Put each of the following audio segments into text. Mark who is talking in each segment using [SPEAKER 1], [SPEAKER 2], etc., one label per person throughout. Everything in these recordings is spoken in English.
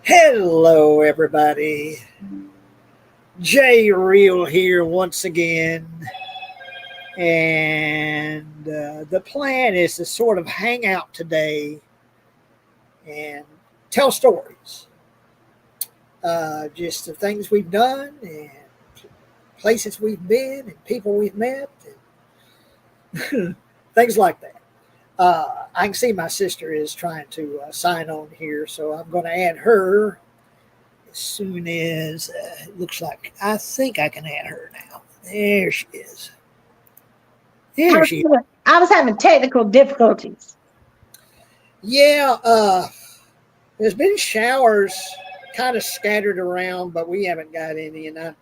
[SPEAKER 1] Hello, everybody. Jay Real here once again. And the plan is to sort of hang out today and tell stories. Just the things we've done and places we've been and people we've met and things like that. I can see my sister is trying to sign on here, so I'm going to add her as soon as it looks like I think I can add her now. There she is.
[SPEAKER 2] I
[SPEAKER 1] There
[SPEAKER 2] was,
[SPEAKER 1] she is.
[SPEAKER 2] I was having technical difficulties.
[SPEAKER 1] Yeah, there's been showers kind of scattered around, but we haven't got any, and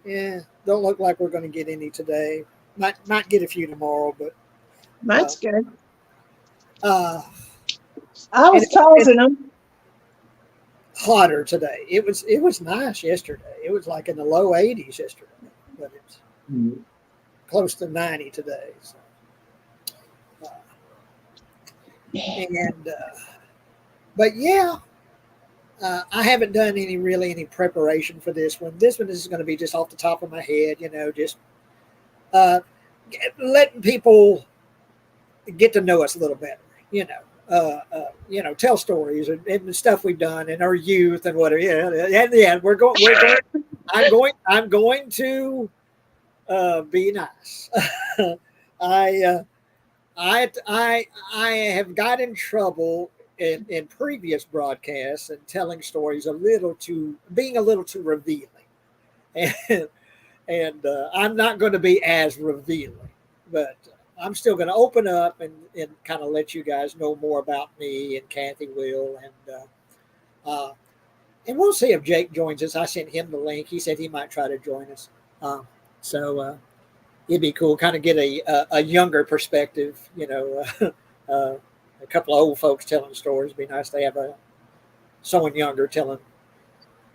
[SPEAKER 1] don't look like we're going to get any today. Might get a few tomorrow, but uh,
[SPEAKER 2] That's good.
[SPEAKER 1] uh,
[SPEAKER 2] I
[SPEAKER 1] and
[SPEAKER 2] was
[SPEAKER 1] it's
[SPEAKER 2] tossing them.
[SPEAKER 1] hotter today. It was nice yesterday. It was like in the low 80s yesterday, but it's close to 90 today. So, uh, and but yeah, I haven't done any preparation for this one. This one is going to be just off the top of my head, just uh, letting people get to know us a little better, tell stories and the stuff we've done in our youth and whatever. Yeah, we're going. I'm going to be nice. I, uh, I have got in trouble in previous broadcasts and telling stories being a little too revealing, and I'm not going to be as revealing, but I'm still going to open up and kind of let you guys know more about me, and Kathy will, and we'll see if Jake joins us. I sent him the link. He said he might try to join us. So it'd be cool, kind of get a younger perspective. A couple of old folks telling stories. It'd be nice to have someone younger telling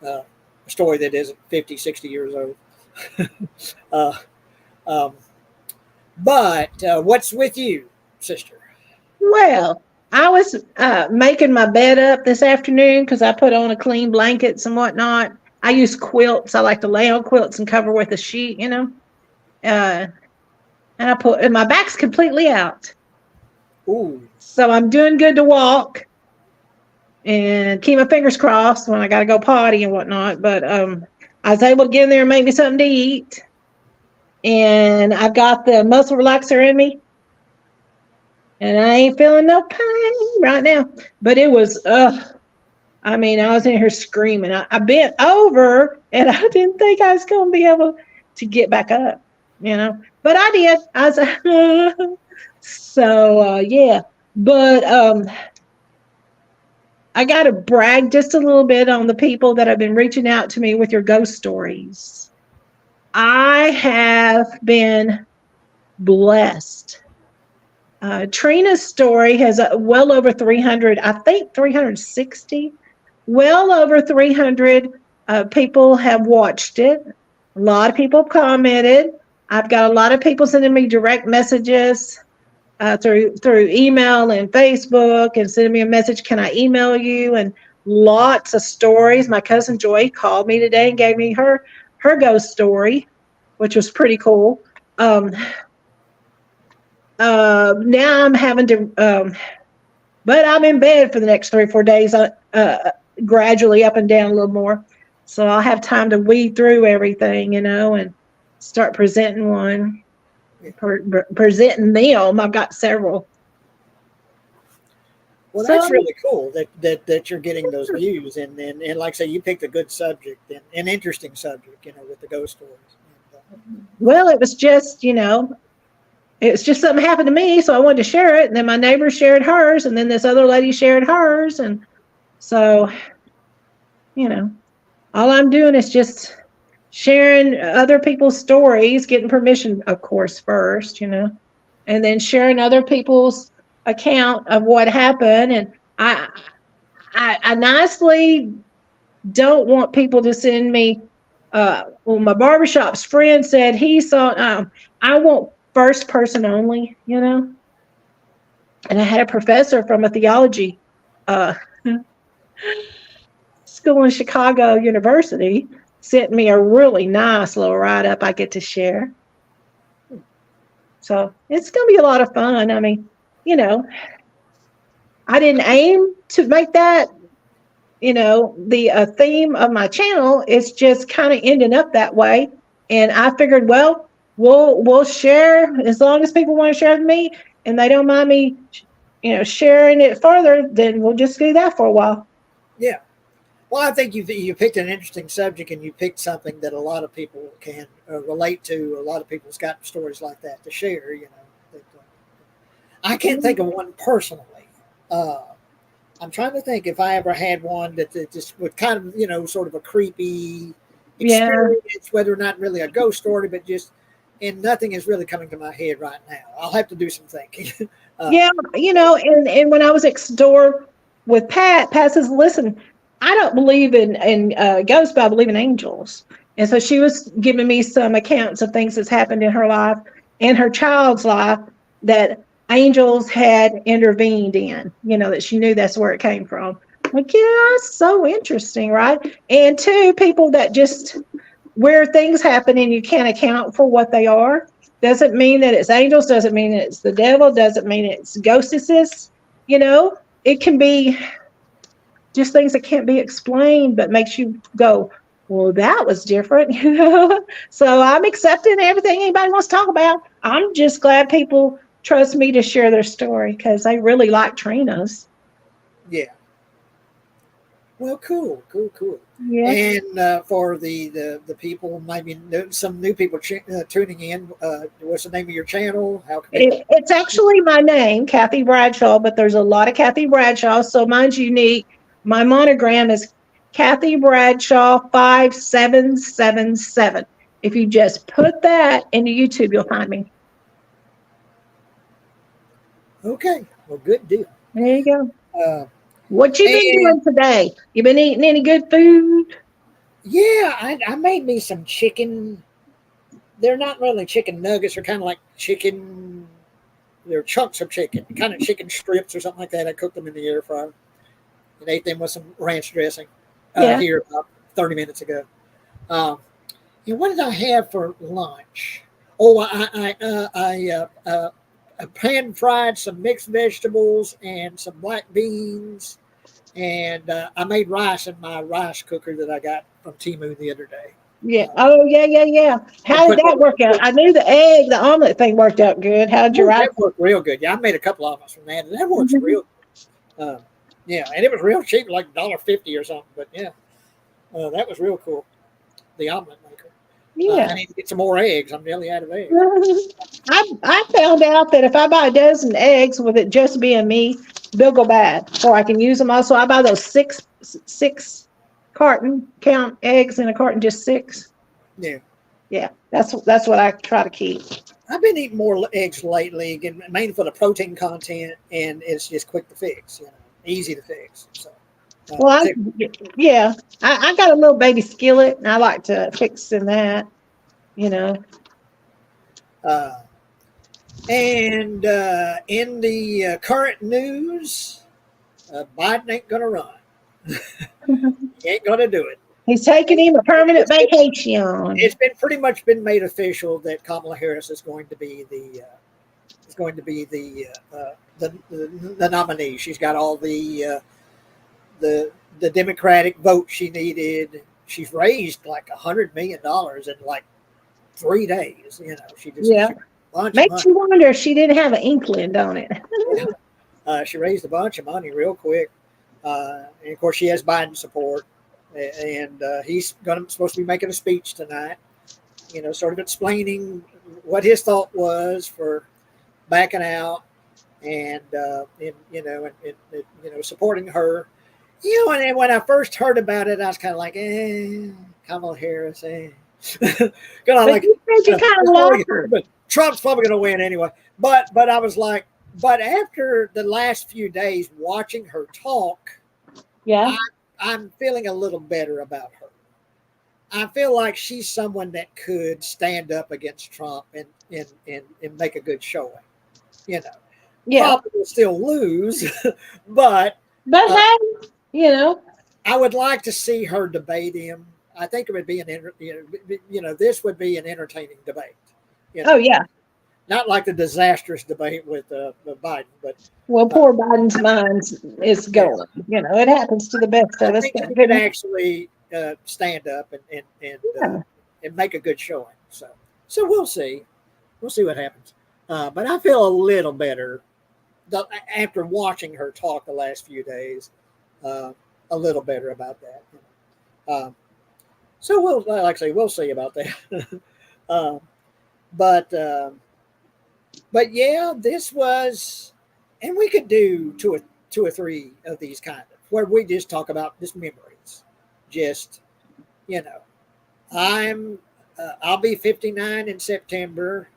[SPEAKER 1] a story that isn't 50, 60 years old. uh, um, but what's with you, sister?
[SPEAKER 2] Well, I was making my bed up this afternoon because I put on a clean blankets and whatnot. I use quilts. I like to lay on quilts and cover with a sheet. Uh, and my back's completely out.
[SPEAKER 1] Ooh,
[SPEAKER 2] So I'm doing good to walk and keep my fingers crossed when I got to go potty and whatnot. But I was able to get in there and make me something to eat. And I've got the muscle relaxer in me. And I ain't feeling no pain right now. But it was, I mean, I was in here screaming. I bent over and I didn't think I was going to be able to get back up. But I did. I was so, yeah. But I got to brag just a little bit on the people that have been reaching out to me with your ghost stories. I have been blessed. Trina's story has well over 300, I think 360, well over 300 people have watched it. A lot of people commented. I've got a lot of people sending me direct messages through email and Facebook and sending me a message. Can I email you? And lots of stories. My cousin Joy called me today and gave me her ghost story, which was pretty cool. Now I'm having to, but I'm in bed for the next 3 or 4 days, gradually up and down a little more. So I'll have time to weed through everything, and start presenting one, presenting them. I've got several.
[SPEAKER 1] well,
[SPEAKER 2] So
[SPEAKER 1] that's really cool that you're getting those views, and like I say, you picked a good subject and an interesting subject, with the ghost stories.
[SPEAKER 2] well, it was just something happened to me, so I wanted to share it. And then my neighbor shared hers, and then this other lady shared hers. And so, all I'm doing is just sharing other people's stories, getting permission, of course, first, and then sharing other people's account of what happened. And I nicely don't want people to send me. Well, my barbershop's friend said he saw. I want first person only, And I had a professor from a theology uh, school in Chicago University sent me a really nice little write-up I get to share. So it's going to be a lot of fun. I mean, you know, I didn't aim to make that, the theme of my channel. It's just kind of ending up that way. And I figured, well, we'll share as long as people want to share with me and they don't mind me, sharing it further, then we'll just do that for a while.
[SPEAKER 1] Yeah. Well, I think you picked an interesting subject, and you picked something that a lot of people can relate to. A lot of people's got stories like that to share. I can't think of one personally. I'm trying to think if I ever had one that just would kind of, sort of a creepy experience, whether or not really a ghost story, but just, and nothing is really coming to my head right now. I'll have to do some thinking.
[SPEAKER 2] And when I was next door with Pat says, listen, I don't believe in ghosts, but I believe in angels. And so she was giving me some accounts of things that's happened in her life and her child's life that angels had intervened in, that she knew that's where it came from. Like, yeah, that's so interesting, right? And two, people that just where things happen and you can't account for what they are. Doesn't mean that it's angels, doesn't mean it's the devil, doesn't mean it's ghostesses. It can be just things that can't be explained, but makes you go, well, that was different. So I'm accepting everything anybody wants to talk about. I'm just glad people trust me to share their story because they really like Trina's.
[SPEAKER 1] Yeah. Well, cool.
[SPEAKER 2] Yeah.
[SPEAKER 1] And for the people, maybe some new people tuning in, what's the name of your channel?
[SPEAKER 2] It's actually my name, Kathy Bradshaw, but there's a lot of Kathy Bradshaw, so mine's unique. My monogram is Kathy Bradshaw 5777. If you just put that into YouTube, you'll find me.
[SPEAKER 1] Okay. Well, good deal.
[SPEAKER 2] There you go. What you been doing today? You been eating any good food?
[SPEAKER 1] Yeah, I made me some chicken. They're not really chicken nuggets. They're kind of like chicken. They're chunks of chicken, kind of chicken strips or something like that. I cooked them in the air fryer and ate them with some ranch dressing here about 30 minutes ago. And what did I have for lunch? Oh, I pan fried some mixed vegetables and some black beans, and I made rice in my rice cooker that I got from Temu the other day.
[SPEAKER 2] Yeah. Oh, yeah. How did that work out? I knew the omelet thing worked out good. How did your rice?
[SPEAKER 1] That worked real good. Yeah, I made a couple of omelets from that, and that works real good. Yeah, and it was real cheap, like $1.50 or something. But yeah, that was real cool. The omelet maker.
[SPEAKER 2] Yeah.
[SPEAKER 1] I need to get some more eggs. I'm nearly out of eggs.
[SPEAKER 2] I found out that if I buy a dozen eggs with it just being me, they'll go bad. So I can use them also. I buy those six carton count eggs in a carton, just 6.
[SPEAKER 1] Yeah.
[SPEAKER 2] Yeah. That's what I try to keep.
[SPEAKER 1] I've been eating more eggs lately, again, mainly for the protein content, and it's just quick to fix, easy to fix. So.
[SPEAKER 2] I got a little baby skillet, and I like to fix in that,
[SPEAKER 1] And in the current news, Biden ain't going to run. He ain't going to do it.
[SPEAKER 2] He's taking him a permanent vacation.
[SPEAKER 1] It's pretty much been made official that Kamala Harris is going to be the nominee. She's got all the Democratic vote she needed. She's raised like $100 million in like 3 days. She just
[SPEAKER 2] makes you wonder if she didn't have an inkling on it.
[SPEAKER 1] She raised a bunch of money real quick, and of course she has Biden support, and he's supposed to be making a speech tonight. Sort of explaining what his thought was for backing out, and supporting her. And when I first heard about it, I was kind of like, Kamala Harris,
[SPEAKER 2] You kind of lost her.
[SPEAKER 1] But Trump's probably going to win anyway. But I was like, but after the last few days watching her talk, I'm feeling a little better about her. I feel like she's someone that could stand up against Trump and make a good showing. Probably will still lose, but
[SPEAKER 2] hey,
[SPEAKER 1] I would like to see her debate him. I think it would be this would be an entertaining debate. You
[SPEAKER 2] Oh
[SPEAKER 1] know,
[SPEAKER 2] yeah.
[SPEAKER 1] not like the disastrous debate with Biden, but
[SPEAKER 2] Well,
[SPEAKER 1] uh,
[SPEAKER 2] poor Biden's mind is
[SPEAKER 1] yeah,
[SPEAKER 2] going. You know, it happens to the best
[SPEAKER 1] I
[SPEAKER 2] of us.
[SPEAKER 1] think she could actually stand up
[SPEAKER 2] Yeah.
[SPEAKER 1] and make a good showing. So we'll see. We'll see what happens. But I feel a little better after watching her talk the last few days. A little better about that. Um, so like I say, we'll see about that. um, but yeah, this was, and we could do two or three of these kind of where we just talk about just memories, just you know, I'll be 59 in September,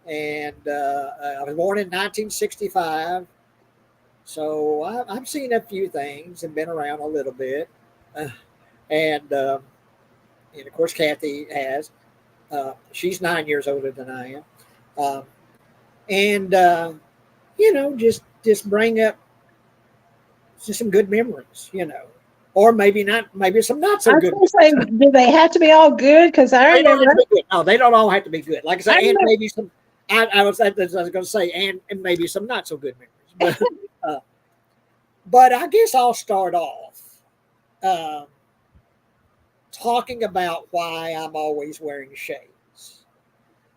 [SPEAKER 1] and I was born in 1965. So I've seen a few things and been around a little bit, uh, and of course Kathy has. She's 9 years older than I am, um, and just bring up just some good memories, or maybe not, maybe some not
[SPEAKER 2] I
[SPEAKER 1] so
[SPEAKER 2] was
[SPEAKER 1] good.
[SPEAKER 2] going to say, do they have to be all good? Because I
[SPEAKER 1] They don't
[SPEAKER 2] remember,
[SPEAKER 1] have to be good. No, they don't all have to be good. Like I
[SPEAKER 2] I
[SPEAKER 1] say, and
[SPEAKER 2] remember,
[SPEAKER 1] maybe some. I was going to say, and maybe some not so good memories, but I guess I'll start off um, talking about why I'm always wearing shades.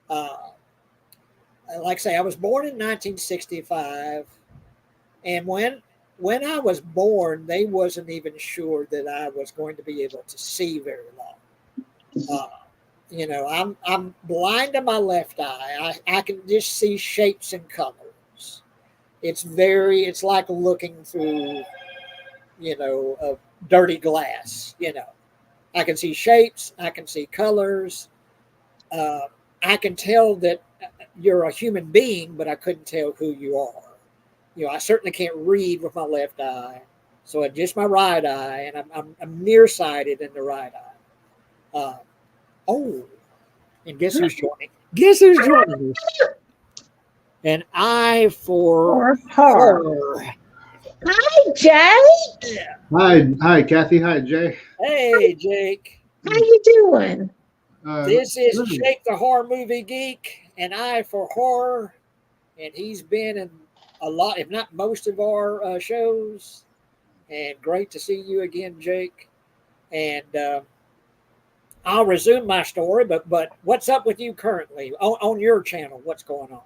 [SPEAKER 1] Uh, like I say, I was born in 1965, and when I was born, they wasn't even sure that I was going to be able to see very long. Uh, I'm blind in my left eye. I can just see shapes and colors. It's like looking through, a dirty glass. I can see shapes. I can see colors. Uh, I can tell that you're a human being, but I couldn't tell who you are. I certainly can't read with my left eye, so it's just my right eye, and I'm nearsighted in the right eye. Oh, and guess who's joining? Guess who's joining us? An eye for
[SPEAKER 2] or her.
[SPEAKER 1] horror.
[SPEAKER 2] Hi, Jay.
[SPEAKER 1] Yeah.
[SPEAKER 3] Hi, Kathy. Hi, Jay.
[SPEAKER 1] Hey, Jake.
[SPEAKER 2] How you doing?
[SPEAKER 1] This is
[SPEAKER 3] Good.
[SPEAKER 1] Jake the Horror Movie Geek, an eye for horror, and he's been in a lot, if not most of our shows. And great to see you again, Jake. And I'll resume my story, but what's up with you currently on your channel? What's going on?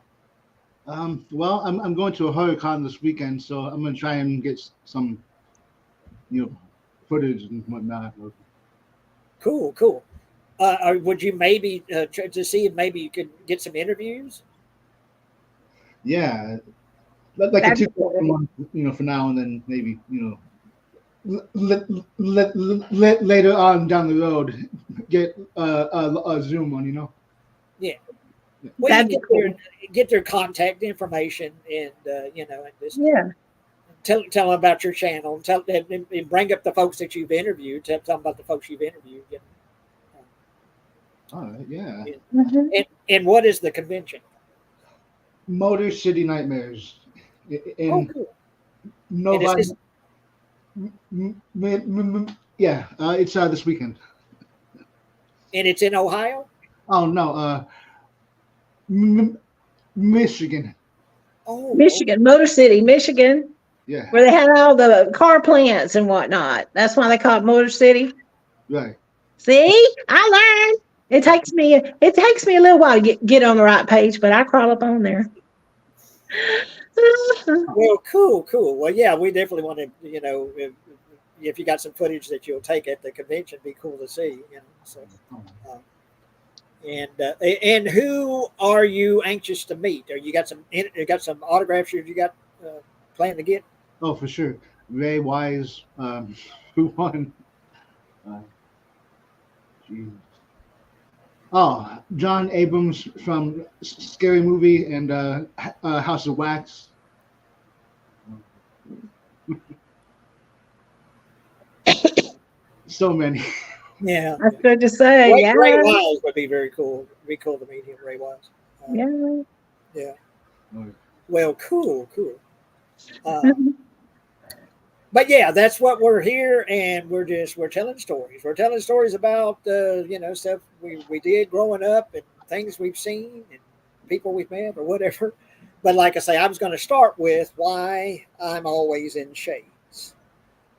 [SPEAKER 3] Well, I'm going to a horror con this weekend, so I'm gonna try and get some, footage and whatnot.
[SPEAKER 1] Cool. Would you maybe try to see if maybe you could get some interviews?
[SPEAKER 3] Yeah, like a
[SPEAKER 2] That'd be
[SPEAKER 3] 2
[SPEAKER 2] good.
[SPEAKER 3] one, for now, and then maybe, later on down the road, get a Zoom one.
[SPEAKER 1] Yeah. Well, you
[SPEAKER 2] That'd be cool.
[SPEAKER 1] get their contact information, and and just
[SPEAKER 2] Yeah.
[SPEAKER 1] tell them about your channel, and bring up the folks that you've interviewed. Tell them about the folks you've interviewed.
[SPEAKER 3] All right, yeah.
[SPEAKER 2] Mhm.
[SPEAKER 1] And what is the convention?
[SPEAKER 3] Motor City Nightmares
[SPEAKER 1] Oh,
[SPEAKER 3] in
[SPEAKER 1] cool. And
[SPEAKER 3] Nova.
[SPEAKER 1] is this,
[SPEAKER 3] Yeah, it's this weekend.
[SPEAKER 1] and it's in Ohio?
[SPEAKER 3] Oh no, Michigan.
[SPEAKER 1] Oh,
[SPEAKER 2] Michigan, Motor City, Michigan,
[SPEAKER 3] Yeah,
[SPEAKER 2] where they had all the car plants and whatnot. That's why they call it Motor City.
[SPEAKER 3] right.
[SPEAKER 2] See, I learned. It takes me a little while to get on the right page, but I crawl up on there.
[SPEAKER 1] well, cool. Well, yeah, we definitely want to, if you got some footage that you'll take at the convention, be cool to see. So, and who are you anxious to meet? Or you got some autographs you got planned to get?
[SPEAKER 3] Oh, for sure. Ray Wise, who won? Geez. Oh, John Abrams from Scary Movie and House of Wax. So many.
[SPEAKER 1] Yeah.
[SPEAKER 2] That's good to say. Yeah.
[SPEAKER 1] Ray Wise would be very cool. It'd be cool to meet him, Ray Wise.
[SPEAKER 2] Yeah.
[SPEAKER 1] Yeah.
[SPEAKER 3] Right.
[SPEAKER 1] Well, cool. but yeah, that's what we're here, and we're telling stories. We're telling stories about stuff we did growing up and things we've seen and people we've met or whatever. But like I say, I was going to start with why I'm always in shades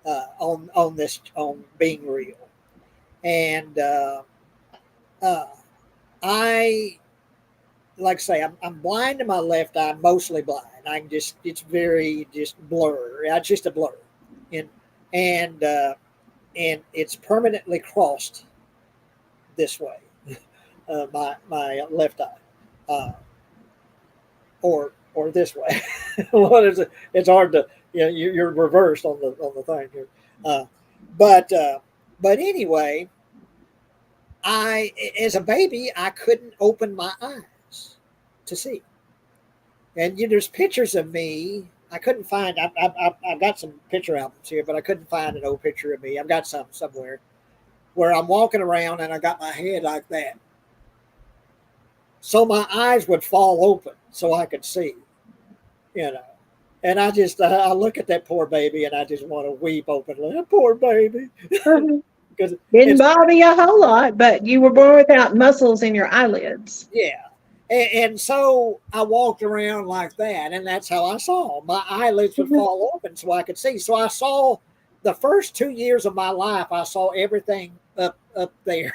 [SPEAKER 1] on being real, and I like I say I'm blind in my left eye, mostly blind. It's very just blur. It's just a blur, and and uh, and it's permanently crossed this way. My left eye, or this way. What is it? It's hard to you're reversed on the thing here. Uh, but uh, but anyway, I as a baby I couldn't open my eyes to see, and there's pictures of me. I couldn't find. I've got some picture albums here, but I couldn't find an old picture of me. I've got some somewhere where I'm walking around and I got my head like that, so my eyes would fall open so I could see. You know, and I look at that poor baby and I just want to weep openly. That poor baby, because
[SPEAKER 2] Didn't
[SPEAKER 1] it's
[SPEAKER 2] bother you a whole lot, but you were born without muscles in your eyelids.
[SPEAKER 1] yeah. And so I walked around like that, and that's how I saw. My eyelids would fall open so I could see. So I saw the first 2 years of my life. I saw everything up there.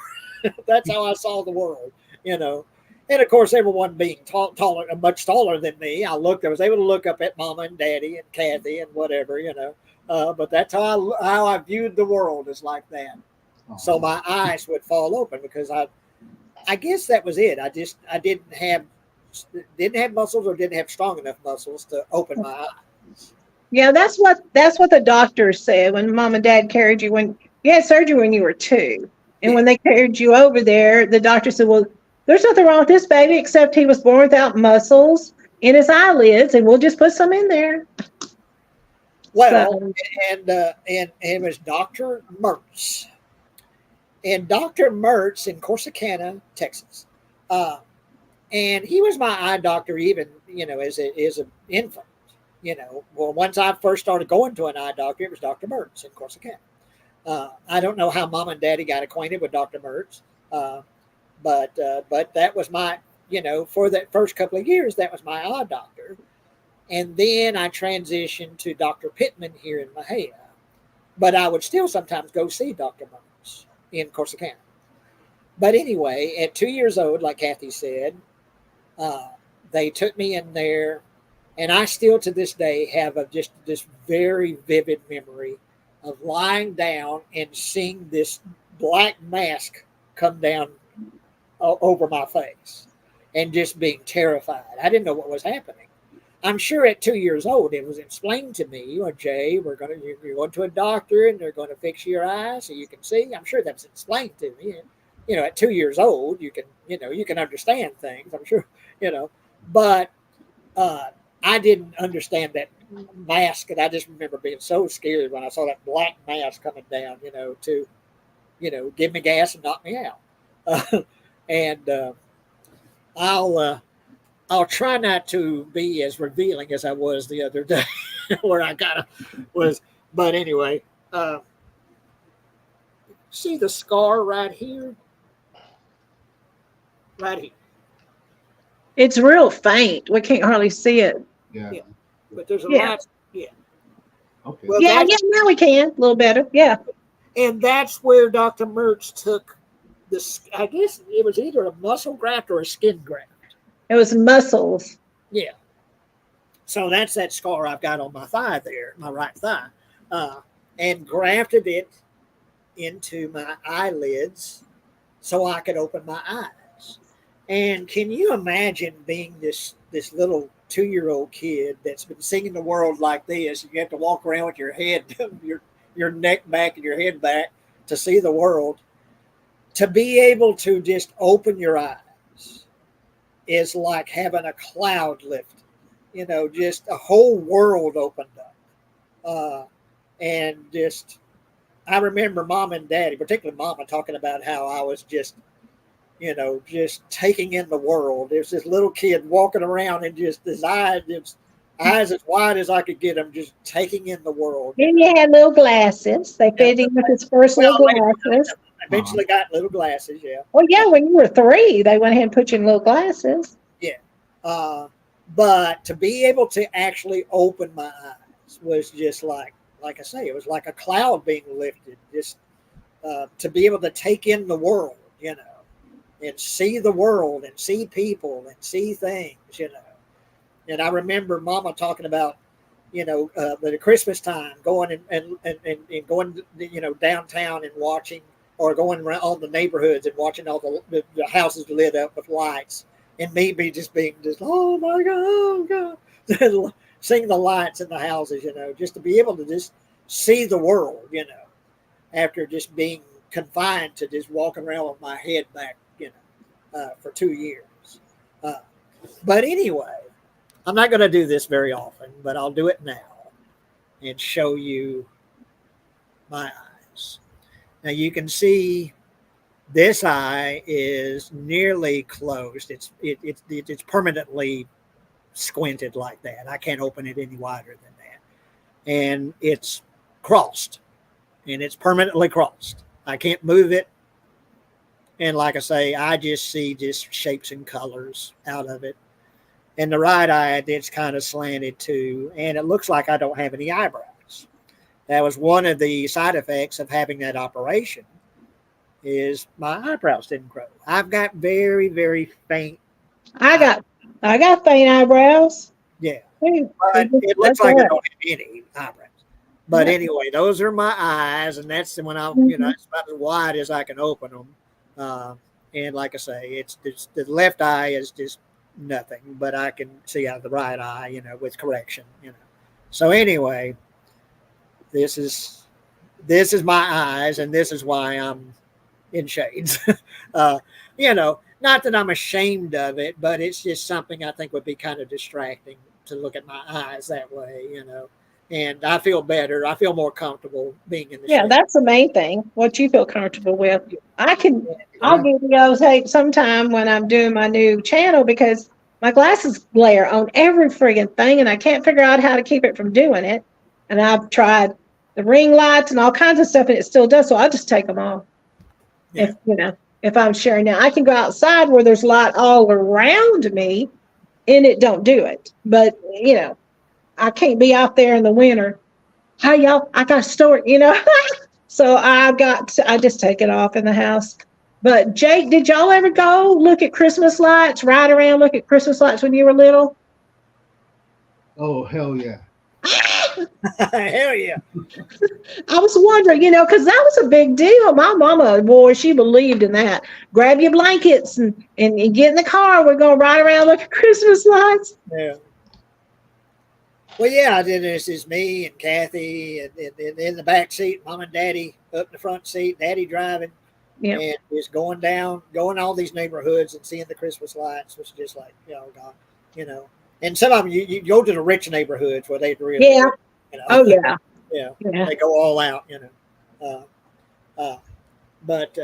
[SPEAKER 1] That's how I saw the world, you know. And of course, everyone being taller, much taller than me, I was able to look up at Mama and Daddy and Kathy and whatever, you know. But that's how I viewed the world, is like that. So my eyes would fall open because I guess that was it. I didn't have muscles, or didn't have strong enough muscles to open my eyes.
[SPEAKER 2] Yeah, that's what the doctors said when mom and dad carried you when you had surgery when you were 2. And
[SPEAKER 1] Yeah.
[SPEAKER 2] when they carried you over there, the doctor said, well, there's nothing wrong with this baby except he was born without muscles in his eyelids, and we'll just put some in there.
[SPEAKER 1] Well,
[SPEAKER 2] So,
[SPEAKER 1] and it was Dr. Mertz. And Dr. Mertz in Corsicana, Texas. Uh, and he was my eye doctor even, as an infant. Well, once I first started going to an eye doctor, it was Dr. Mertz in Corsicana. I don't know how Mom and Daddy got acquainted with Dr. Mertz, but that was my, for that first couple of years, that was my eye doctor. And then I transitioned to Dr. Pittman here in Mejia. But I would still sometimes go see Dr. Mertz in Corsicana. But anyway, at 2 years old, like Kathy said, they took me in there, and I still to this day have just this very vivid memory of lying down and seeing this black mask come down over my face and just being terrified. I didn't know what was happening. I'm sure at 2 years old it was explained to me, Jay, you're going to a doctor and they're going to fix your eyes so you can see. I'm sure that's explained to me. And, at 2 years old, you can understand things. I'm sure, but I didn't understand that mask, and I just remember being so scared when I saw that black mask coming down, to, give me gas and knock me out. And I'll try not to be as revealing as I was the other day, where I kind of was. But anyway, see the scar right here? Right here.
[SPEAKER 2] it's real faint. We can't hardly see it.
[SPEAKER 3] Yeah.
[SPEAKER 1] Yeah. But there's a
[SPEAKER 2] Yeah.
[SPEAKER 1] lot. Yeah.
[SPEAKER 3] Okay.
[SPEAKER 1] Well,
[SPEAKER 2] Yeah, now we can. A little better. Yeah.
[SPEAKER 1] And that's where Dr. Mertz took this. I guess it was either a muscle graft or a skin graft.
[SPEAKER 2] It was muscles.
[SPEAKER 1] Yeah. So that's that scar I've got on my thigh there, my right thigh, and grafted it into my eyelids so I could open my eyes. And can you imagine being this little 2-year-old kid that's been seeing the world like this? You have to walk around with your head, your neck back and your head back to see the world. To be able to just open your eyes is like having a cloud lifted, just a whole world opened up. And just, I remember Mom and Daddy, particularly Mama, talking about how I was just taking in the world. There's this little kid walking around and just his eyes, eyes as wide as I could get them, just taking in the world.
[SPEAKER 2] Then you had little glasses. They fed him with his first
[SPEAKER 1] Well,
[SPEAKER 2] little glasses.
[SPEAKER 1] eventually got little glasses, yeah.
[SPEAKER 2] Well, yeah, when you were 3, they went ahead and put you in little glasses.
[SPEAKER 1] But to be able to actually open my eyes was just like I say, it was like a cloud being lifted. Just to be able to take in the world, you know, and see the world and see people and see things, you know. And I remember Mama talking about, you know, the Christmas time, going and going, you know, downtown and watching, or going around all the neighborhoods and watching all the houses lit up with lights, and me just being oh my God, oh God, seeing the lights in the houses, you know, just to be able to just see the world, you know, after just being confined to just walking around with my head back, you know, for 2 years. But anyway, I'm not going to do this very often, but I'll do it now and show you my eyes. Now you can see this eye is nearly closed. It's permanently squinted like that. I can't open it any wider than that. And it's crossed, and it's permanently crossed. I can't move it. And like I say, I just see just shapes and colors out of it. And the right eye, it's kind of slanted too. And it looks like I don't have any eyebrows. That was one of the side effects of having that operation, is my eyebrows didn't grow. I've got very, very faint.
[SPEAKER 2] I got faint eyebrows.
[SPEAKER 1] Yeah.
[SPEAKER 2] Hey,
[SPEAKER 1] But it looks
[SPEAKER 2] that's
[SPEAKER 1] like I
[SPEAKER 2] right.
[SPEAKER 1] don't have any eyebrows. But
[SPEAKER 2] Yeah.
[SPEAKER 1] anyway, those are my eyes. And that's when you know, it's about as wide as I can open them. And like I say, it's the left eye is just nothing, but I can see out of the right eye, you know, with correction, you know. So anyway, this is my eyes, and this is why I'm in shades. You know, not that I'm ashamed of it, but it's just something I think would be kind of distracting to look at my eyes that way, you know. And I feel better. I feel more comfortable being in the
[SPEAKER 2] Yeah,
[SPEAKER 1] shade.
[SPEAKER 2] that's the main thing. What you feel comfortable with. I'll
[SPEAKER 3] Yeah.
[SPEAKER 2] give you those sometime when I'm doing my new channel, because my glasses glare on every friggin' thing, and I can't figure out how to keep it from doing it. And I've tried the ring lights and all kinds of stuff, and it still does. So I just take them off.
[SPEAKER 1] Yeah.
[SPEAKER 2] If I'm sharing now, I can go outside where there's light all around me, and it don't do it. But you know, I can't be out there in the winter. Hey y'all, I got a story, you know. So I just take it off in the house. But Jake, did y'all ever go look at Christmas lights, ride around, look at Christmas lights when you were little?
[SPEAKER 3] Oh, hell yeah.
[SPEAKER 1] Hell yeah.
[SPEAKER 2] I was wondering, you know, because that was a big deal. My mama, boy, she believed in that. Grab your blankets and get in the car. We're going to ride around, look at Christmas lights.
[SPEAKER 1] Yeah. Well, yeah, then there's me and Kathy, and in the back seat, Mom and Daddy up in the front seat, Daddy driving,
[SPEAKER 2] Yeah.
[SPEAKER 1] and just going all these neighborhoods and seeing the Christmas lights was just like, oh God, you know. And some of them, you go to the rich neighborhoods where they really,
[SPEAKER 2] Yeah.
[SPEAKER 1] you know,
[SPEAKER 2] Oh, yeah.
[SPEAKER 1] yeah,
[SPEAKER 2] Yeah.
[SPEAKER 1] they go all out, you know. But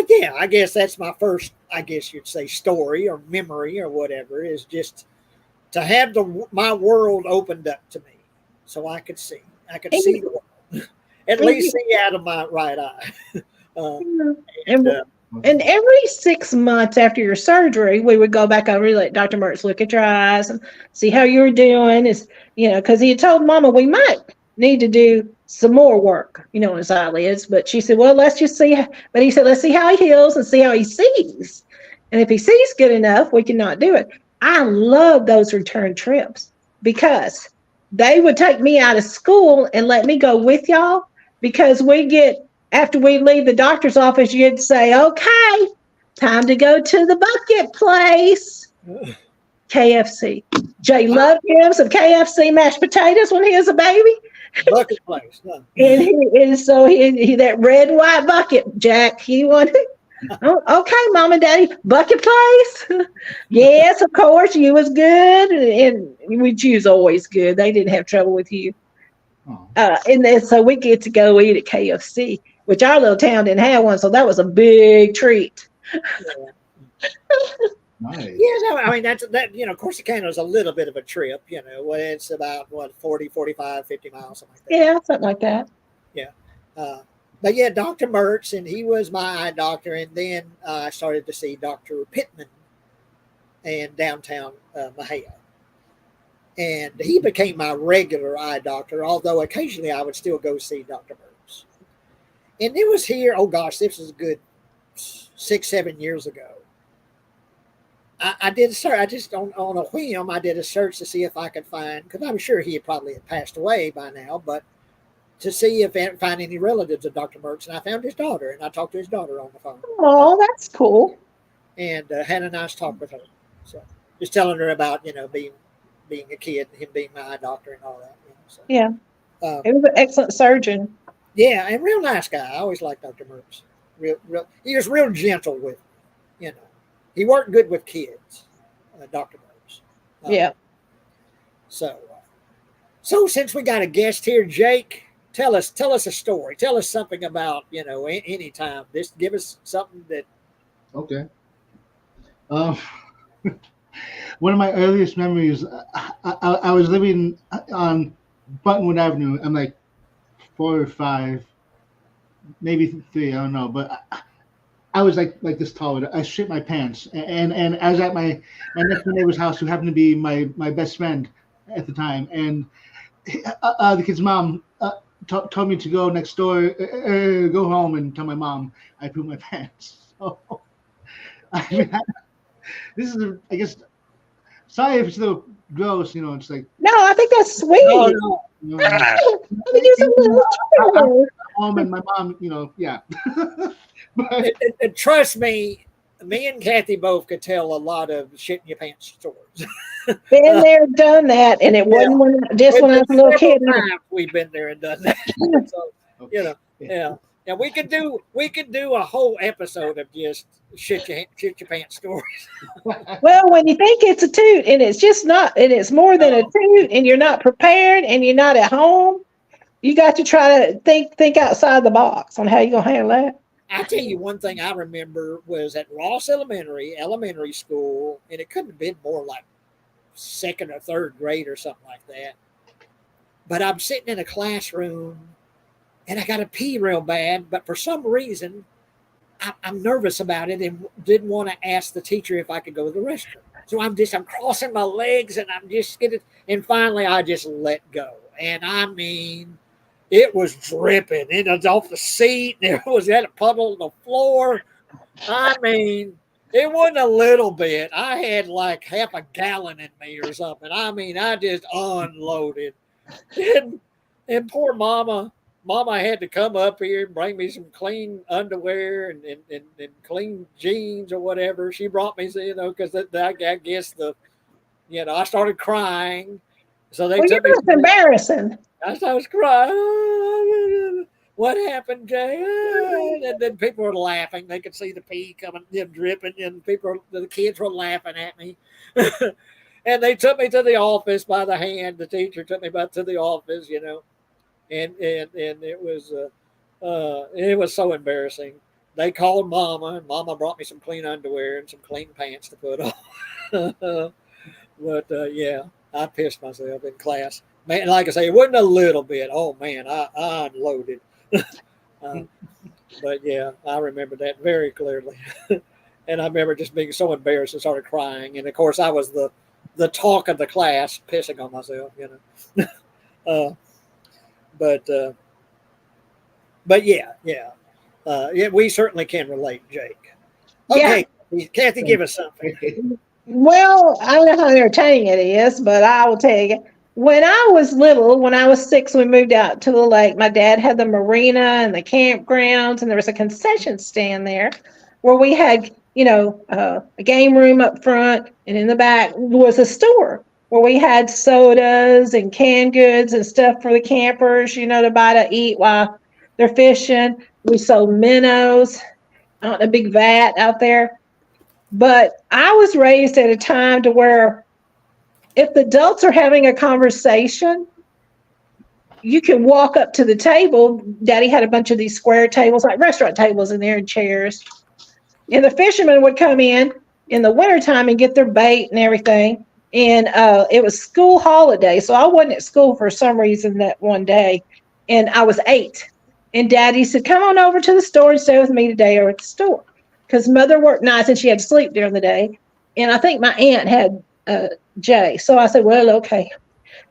[SPEAKER 1] yeah, I guess that's my first, I guess you'd say, story or memory or whatever, is just to have my world opened up to me, so I could see the world, at least see out of my right eye.
[SPEAKER 2] And every 6 months after your surgery, we would go back over and let Dr. Mertz look at your eyes and see how you were doing. Is, you know, because he had told Mama we might need to do some more work, you know, on his eyelids. But she said, well, let's just see. But he said, let's see how he heals and see how he sees. And if he sees good enough, we can not do it. I love those return trips because they would take me out of school and let me go with y'all, because after we leave the doctor's office, you'd say, okay, time to go to the bucket place. KFC. Jay loved him some KFC mashed potatoes when he was a baby.
[SPEAKER 1] Bucket place. Huh?
[SPEAKER 2] And so he that red and white bucket, Jack, he wanted. Oh, okay, Mom and Daddy, bucket place. Yes, of course, you was good, and which you was always good. They didn't have trouble with you.
[SPEAKER 3] Oh.
[SPEAKER 2] And then so we get to go eat at KFC, which our little town didn't have one, so that was a big treat.
[SPEAKER 1] Yeah.
[SPEAKER 3] Nice.
[SPEAKER 1] Yeah, no, I mean, that, Corsicana is a little bit of a trip, it's about 40, 45, 50 miles, something like that.
[SPEAKER 2] Yeah, something like that.
[SPEAKER 1] Yeah. But yeah, Dr. Mertz, and he was my eye doctor. And then I started to see Dr. Pittman in downtown Mahia. And he became my regular eye doctor, although occasionally I would still go see Dr. Mertz. And it was here, oh gosh, this was a good 6-7 years ago. I did a search. I just on a whim, I did a search to see if I could find, because I'm sure he probably had passed away by now, but to see if I find any relatives of Dr. Mertz. And I found his daughter, and I talked to his daughter on the phone.
[SPEAKER 2] Oh, that's cool.
[SPEAKER 1] And had a nice talk with her. So just telling her about, being a kid, him being my eye doctor and all that. So,
[SPEAKER 2] yeah. He was an excellent surgeon.
[SPEAKER 1] Yeah, and real nice guy. I always liked Dr. Mertz. He was real gentle with me, He worked good with kids, Dr. Mertz.
[SPEAKER 2] Yeah.
[SPEAKER 1] So since we got a guest here, Jake, tell us a story. Tell us something about, any time. Just give us something that.
[SPEAKER 3] Okay. One of my earliest memories, I was living on Buttonwood Avenue. I'm like 4 or 5, maybe 3, I don't know. But I was like this tall. I shit my pants. And I was at my next door neighbor's house, who happened to be my best friend at the time. And the kid's mom told me to go next door, go home and tell my mom I pooped my pants. So, I mean, this is, I guess, sorry if it's a little gross, it's like.
[SPEAKER 2] No, I think that's sweet.
[SPEAKER 1] Oh, no.
[SPEAKER 2] I think it's a little true.
[SPEAKER 3] Home and my mom, yeah. But,
[SPEAKER 1] and trust me and Kathy both could tell a lot of shit in your pants stories.
[SPEAKER 2] Been there, done that, and it wasn't when I was a little kid.
[SPEAKER 1] We've been there and done that. So, yeah. And we could do a whole episode of just shit your pants stories.
[SPEAKER 2] Well, when you think it's a toot and it's just not, and it's more than a toot, and you're not prepared and you're not at home, you got to try to think outside the box on how you're gonna handle that.
[SPEAKER 1] I tell you, one thing I remember was at Ross Elementary School, and it couldn't have been more like 2nd or 3rd grade or something like that. But I'm sitting in a classroom, and I got to pee real bad, but for some reason, I'm nervous about it and didn't want to ask the teacher if I could go to the restroom. So I'm crossing my legs, and I'm just getting, and finally I just let go. And I mean, it was dripping. It was off the seat. There was a puddle on the floor. I mean, it wasn't a little bit. I had like half a gallon in me or something. I mean, I just unloaded. And poor Mama had to come up here and bring me some clean underwear and clean jeans or whatever. She brought me, because I guess I started crying. So they took me.
[SPEAKER 2] That's embarrassing.
[SPEAKER 1] I was crying. What happened, Jay? And then people were laughing. They could see the pee coming, dripping, and the kids were laughing at me. And they took me to the office by the hand. The teacher took me back to the office, and it was so embarrassing. They called Mama, and Mama brought me some clean underwear and some clean pants to put on. But yeah, I pissed myself in class. Man, like I say, it wasn't a little bit. Oh man, I unloaded. But yeah, I remember that very clearly. And I remember just being so embarrassed and started crying. And of course, I was the talk of the class, pissing on myself, But yeah, we certainly can relate, Jake. Okay, yeah. Kathy, give us something.
[SPEAKER 2] Well, I don't know how entertaining it is, but I will tell you. When I was little, when I was 6, we moved out to the lake. My dad had the marina and the campgrounds, and there was a concession stand there where we had, a game room up front, and in the back was a store where we had sodas and canned goods and stuff for the campers, to buy to eat while they're fishing. We sold minnows out in a big vat out there. But I was raised at a time to where if the adults are having a conversation, you can walk up to the table. Daddy had a bunch of these square tables, like restaurant tables in there, and chairs. And the fishermen would come in in the wintertime and get their bait and everything. And it was school holiday. So I wasn't at school for some reason that one day. And I was 8. And Daddy said, come on over to the store and stay with me today or at the store. Because Mother worked nights and she had to sleep during the day. And I think my aunt had Jay. So I said, well, okay.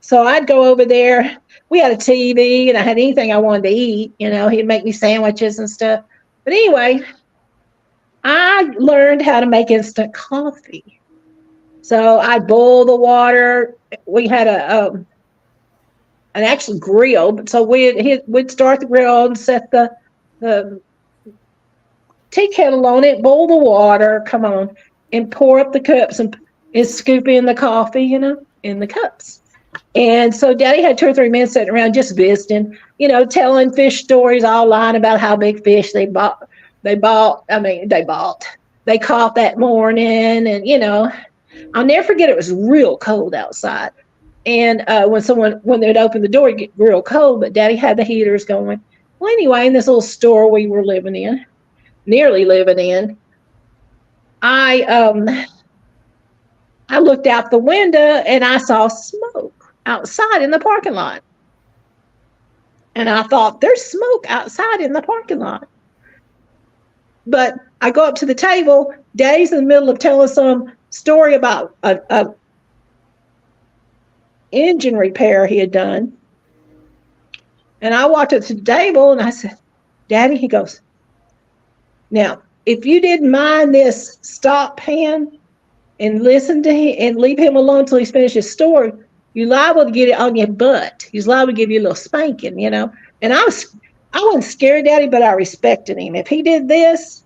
[SPEAKER 2] So I'd go over there. We had a TV and I had anything I wanted to eat. You know, he'd make me sandwiches and stuff. But anyway, I learned how to make instant coffee. So I'd boil the water. We had an actual grill. But so we'd start the grill and set the tea kettle on it, boil the water, and pour up the cups and scoop in the coffee, you know, in the cups. And so Daddy had 2 or 3 men sitting around just visiting, you know, telling fish stories, all lying about how big fish they caught that morning. And, you know, I'll never forget, it was real cold outside. And when they'd open the door, it'd get real cold, but Daddy had the heaters going. Well, anyway, in this little store we were nearly living in, I looked out the window and I saw smoke outside in the parking lot. And I thought, there's smoke outside in the parking lot. But I go up to the table. Daddy's in the middle of telling some story about a engine repair he had done. And I walked up to the table and I said, Daddy, he goes, now, if you didn't mind this, stop him and listen to him and leave him alone until he's finished his story, you're liable to get it on your butt. He's liable to give you a little spanking, you know. And I wasn't scared, Daddy, but I respected him. If he did this,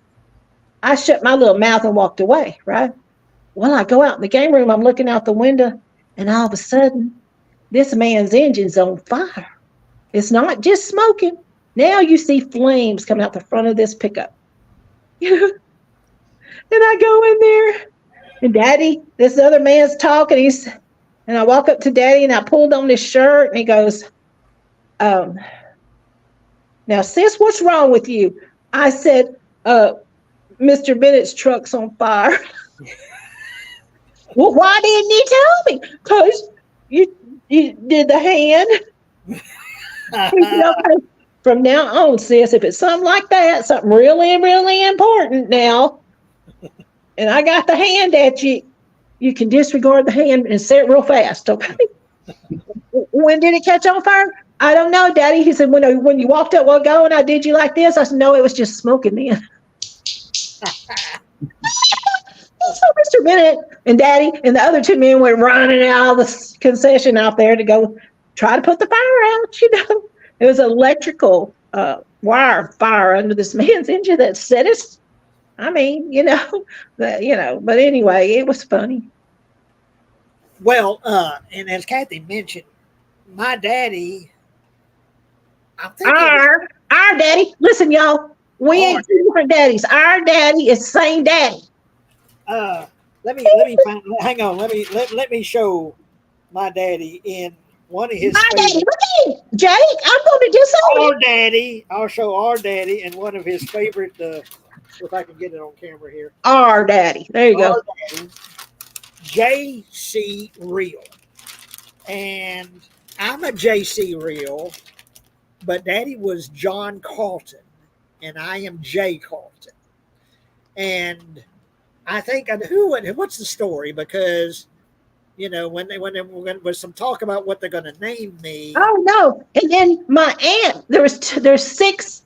[SPEAKER 2] I shut my little mouth and walked away, right? Well, I go out in the game room, I'm looking out the window, and all of a sudden, this man's engine's on fire. It's not just smoking. Now you see flames coming out the front of this pickup. And I go in there, and Daddy, this other man's talking. And I walk up to Daddy, and I pulled on his shirt, and he goes, now, sis, what's wrong with you? I said, Mr. Bennett's truck's on fire. Well, why didn't you tell me? Because you did the hand. He said, okay, from now on, sis, if it's something like that, something really, really important now, and I got the hand at you, you can disregard the hand and say it real fast, okay? When did it catch on fire? I don't know, Daddy. He said, when you walked up a while ago and I did you like this, I said, no, it was just smoking then. So Mr. Bennett and Daddy and the other 2 men went running out of the concession out there to go try to put the fire out, you know. It was electrical wire fire under this man's engine that set us. I mean, you know, but anyway, it was funny.
[SPEAKER 1] Well, and as Kathy mentioned, my daddy, I'm thinking
[SPEAKER 2] Our daddy, listen, y'all, we ain't 2 different daddies. Our daddy is the same daddy.
[SPEAKER 1] let me find, hang on, let me show my daddy in one of his
[SPEAKER 2] My daddy, look at him, Jake. I'm going to do something.
[SPEAKER 1] our daddy. I'll show our daddy in one of his favorite. If I can get it on camera here.
[SPEAKER 2] Our daddy. There you go.
[SPEAKER 1] Our daddy, J.C. Real, and I'm a J.C. Real, but Daddy was John Carlton, and I am Jay Carlton. And I think what's the story? Because you know when there was some talk about what they're going to name me.
[SPEAKER 2] Oh no! And then my aunt. There's 6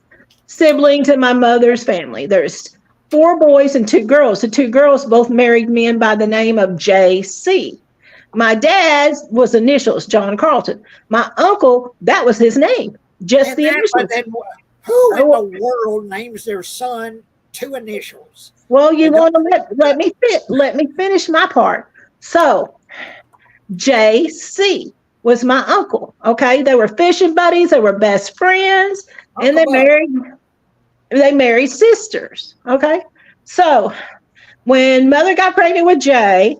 [SPEAKER 2] siblings in my mother's family. There's 4 boys and 2 girls. The 2 girls both married men by the name of J.C. My dad's was initials, John Carlton. My uncle, that was his name, just
[SPEAKER 1] And
[SPEAKER 2] the
[SPEAKER 1] that- but
[SPEAKER 2] initials.
[SPEAKER 1] then who in the world names their son 2 initials?
[SPEAKER 2] Well, you want to let me finish my part. So, J.C. was my uncle. Okay, they were fishing buddies. They were best friends, and
[SPEAKER 1] Uncle Buck.
[SPEAKER 2] they married sisters. Okay, so when Mother got pregnant with Jay,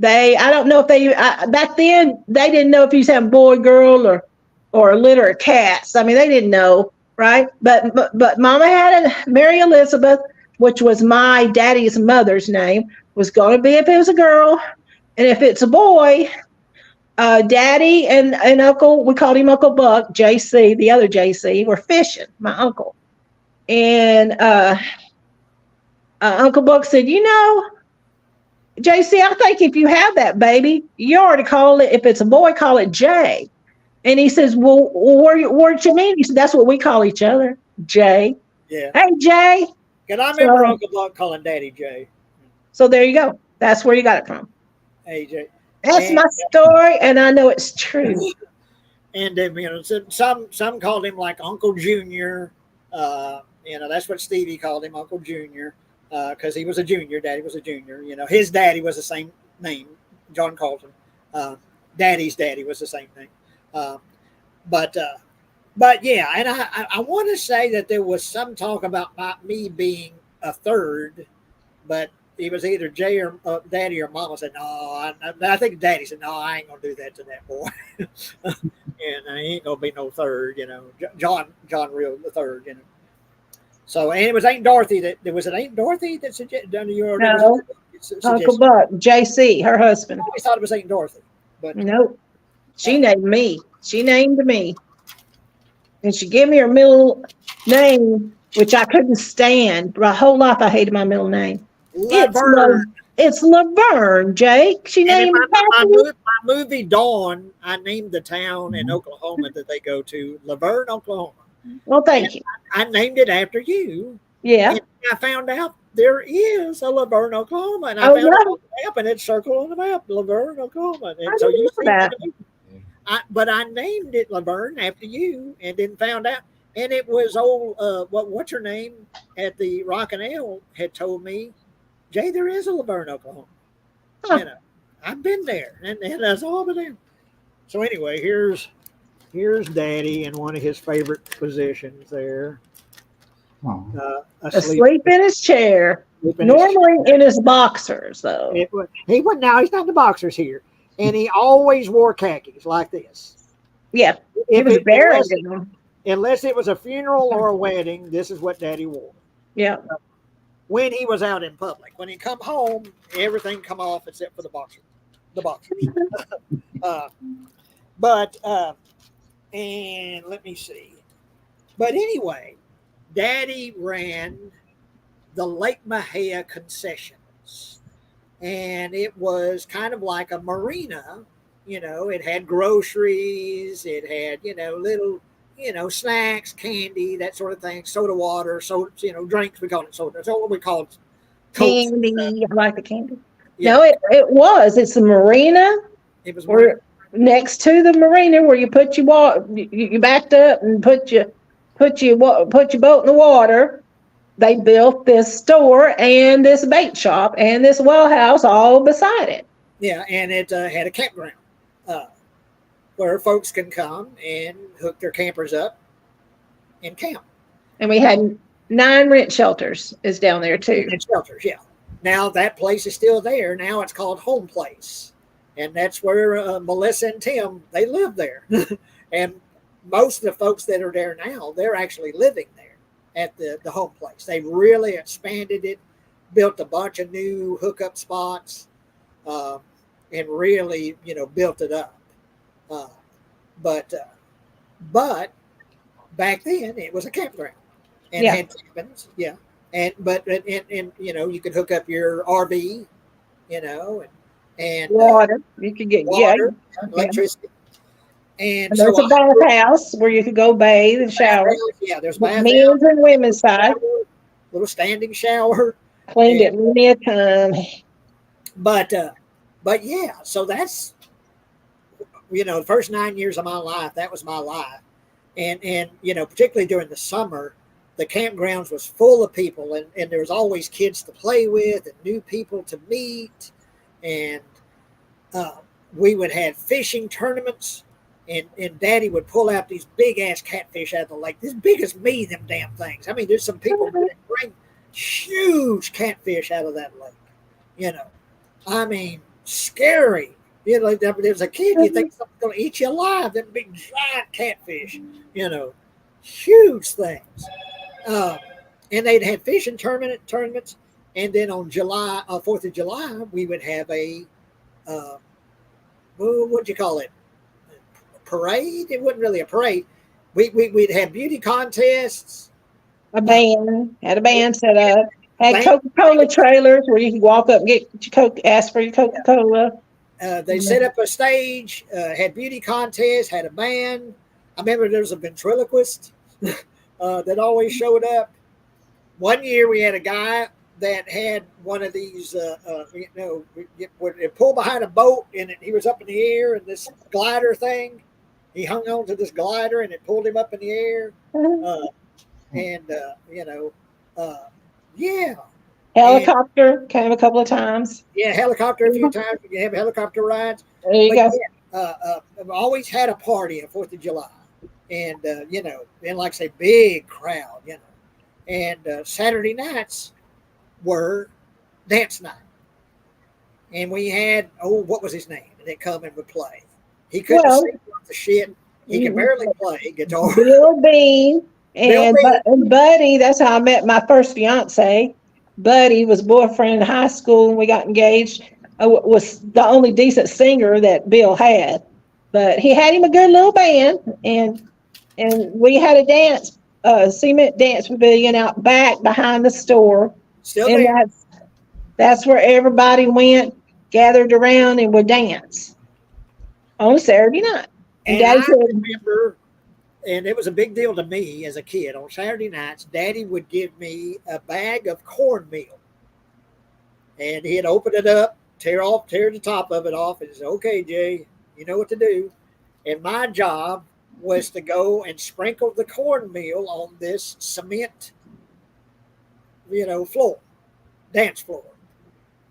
[SPEAKER 2] I don't know if back then they didn't know if you was having boy, girl, or a litter of cats. I mean, they didn't know, right? But Mama had Mary Elizabeth, which was my daddy's mother's name. was going to be if it was a girl, and if it's a boy, Daddy and Uncle, we called him Uncle Buck, JC, the other JC, were fishing, my uncle. And Uncle Buck said, JC, I think if you have that baby, you ought to call it, if it's a boy, call it Jay. And he says, well, what you mean? He said, that's what we call each other, Jay.
[SPEAKER 1] Yeah.
[SPEAKER 2] Hey, Jay.
[SPEAKER 1] And I remember Uncle Buck calling Daddy Jay.
[SPEAKER 2] So there you go. That's where you got it from.
[SPEAKER 1] Hey, Jay.
[SPEAKER 2] That's my story, and I know it's true.
[SPEAKER 1] And some called him like Uncle Junior. That's what Stevie called him, Uncle Junior, because he was a junior. Daddy was a junior. His daddy was the same name, John Carlton. Daddy's daddy was the same name. But yeah, and I want to say that there was some talk about me being a third, but it was either Jay or Daddy or Mama said, no, I think Daddy said, no, I ain't going to do that to that boy. And I ain't going to be no third, John Real the third, So, and it was Aunt Dorothy Aunt Dorothy that suggested under your
[SPEAKER 2] No. Uncle Buck, JC, her husband.
[SPEAKER 1] I always thought it was Aunt Dorothy. But
[SPEAKER 2] nope. She named me. She named me. And she gave me her middle name, which I couldn't stand. My whole life I hated my middle name.
[SPEAKER 1] Laverne.
[SPEAKER 2] It's Laverne, Jake. She named
[SPEAKER 1] my movie Dawn, I named the town in Oklahoma that they go to Laverne, Oklahoma.
[SPEAKER 2] Well, thank you.
[SPEAKER 1] I named it after you.
[SPEAKER 2] Yeah.
[SPEAKER 1] And I found out there is a Laverne, Oklahoma. And I found it on the map, and it's circled on the map, Laverne, Oklahoma. And so you see that. But I named it Laverne after you, and then found out. And it was what's her name at the Rock and Ale had told me, Jay, there is a Laverne, Oklahoma.
[SPEAKER 2] Huh.
[SPEAKER 1] I've been there, and that's all I've been there. So anyway, here's Daddy in one of his favorite positions there.
[SPEAKER 2] Asleep in his chair. Normally in his boxers, though.
[SPEAKER 1] He's not in the boxers here. And he always wore khakis like this.
[SPEAKER 2] Yeah. He was buried in them.
[SPEAKER 1] Unless it was a funeral or a wedding, this is what Daddy wore.
[SPEAKER 2] Yeah.
[SPEAKER 1] When he was out in public. When he come home, everything come off except for the boxers. And let me see. But anyway, Daddy ran the Lake Mejia concessions. And it was kind of like a marina. It had groceries. It had, little, snacks, candy, that sort of thing, soda water, drinks. We call it soda. That's what we call it.
[SPEAKER 2] Candy. I like the candy. Yeah. No, it was. It's a marina.
[SPEAKER 1] It was
[SPEAKER 2] next to the marina where you put your you backed up and put your boat in the water. They built this store and this bait shop and this well house all beside it.
[SPEAKER 1] Yeah, and it had a campground where folks can come and hook their campers up and camp.
[SPEAKER 2] And we had 9 rent shelters is down there too.
[SPEAKER 1] And shelters, yeah. Now that place is still there. Now it's called Home Place. And that's where Melissa and Tim, they live there. And most of the folks that are there now, they're actually living there at the Home Place. They really expanded it, built a bunch of new hookup spots, and really, built it up. But back then it was a campground and had cabins, yeah. And you could hook up your RV, and
[SPEAKER 2] water. You could get
[SPEAKER 1] water, electricity. And
[SPEAKER 2] there's a bathhouse where you could go bathe and shower.
[SPEAKER 1] Yeah, there's bathhouse.
[SPEAKER 2] Men's and women's side.
[SPEAKER 1] Little standing shower.
[SPEAKER 2] Cleaned it many a time.
[SPEAKER 1] But yeah, so that's the first 9 years of my life, that was my life. And particularly during the summer, the campgrounds was full of people, and there was always kids to play with and new people to meet. And we would have fishing tournaments, and Daddy would pull out these big ass catfish out of the lake, as big as me, them damn things. I mean, there's some people that bring huge catfish out of that lake. I mean, scary. Like there was a kid, you think something's going to eat you alive. Them big giant catfish, huge things. And they'd had fishing tournaments, And then on 4th of July, we would have a, what'd you call it? Parade? It wasn't really a parade. We'd have beauty contests.
[SPEAKER 2] Had a band set up, had
[SPEAKER 1] Band.
[SPEAKER 2] Coca-Cola trailers where you could walk up and get your Coke, ask for your Coca-Cola.
[SPEAKER 1] They set up a stage, had beauty contests, had a band. I remember there was a ventriloquist that always showed up. One year we had a guy that had one of these, would pull behind a boat and he was up in the air and this glider thing. He hung on to this glider and it pulled him up in the air. Yeah.
[SPEAKER 2] Helicopter came a couple of times.
[SPEAKER 1] Yeah, helicopter a few times. You can have helicopter rides.
[SPEAKER 2] There you go.
[SPEAKER 1] Yeah, I've always had a party on 4th of July. And, and like I say, big crowd, And Saturday nights were dance night. And we had, what was his name? And they come and would play. He couldn't sing worth the shit. He could barely play guitar.
[SPEAKER 2] Bill Bean and Buddy, that's how I met my first fiance. Buddy was boyfriend in high school and we got engaged. Was the only decent singer that Bill had. But he had him a good little band and we had a dance, cement dance pavilion out back behind the store.
[SPEAKER 1] Still
[SPEAKER 2] and
[SPEAKER 1] there.
[SPEAKER 2] That's where everybody went, gathered around and would dance on Saturday night.
[SPEAKER 1] And I remember, and it was a big deal to me as a kid, on Saturday nights, Daddy would give me a bag of cornmeal. And he'd open it up, tear the top of it off, and say, okay, Jay, you know what to do. And my job was to go and sprinkle the cornmeal on this cement, floor, dance floor.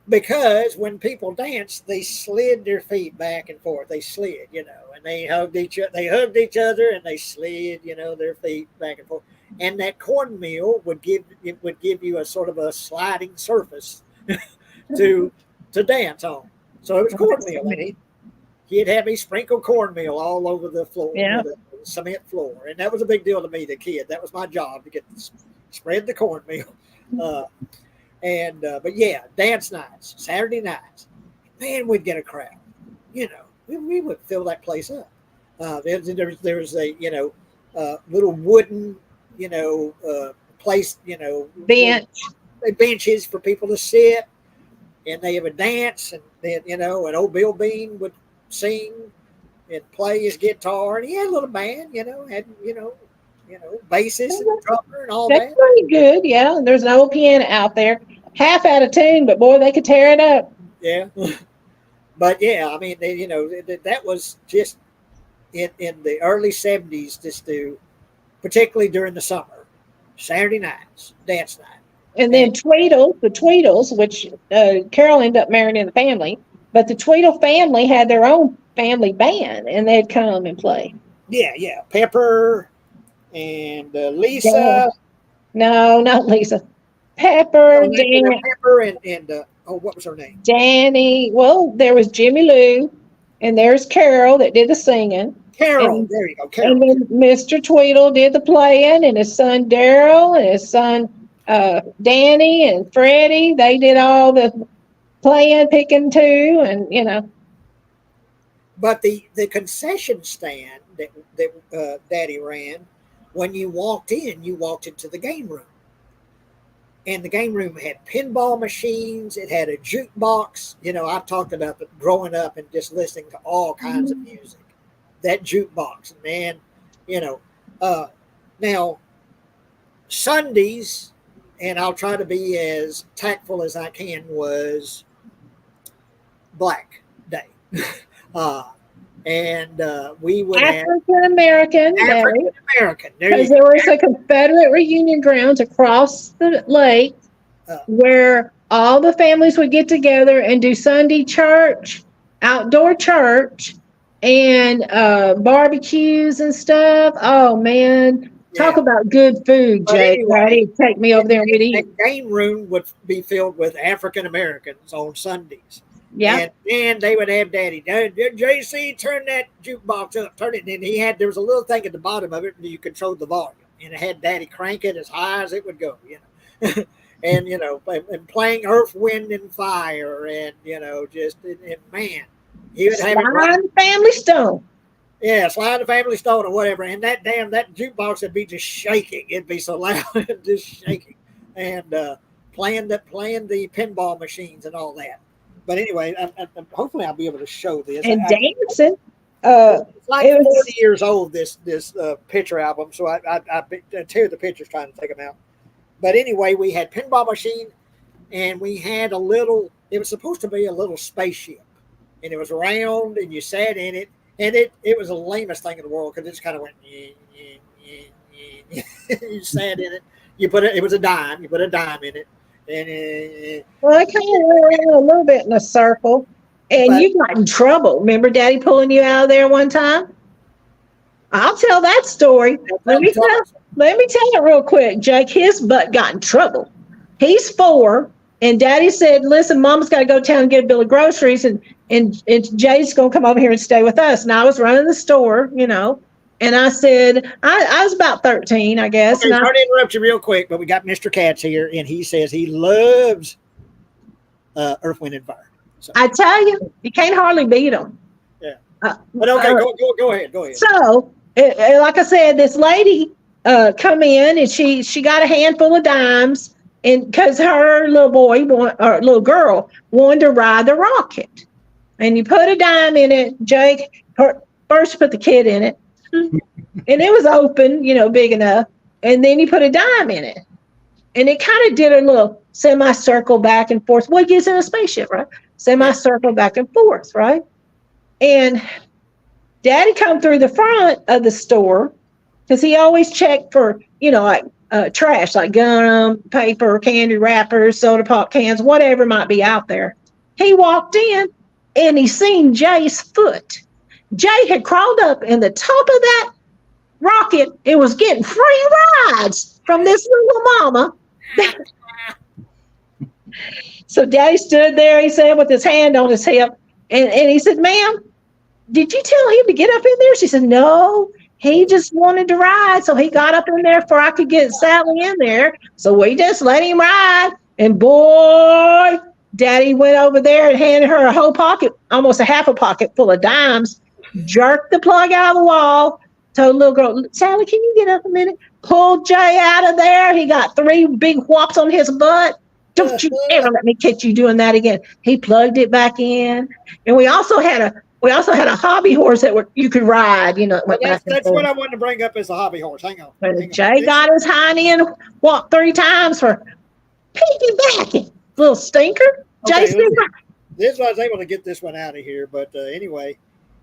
[SPEAKER 1] Because when people danced, they slid their feet back and forth. They slid, and they hugged each other. They hugged each other and they slid, their feet back and forth. And that cornmeal would give you a sort of a sliding surface to dance on. So it was cornmeal. And he'd have me sprinkle cornmeal all over the floor, the cement floor. And that was a big deal to me, the kid. That was my job, to spread the cornmeal. But yeah, dance nights, Saturday nights, man, we'd get a crowd. We would fill that place up. There's a little wooden place, benches for people to sit, and they have a dance, and then and old Bill Bean would sing and play his guitar, and he had a little band, had bassist and drummer and all that.
[SPEAKER 2] That's pretty good, yeah. And there's an old piano out there, half out of tune, but boy, they could tear it up.
[SPEAKER 1] Yeah, but yeah, I mean, that was just in the early '70s. Just particularly during the summer, Saturday nights, dance night.
[SPEAKER 2] And then the Tweedles, which Carol ended up marrying in the family, but the Tweedle family had their own family band, and they'd come and play.
[SPEAKER 1] Yeah. Pepper and Lisa.
[SPEAKER 2] Yeah. No, not Lisa. Pepper,
[SPEAKER 1] Pepper and what was her name?
[SPEAKER 2] Danny. Well, there was Jimmy Lou, and there's Carol that did the singing.
[SPEAKER 1] Carol, there you go. Carol.
[SPEAKER 2] And then Mr. Tweedle did the playing, and his son Daryl and his son Danny and Freddie. They did all the playing, picking too, and
[SPEAKER 1] But the concession stand that Daddy ran, when you walked into the game room. And the game room had pinball machines. It had a jukebox. I've talked about growing up and just listening to all kinds of music. That jukebox, man, now Sundays, and I'll try to be as tactful as I can, was Black Day. We would
[SPEAKER 2] African American, because there was a Confederate reunion grounds across the lake where all the families would get together and do Sunday church, outdoor church, and barbecues and stuff. Oh man, talk about good food, Jake. Anyway, take me over there and we'd eat.
[SPEAKER 1] The game room would be filled with African Americans on Sundays.
[SPEAKER 2] Yeah.
[SPEAKER 1] And they would have Daddy, JC, turn that jukebox up, turn it. And there was a little thing at the bottom of it, and you controlled the volume. And it had Daddy crank it as high as it would go, and and playing Earth, Wind, and Fire, and and man, he would have it right.
[SPEAKER 2] Slime Family Stone.
[SPEAKER 1] Yeah, Slide the Family Stone or whatever, and that jukebox would be just shaking. It'd be so loud, just shaking, and playing the pinball machines and all that. But anyway, hopefully I'll be able to show this.
[SPEAKER 2] And dancing.
[SPEAKER 1] It's like
[SPEAKER 2] it was-
[SPEAKER 1] 40 years old. This picture album, so I tear the pictures trying to take them out. But anyway, we had pinball machine, and we had a little. It was supposed to be a little spaceship, and it was round, and you sat in it. And it was the lamest thing in the world because it just kind of went. You sat in it. It was a dime. You put a dime in it, and
[SPEAKER 2] well, I kind of went around a little bit in a circle, and you got in trouble. Remember Daddy pulling you out of there one time? I'll tell that story. Let me tell it real quick, Jake. His butt got in trouble. He's 4, and Daddy said, "Listen, Mama's got to go to town and get a bill of groceries, and Jay's going to come over here and stay with us." And I was running the store, and I said, I was about 13, I guess.
[SPEAKER 1] Okay, sorry to interrupt you real quick, but we got Mr. Katz here, and he says he loves Earth, Wind, and Fire. So.
[SPEAKER 2] I tell you can't hardly beat them.
[SPEAKER 1] Yeah. But okay, go ahead.
[SPEAKER 2] So, like I said, this lady come in, and she got a handful of dimes, and because her little girl wanted to ride the rocket. And you put a dime in it, Jake. First, put the kid in it, and it was open, big enough. And then you put a dime in it, and it kind of did a little semicircle back and forth. Well, it's in a spaceship, right? Semicircle back and forth, right? And Daddy come through the front of the store because he always checked for, like trash, like gum, paper, candy wrappers, soda pop cans, whatever might be out there. He walked in. And he seen Jay's foot. Jay had crawled up in the top of that rocket and was getting free rides from this little mama. So Daddy stood there, he said, with his hand on his hip. And he said, "Ma'am, did you tell him to get up in there?" She said, "No, he just wanted to ride. So he got up in there before I could get Sally in there. So we just let him ride. And boy, Daddy went over there and handed her a whole pocket, almost a half a pocket full of dimes, jerked the plug out of the wall, told the little girl, "Sally, can you get up a minute?" Pulled Jay out of there. He got 3 big whops on his butt. "Don't you ever let me catch you doing that again." He plugged it back in. And we also had a hobby horse that you could ride,
[SPEAKER 1] That's what I wanted to bring up as a hobby horse. Hang on.
[SPEAKER 2] Jay got his hind in, walked 3 times for piggybacking. Little stinker.
[SPEAKER 1] Okay,
[SPEAKER 2] Jay Stinker.
[SPEAKER 1] This I was able to get this one out of here, but anyway,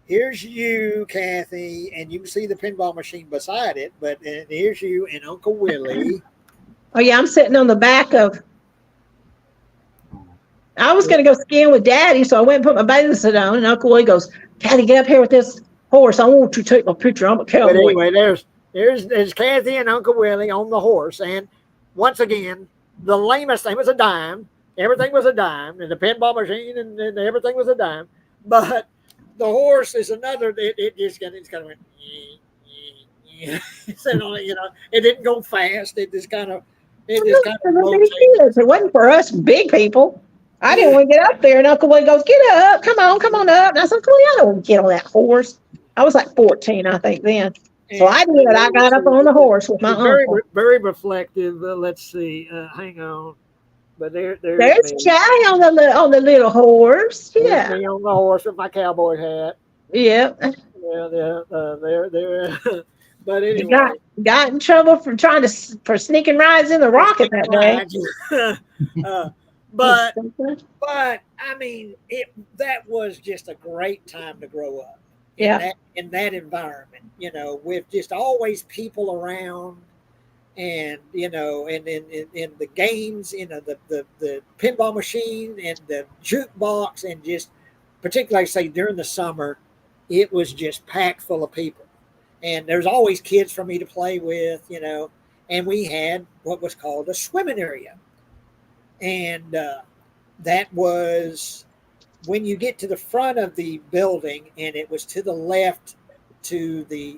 [SPEAKER 1] here's you, Kathy, and you can see the pinball machine beside it. But here's you and Uncle Willie.
[SPEAKER 2] Oh yeah, I'm sitting on the back of. I was going to go skiing with Daddy, so I went and put my bathing suit on, and Uncle Willie goes, "Kathy, get up here with this horse. I want you to take my picture. I'm a cowboy."
[SPEAKER 1] But anyway, there's Kathy and Uncle Willie on the horse, and once again, the lamest thing was a dime. Everything was a dime, and the pinball machine, and everything was a dime. But the horse is another. It just kind of went. It didn't go fast. It just kind of. It
[SPEAKER 2] wasn't for us big people. I didn't want to get up there, and Uncle Willie goes, "Get up, come on up." And I said, "Uncle Willie, I don't want to get on that horse." I was like 14, I think then. So I did. I got up on the horse with my uncle.
[SPEAKER 1] Very reflective. Let's see. Hang on. But there's
[SPEAKER 2] Jay on the little horse. Yeah.
[SPEAKER 1] Me on the horse with my cowboy hat.
[SPEAKER 2] Yep.
[SPEAKER 1] Yeah. There. But anyway,
[SPEAKER 2] got in trouble for for sneaking rides in the rocket that day.
[SPEAKER 1] But I mean, that was just a great time to grow up. In that environment, with just always people around, and and in the games, the pinball machine and the jukebox, and just particularly say during the summer, it was just packed full of people, and there's always kids for me to play with, and we had what was called a swimming area, and that was when you get to the front of the building, and it was to the left to the,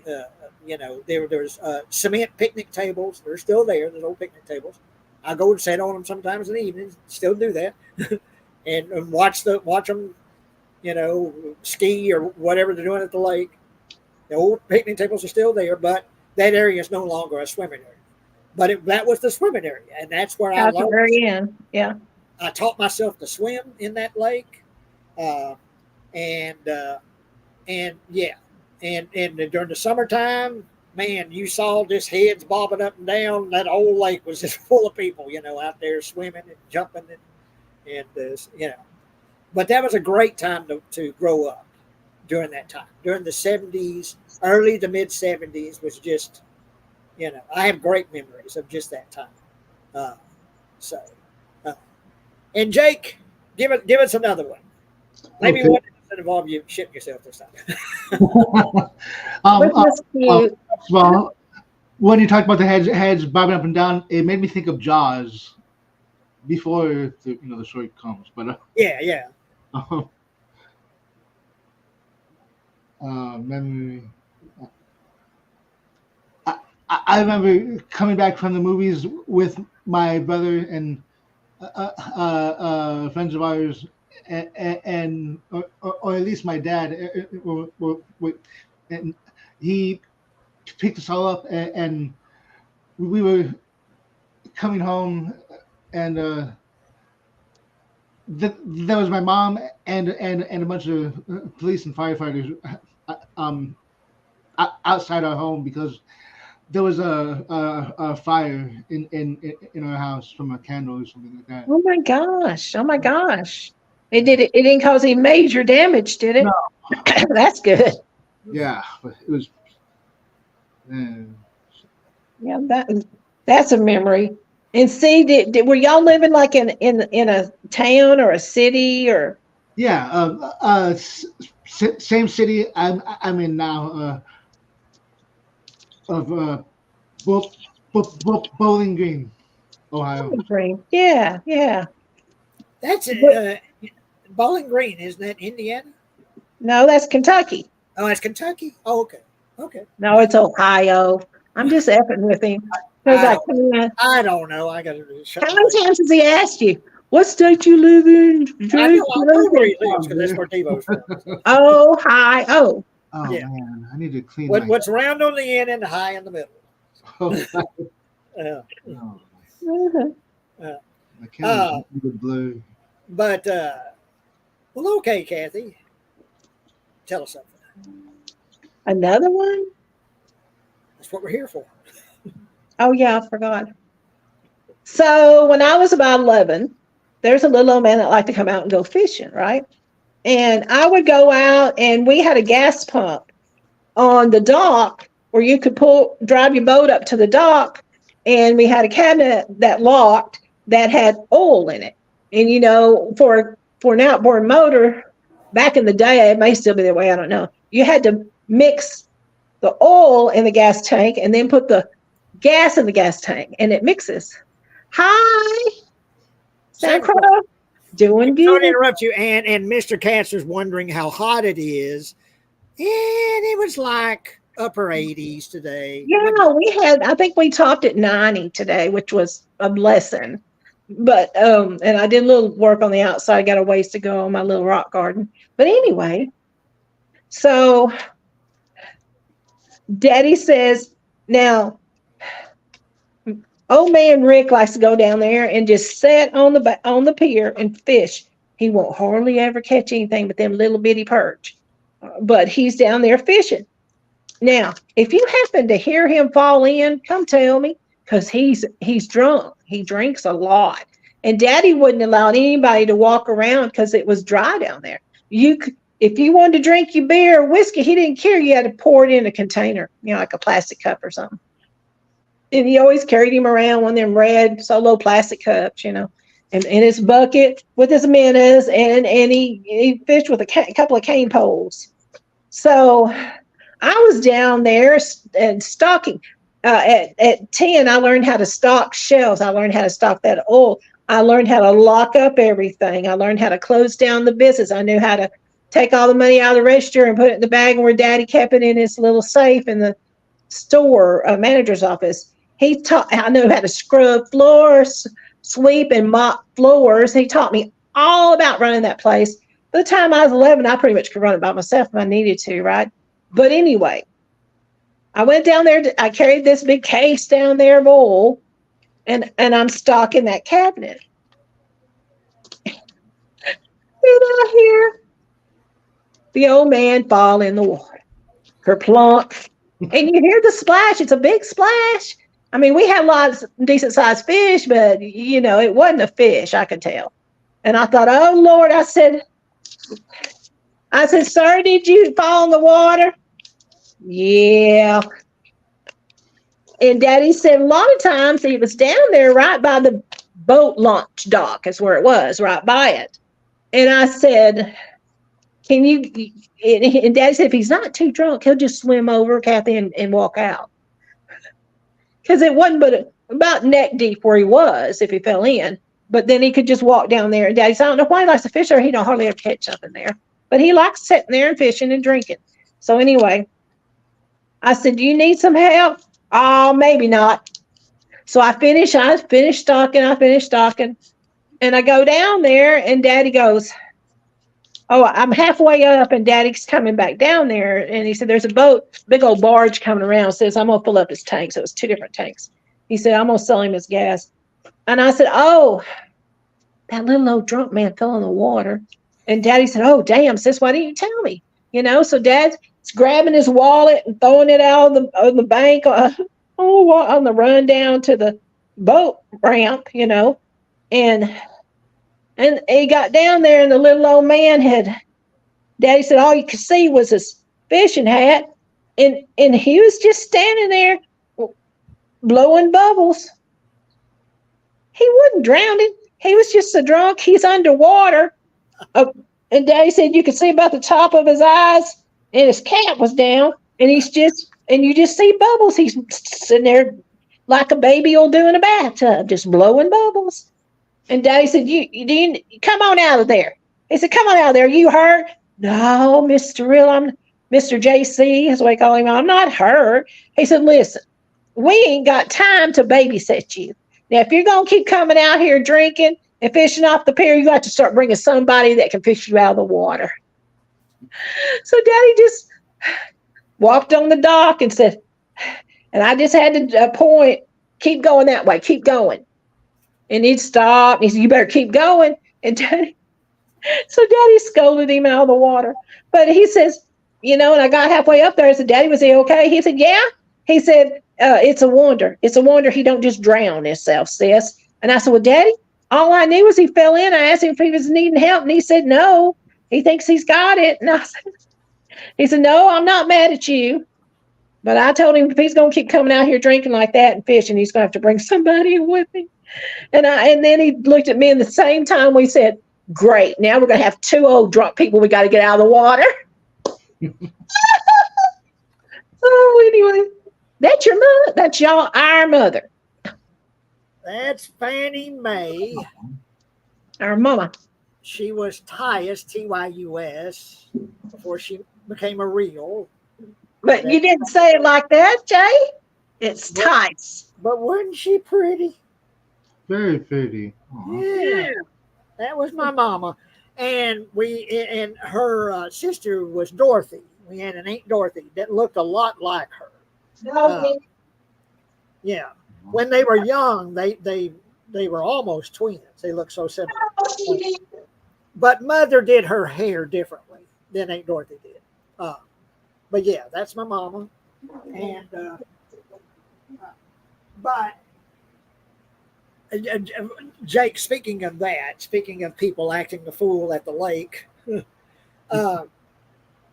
[SPEAKER 1] there's cement picnic tables. They're still there, those old picnic tables. I go and sit on them sometimes in the evenings. Still do that, and watch them, ski or whatever they're doing at the lake. The old picnic tables are still there, but that area is no longer a swimming area. But that was the swimming area, and that's where I
[SPEAKER 2] At the
[SPEAKER 1] learned.
[SPEAKER 2] very end. Yeah.
[SPEAKER 1] I taught myself to swim in that lake, uh, and yeah, and during the summertime, man, you saw just heads bobbing up and down. That old lake was just full of people, out there swimming and jumping and. But that was a great time to grow up during that time. During the 70s, early to mid 70s was just, I have great memories of just that time. And Jake, give us another one. Maybe
[SPEAKER 3] Okay.
[SPEAKER 1] one that doesn't involve you shitting yourself this time.
[SPEAKER 2] What's this cute?
[SPEAKER 3] Well, when you talked about the heads bobbing up and down, it made me think of Jaws before the story comes. But
[SPEAKER 1] Yeah.
[SPEAKER 3] memory. I remember coming back from the movies with my brother and friends of ours, and or at least my dad, and he picked us all up, and we were coming home, and there was my mom and a bunch of police and firefighters outside our home because there was a fire in our house from a candle or something like that.
[SPEAKER 2] Oh my gosh. Oh my gosh. It didn't cause any major damage, did it?
[SPEAKER 3] No.
[SPEAKER 2] That's good.
[SPEAKER 3] Yeah, but it was.
[SPEAKER 2] Yeah, that's a memory. And see, were y'all living like in a town or a city or?
[SPEAKER 3] Yeah, same city I'm in now. Of Bowling Green, Ohio.
[SPEAKER 2] Yeah.
[SPEAKER 1] That's Bowling Green, isn't that Indiana?
[SPEAKER 2] No, that's Kentucky.
[SPEAKER 1] Oh, that's Kentucky? Oh, okay.
[SPEAKER 2] No, it's Ohio. I'm just effing with him. Because
[SPEAKER 1] I don't know. I got to
[SPEAKER 2] how many times has he asked you, what state you live in?
[SPEAKER 1] I know where he lives because that's where Devo's from.
[SPEAKER 2] Ohio.
[SPEAKER 3] Oh
[SPEAKER 1] Yeah.
[SPEAKER 3] man, I need to clean
[SPEAKER 1] What's round on the end and high in the middle?
[SPEAKER 3] Oh,
[SPEAKER 2] Mhm.
[SPEAKER 3] my camera's a little blurry.
[SPEAKER 1] But well, okay, Kathy, tell us something.
[SPEAKER 2] Another one?
[SPEAKER 1] That's what we're here for.
[SPEAKER 2] Oh, yeah, I forgot. So when I was about 11, there's a little old man that liked to come out and go fishing, right? And I would go out, and we had a gas pump on the dock where you could drive your boat up to the dock, and we had a cabinet that locked that had oil in it. And for an outboard motor, back in the day, it may still be that way, I don't know. You had to mix the oil in the gas tank and then put the gas in the gas tank, and it mixes. Hi, Santa Cruz. Doing good.
[SPEAKER 1] Sorry to interrupt you, and Mr. Katz wondering how hot it is. And it was like upper 80s today.
[SPEAKER 2] Yeah, I think we topped at 90 today, which was a blessing. But and I did a little work on the outside, got a ways to go on my little rock garden. But anyway, so Daddy says, now old man Rick likes to go down there and just sit on the pier and fish. He won't hardly ever catch anything but them little bitty perch. But he's down there fishing. Now, if you happen to hear him fall in, come tell me, because he's drunk. He drinks a lot. And Daddy wouldn't allow anybody to walk around because it was dry down there. If you wanted to drink your beer or whiskey, he didn't care. You had to pour it in a container, like a plastic cup or something. And he always carried him around one of them red solo plastic cups, in his bucket with his minnows, and he fished with a couple of cane poles. So I was down there and stocking. At 10, I learned how to stock shelves. I learned how to stock that oil. I learned how to lock up everything. I learned how to close down the business. I knew how to take all the money out of the register and put it in the bag where Daddy kept it in his little safe in the store manager's office. He taught. I knew how to scrub floors, sweep, and mop floors. He taught me all about running that place. By the time I was 11, I pretty much could run it by myself if I needed to, right? But anyway, I went down there. I carried this big case down there of oil, and I'm stocking that cabinet. And I hear the old man fall in the water. Kerplunk. And you hear the splash. It's a big splash. I mean, we had lots of decent sized fish, but it wasn't a fish, I could tell. And I thought, oh Lord, I said, sir, did you fall in the water? Yeah. And Daddy said a lot of times he was down there right by the boat launch dock, is where it was, right by it. And I said, can you, and Daddy said, if he's not too drunk, he'll just swim over, Kathy, and walk out. Because it wasn't but about neck deep where he was if he fell in. But then he could just walk down there. And Daddy said, I don't know why he likes to fish there. He don't hardly ever catch something there. But he likes sitting there and fishing and drinking. So anyway, I said, do you need some help? Oh, maybe not. So I finished stocking. And I go down there and Daddy goes, oh, I'm halfway up and Daddy's coming back down there. And he said, there's a boat, big old barge coming around. Says, I'm going to fill up his tank. So it was 2 different tanks. He said, I'm going to sell him his gas. And I said, oh, that little old drunk man fell in the water. And Daddy said, oh, damn, sis, why didn't you tell me? So Dad's grabbing his wallet and throwing it out on the bank on the run down to the boat ramp, And he got down there and the little old man Daddy said all you could see was his fishing hat. And he was just standing there blowing bubbles. He wasn't drowning. He was just so drunk. He's underwater. And Daddy said you could see about the top of his eyes and his cap was down. And you just see bubbles. He's sitting there like a baby will do in a bathtub, just blowing bubbles. And Daddy said, you come on out of there. He said, come on out of there. You hurt? No, Mr. Real, I'm Mr. JC, that's what I call him. I'm not hurt. He said, listen, we ain't got time to babysit you. Now, if you're going to keep coming out here drinking and fishing off the pier, you got to start bringing somebody that can fish you out of the water. So Daddy just walked on the dock and said, and I just had to point, keep going that way, keep going. And he'd stop. And he said, you better keep going. And Daddy scolded him out of the water. But he says, and I got halfway up there. I said, Daddy, was he okay? He said, yeah. He said, it's a wonder. It's a wonder he don't just drown himself, sis. And I said, well, Daddy, all I knew was he fell in. I asked him if he was needing help. And he said, no. He thinks he's got it. And he said, no, I'm not mad at you. But I told him if he's going to keep coming out here drinking like that and fishing, he's going to have to bring somebody in with him. And then he looked at me, and the same time we said, great, now we're going to have 2 old drunk people we got to get out of the water. Oh, anyway, that's your mother. That's our mother.
[SPEAKER 1] That's Fannie Mae.
[SPEAKER 2] Our mama.
[SPEAKER 1] She was Tyus, Tyus, before she became a real.
[SPEAKER 2] But you didn't say it like that, Jay. It's Tice.
[SPEAKER 1] But wasn't she pretty?
[SPEAKER 3] Very pretty.
[SPEAKER 1] Yeah. That was my mama. And her sister was Dorothy. We had an Aunt Dorothy that looked a lot like her. Yeah. When they were young, they were almost twins. They looked so similar. But Mother did her hair differently than Aunt Dorothy did. But yeah, that's my mama. And but Jake, speaking of people acting the fool at the lake,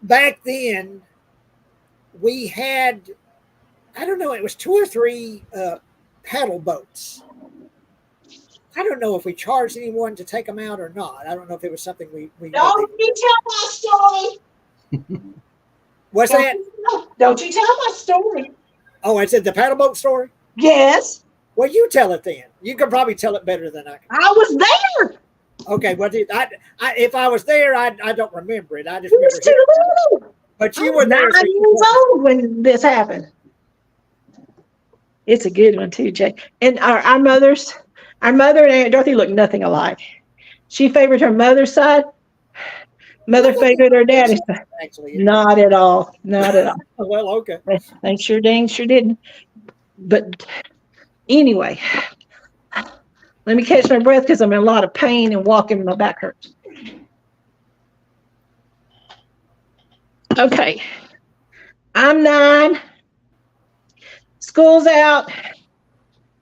[SPEAKER 1] back then we had, I don't know, it was 2 or 3 paddle boats. I don't know if we charged anyone to take them out or not. I don't know if it was something we
[SPEAKER 2] Don't you tell my story.
[SPEAKER 1] What's that?
[SPEAKER 2] Don't you tell my story.
[SPEAKER 1] Oh, I said the paddle boat story?
[SPEAKER 2] Yes.
[SPEAKER 1] Well, you tell it then. You can probably tell it better than I can.
[SPEAKER 2] I was there.
[SPEAKER 1] Okay, well, if I was there, I don't remember it. I just
[SPEAKER 2] It was
[SPEAKER 1] remember.
[SPEAKER 2] too little.
[SPEAKER 1] But you were
[SPEAKER 2] 9
[SPEAKER 1] there.
[SPEAKER 2] years old when this happened. It's a good one too, Jay. And our mother and Aunt Dorothy look nothing alike. She favored her mother's side. Mother favored her daddy's side.
[SPEAKER 1] Actually,
[SPEAKER 2] Not at all. Not at all.
[SPEAKER 1] well, okay.
[SPEAKER 2] They sure dang sure didn't. But anyway, let me catch my breath because I'm in a lot of pain and walking. My back hurts. Okay. I'm 9. School's out.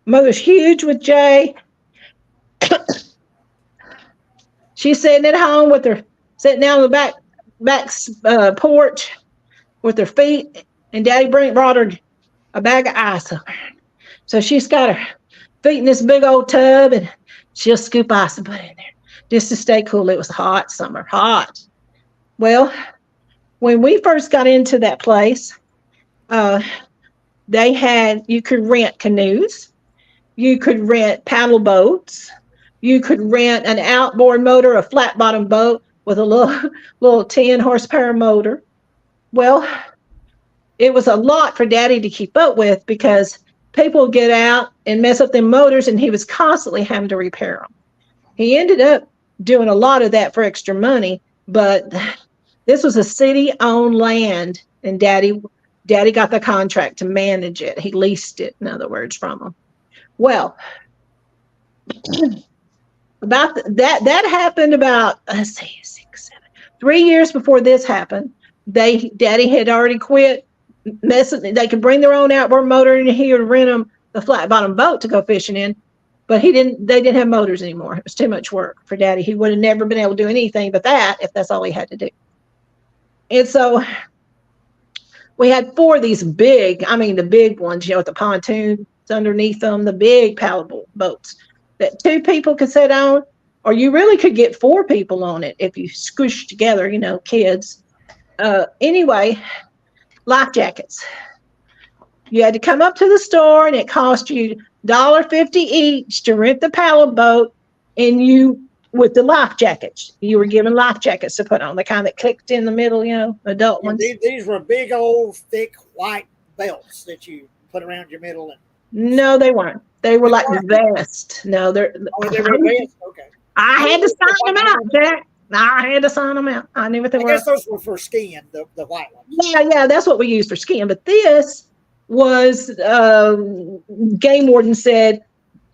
[SPEAKER 2] Mother's huge with Jay. She's sitting at home with her, sitting down on the back porch with her feet, and Daddy brought her a bag of ice. So she's got her feet in this big old tub, and she'll scoop ice and put it in there just to stay cool. It was hot summer, hot. Well, when we first got into that place, you could rent canoes, you could rent paddle boats, you could rent an outboard motor, a flat bottom boat with a little 10 horsepower motor. Well, it was a lot for Daddy to keep up with because people would get out and mess up them motors, and he was constantly having to repair them. He ended up doing a lot of that for extra money, but this was a city-owned land, and Daddy got the contract to manage it. He leased it, in other words, from him. Well, about that happened about, let's see, 6, 7, 3 years before this happened. Daddy had already quit messing. They could bring their own outboard motor, and he would rent them the flat bottom boat to go fishing in. But they didn't have motors anymore. It was too much work for Daddy. He would have never been able to do anything but that if that's all he had to do. And so we had 4 of these the big ones, with the pontoons underneath them, the big paddle boats that 2 people could sit on, or you really could get 4 people on it if you squished together, kids. Anyway, life jackets. You had to come up to the store, and it cost you $1.50 each to rent the paddle boat, and with the life jackets, you were given life jackets to put on, the kind that clicked in the middle, adult ones.
[SPEAKER 1] These were big old thick white belts that you put around your middle.
[SPEAKER 2] No, they weren't. They were like the vest. No,
[SPEAKER 1] They were vests. Okay.
[SPEAKER 2] I had to sign them out, Jack. I had to sign them out. I knew what they were.
[SPEAKER 1] I guess those were for skiing, the white ones.
[SPEAKER 2] Yeah, that's what we used for skiing. But this was, game warden said,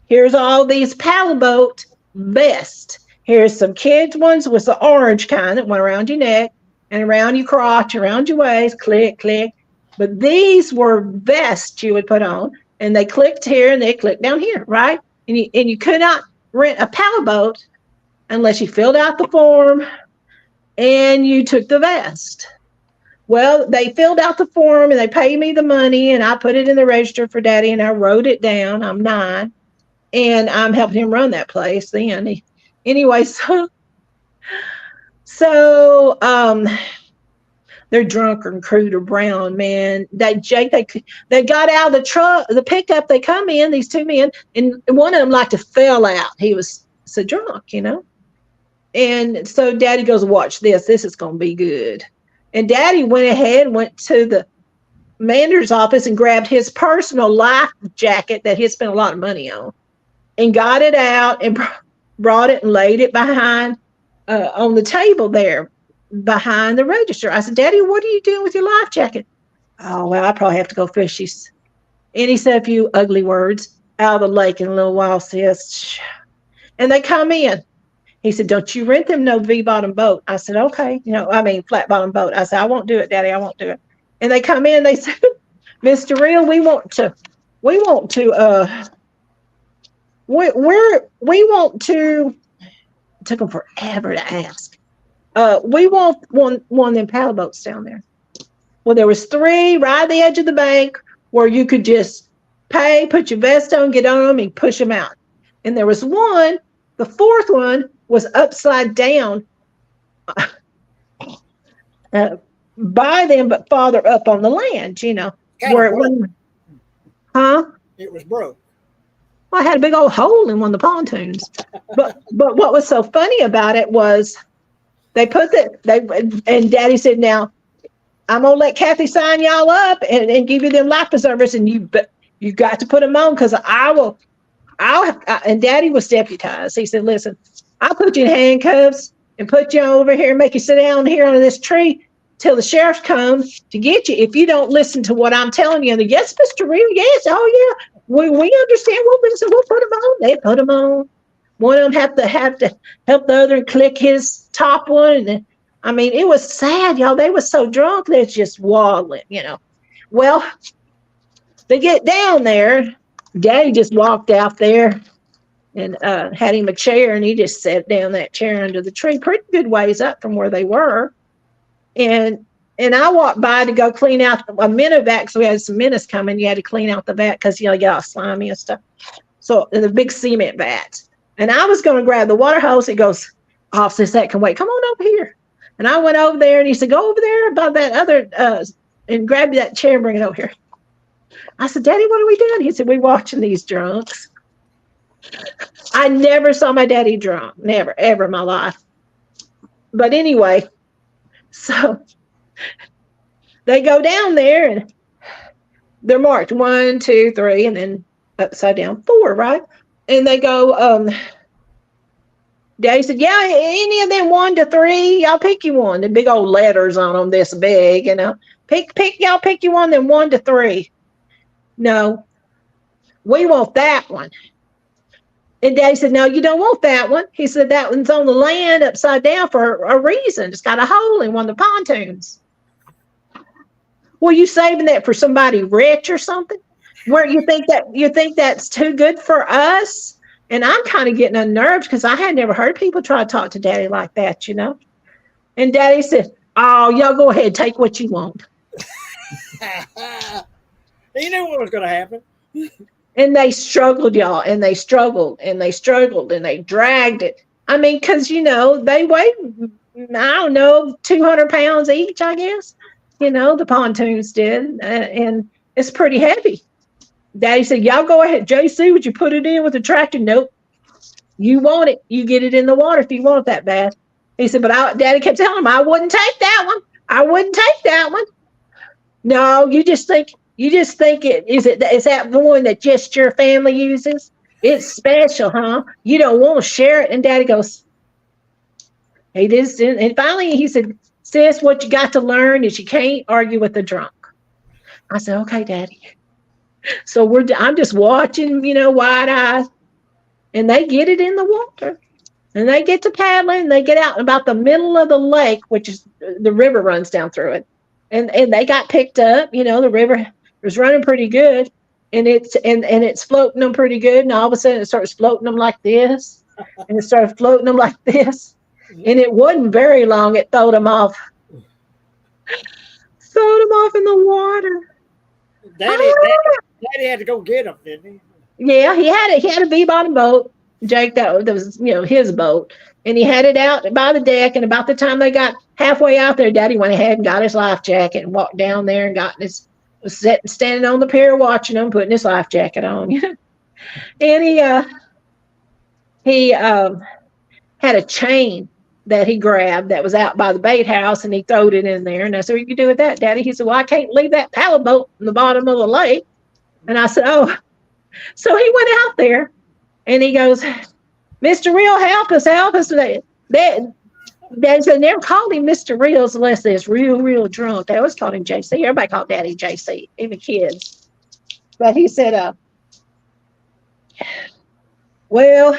[SPEAKER 2] here's all these paddle boat vests. Here's some kids' ones with the orange kind that went around your neck and around your crotch, around your waist, click, click. But these were vests you would put on, and they clicked here and they clicked down here, right? And you could not rent a paddle boat unless you filled out the form and you took the vest. Well, they filled out the form and they paid me the money, and I put it in the register for Daddy, and I wrote it down. I'm 9, and I'm helping him run that place then. Anyway, so they're drunk and crude or brown, man. They got out of the truck, the pickup. They come in, these 2 men, and one of them like to fell out. He was so drunk, And so Daddy goes, watch this. This is going to be good. And Daddy went to the manager's office and grabbed his personal life jacket that he had spent a lot of money on, and got it out and brought it and laid it behind on the table there behind the register. I said, Daddy, what are you doing with your life jacket? Oh, well, I probably have to go fish. And he said a few ugly words, out of the lake in a little while, sis. And they come in. He said, don't you rent them no V-bottom boat. I said, okay. Flat bottom boat. I said, I won't do it, Daddy. I won't do it. And they come in, they said, Mr. Real, we want to, it took them forever to ask. We want one of them paddle boats down there. Well, there was 3 right at the edge of the bank where you could just pay, put your vest on, get on them, and push them out. And there was one, the 4th one was upside down by them, but farther up on the land, where it wasn't. Huh?
[SPEAKER 1] It was broke.
[SPEAKER 2] Well, I had a big old hole in one of the pontoons. But what was so funny about it was they put and Daddy said, now I'm gonna let Kathy sign y'all up and give you them life preservers, and You got to put them on because and Daddy was deputized. He said, listen, I'll put you in handcuffs and put you over here and make you sit down here under this tree till the sheriff comes to get you if you don't listen to what I'm telling you. And yes, Mr. Real, yes, oh yeah, we understand. We'll put them on. They put them on. One of them have to help the other and click his top one. And I mean, it was sad, y'all. They were so drunk they're just waddling, Well, they get down there. Daddy just walked out there and had him a chair, and he just sat down that chair under the tree, pretty good ways up from where they were. And I walked by to go clean out a Minovac, so we had some minutes coming. You had to clean out the vat because you get all slimy and stuff. So the big cement vats. And I was going to grab the water hose. He goes, officer, that can wait. Come on over here. And I went over there, and he said, go over there by that other and grab that chair and bring it over here. I said, Daddy, what are we doing? He said, we're watching these drunks. I never saw my daddy drunk. Never, ever in my life. But anyway, so they go down there, and they're marked 1, 2, 3, and then upside down 4, right? And they go, Daddy said, yeah, any of them 1 to 3, y'all pick you one. The big old letters on them this big, y'all pick you one, then 1 to 3. No, we want that one. And Daddy said, no, you don't want that one. He said, that one's on the land upside down for a reason. It's got a hole in one of the pontoons. Well, you saving that for somebody rich or something? Where you think that's too good for us? And I'm kind of getting unnerved because I had never heard people try to talk to Daddy like that, And Daddy said, oh, y'all go ahead, take what you want.
[SPEAKER 1] You knew what was going to happen.
[SPEAKER 2] And they struggled, y'all, and they struggled, and they struggled, and they dragged it. I mean, because, they weighed, I don't know, 200 pounds each, I guess. The pontoons did, and it's pretty heavy. Daddy said, y'all go ahead. JC, would you put it in with the tractor? Nope. You want it. You get it in the water if you want it that bad. He said, but Daddy kept telling him, I wouldn't take that one. I wouldn't take that one. No, you just think is that the one that just your family uses? It's special, huh? You don't want to share it. And Daddy goes, hey, and finally he said, sis, what you got to learn is you can't argue with the drunk. I said, okay, Daddy. So I'm just watching, wide eyes, and they get it in the water, and they get to paddling, and they get out about the middle of the lake, which is the river runs down through it, and they got picked up. The river was running pretty good, and it's floating them pretty good, and all of a sudden it starts floating them like this, and it started floating them like this, and it wasn't very long. It threw them off in the water.
[SPEAKER 1] Daddy had to go get him, didn't he?
[SPEAKER 2] Yeah, he had a V-bottom boat, Jake. That was his boat, and he had it out by the deck. And about the time they got halfway out there, Daddy went ahead and got his life jacket and walked down there and was standing on the pier watching them, putting his life jacket on. And he had a chain that he grabbed that was out by the bait house, and he throwed it in there. And I said, what you can do with that, Daddy? He said, well, I can't leave that paddle boat in the bottom of the lake. And I said, oh. So he went out there, and he goes, Mr. Real, help us. Daddy said, never called him Mr. Real unless they're real drunk. They always called him JC. Everybody called Daddy JC, even kids. But he said, well,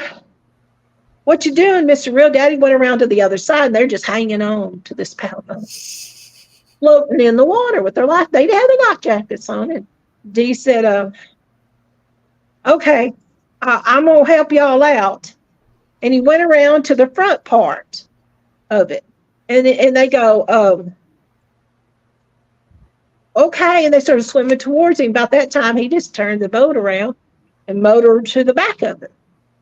[SPEAKER 2] what you doing, Mr. Real? Daddy went around to the other side, and they're just hanging on to this paddle boat, floating in the water with their life. They had their life jackets on it. Dee said, okay, I'm going to help y'all out. And he went around to the front part of it. And they go, okay. And they started swimming towards him. About that time, he just turned the boat around and motored to the back of it.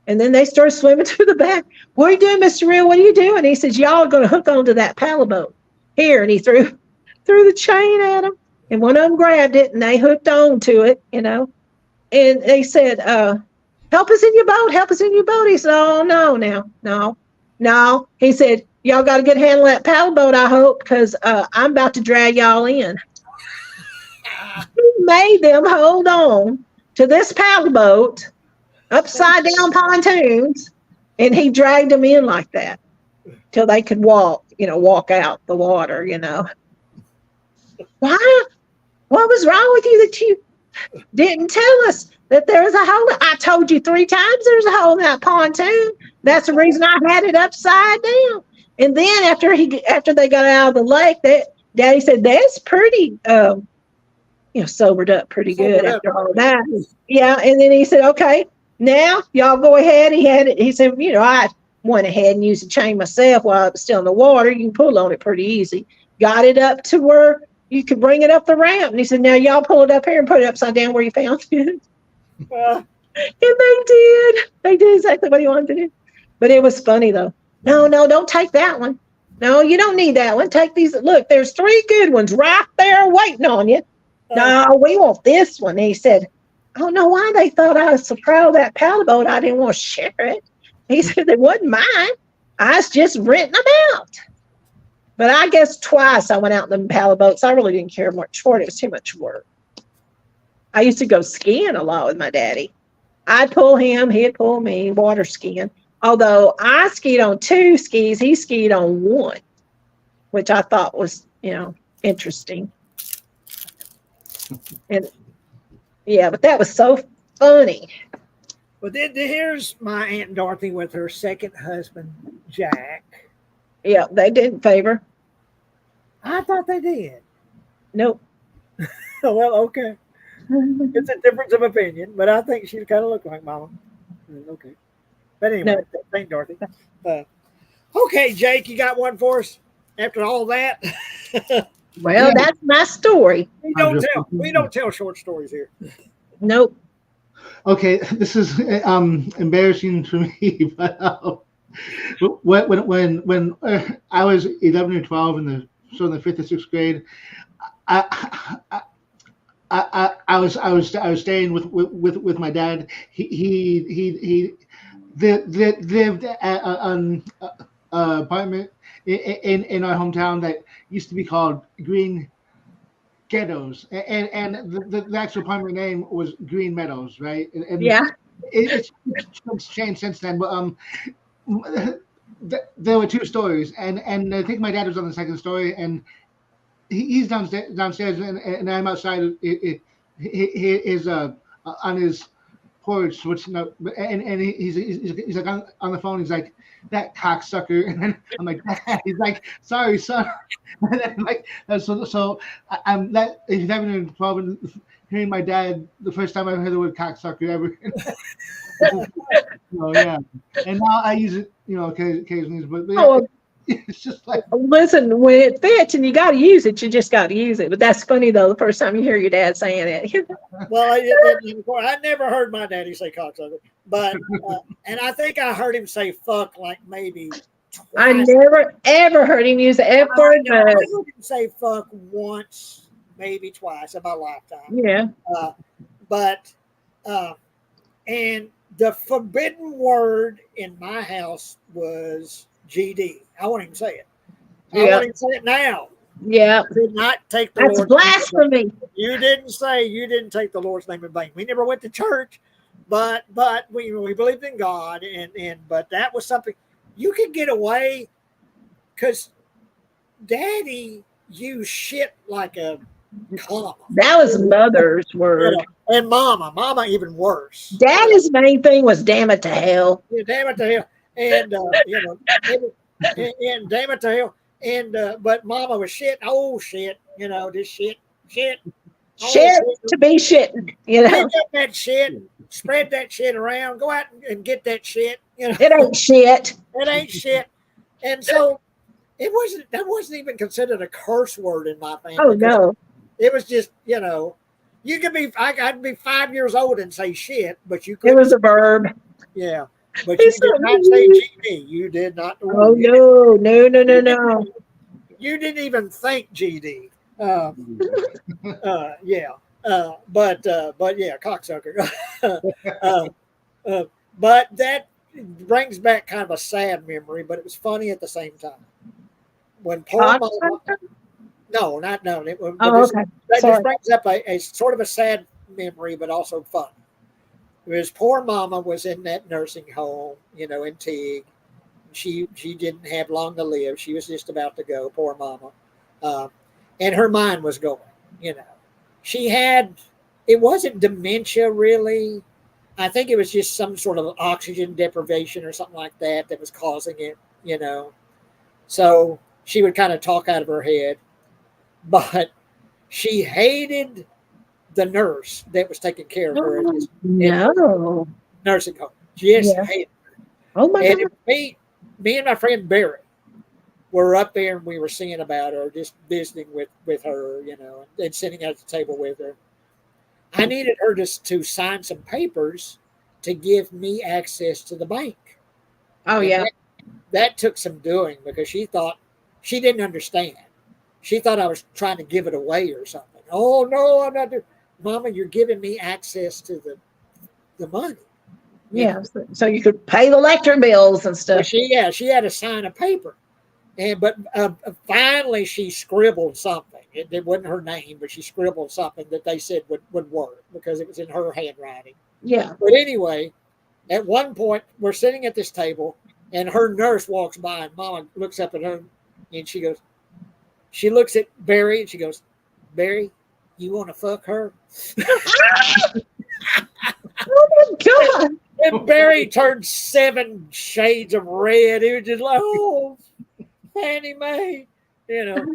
[SPEAKER 2] And then they started swimming to the back. What are you doing, Mr. Real? What are you doing? He says, y'all are going to hook onto that paddle boat here. And he threw the chain at him. And one of them grabbed it, and they hooked on to it, And they said, help us in your boat. Help us in your boat. He said, oh, no. He said, y'all got a good handle of that paddle boat, I hope, because I'm about to drag y'all in. He made them hold on to this paddle boat, upside down pontoons, and he dragged them in like that till they could walk out the water, Why? What was wrong with you that you didn't tell us that there was a hole? I told you 3 times there's a hole in that pontoon. That's the reason I had it upside down. And then after they got out of the lake, Daddy said that's pretty, sobered up pretty good after all that. Yeah, and then he said, okay, now y'all go ahead. He said, I went ahead and used the chain myself while it was still in the water. You can pull on it pretty easy. Got it up to where you could bring it up the ramp. And he said, now y'all pull it up here and put it upside down where you found it. And they did. They did exactly what he wanted to do. But it was funny though. No, don't take that one. No, you don't need that one. Take these. Look, there's 3 good ones right there waiting on you. No, we want this one. And he said, I don't know why they thought I was so proud of that paddle boat. I didn't want to share it. He said it wasn't mine. I was just renting them out. But I guess twice I went out in the paddle boats. I really didn't care much for it. It was too much work. I used to go skiing a lot with my daddy. I'd pull him, he'd pull me, water skiing. Although I skied on 2 skis, he skied on 1, which I thought was, interesting. And yeah, but that was so funny.
[SPEAKER 1] Well, then here's my Aunt Dorothy with her second husband, Jack.
[SPEAKER 2] Yeah, they didn't favor.
[SPEAKER 1] I thought they did.
[SPEAKER 2] Nope.
[SPEAKER 1] Well, okay. It's a difference of opinion, but I think she kind of looked like Mama. Okay. But anyway, thank Dorothy. Okay, Jake, you got one for us after all that?
[SPEAKER 2] Well, that's my story.
[SPEAKER 1] We don't tell short stories here.
[SPEAKER 2] Nope.
[SPEAKER 3] Okay, this is embarrassing for me, but when I was 11 or 12 in the 5th or 6th grade, I was staying with my dad. He lived at an apartment in our hometown that used to be called Green Ghettos, and the actual apartment name was Green Meadows, right? And
[SPEAKER 2] yeah,
[SPEAKER 3] it's changed since then. But there were 2 stories, and I think my dad was on the 2nd story, and he's downstairs, and I'm outside. Is on his porch, which and he's like on the phone. He's like, that cocksucker, and then I'm like, Dad. He's like, sorry, son. And then like so I'm that if you haven't been involved hearing my dad the first time I heard the word cocksucker ever. So yeah, and now I use it, occasionally, but yeah, it's just like,
[SPEAKER 2] listen, when it fits and you got to use it, you just got to use it. But that's funny though. The first time you hear your dad saying it.
[SPEAKER 1] Well, I never heard my daddy say cocksucker, but and I think I heard him say fuck like maybe twice.
[SPEAKER 2] I never ever heard him use the F word.
[SPEAKER 1] I heard him say fuck once, maybe twice in my lifetime.
[SPEAKER 2] Yeah.
[SPEAKER 1] And the forbidden word in my house was GD. I won't even say it. I won't even say it now.
[SPEAKER 2] Yeah.
[SPEAKER 1] Did not take the
[SPEAKER 2] That's
[SPEAKER 1] Lord's
[SPEAKER 2] blasphemy.
[SPEAKER 1] name. You didn't take the Lord's name in vain. We never went to church, but we believed in God, but that was something you could get away because Daddy used shit like a comma.
[SPEAKER 2] That was Mother's word.
[SPEAKER 1] And Mama even worse.
[SPEAKER 2] Daddy's main thing was damn it to hell.
[SPEAKER 1] Yeah, damn it to hell. And and damn it to hell. And but Mama was shit. Oh shit, this shit. Oh,
[SPEAKER 2] shit to be shitting,
[SPEAKER 1] Pick up that shit, spread that shit around, go out and get that shit.
[SPEAKER 2] It ain't shit.
[SPEAKER 1] It ain't shit. And so that wasn't even considered a curse word in my family.
[SPEAKER 2] Oh no.
[SPEAKER 1] It was just, you could be I'd be 5 years old and say shit, but you could.
[SPEAKER 2] It was a verb.
[SPEAKER 1] Yeah. But you did not say GD. You did not.
[SPEAKER 2] Oh no.
[SPEAKER 1] You didn't even think GD. Yeah. But yeah, cocksucker. But that brings back kind of a sad memory, but it was funny at the same time. When poor Mama,
[SPEAKER 2] okay.
[SPEAKER 1] That
[SPEAKER 2] Sorry.
[SPEAKER 1] just brings up a sort of a sad memory, but also fun. It was poor mama was in that nursing home, in Teague. She didn't have long to live. She was just about to go, poor mama. And her mind was going, She had, it wasn't dementia really. I think it was just some sort of oxygen deprivation or something like that was causing it, So she would kind of talk out of her head. But she hated the nurse that was taking care of her at this nursing home. Yes,
[SPEAKER 2] Yeah.
[SPEAKER 1] hated her.
[SPEAKER 2] Oh my
[SPEAKER 1] And
[SPEAKER 2] God.
[SPEAKER 1] me and my friend Barry were up there and we were singing about her, just visiting with her, and sitting at the table with her. I needed her to sign some papers to give me access to the bank.
[SPEAKER 2] Oh
[SPEAKER 1] And
[SPEAKER 2] yeah.
[SPEAKER 1] that took some doing because she thought she didn't understand. She thought I was trying to give it away or something. Oh no, I'm not doing. Mama, you're giving me access to the money.
[SPEAKER 2] Yeah. So you could pay the electric bills and
[SPEAKER 1] Well,
[SPEAKER 2] stuff.
[SPEAKER 1] she had to sign a paper, but finally she scribbled something. It wasn't her name, but she scribbled something that they said would work because it was in her handwriting.
[SPEAKER 2] Yeah.
[SPEAKER 1] But anyway, at one point we're sitting at this table, and her nurse walks by, and Mama looks up at her, and she looks at Barry, and she goes, "Barry, you want to fuck her?"
[SPEAKER 2] Oh my God.
[SPEAKER 1] And Barry turned 7 shades of red. He was just like, "Oh, Fannie Mae, you know,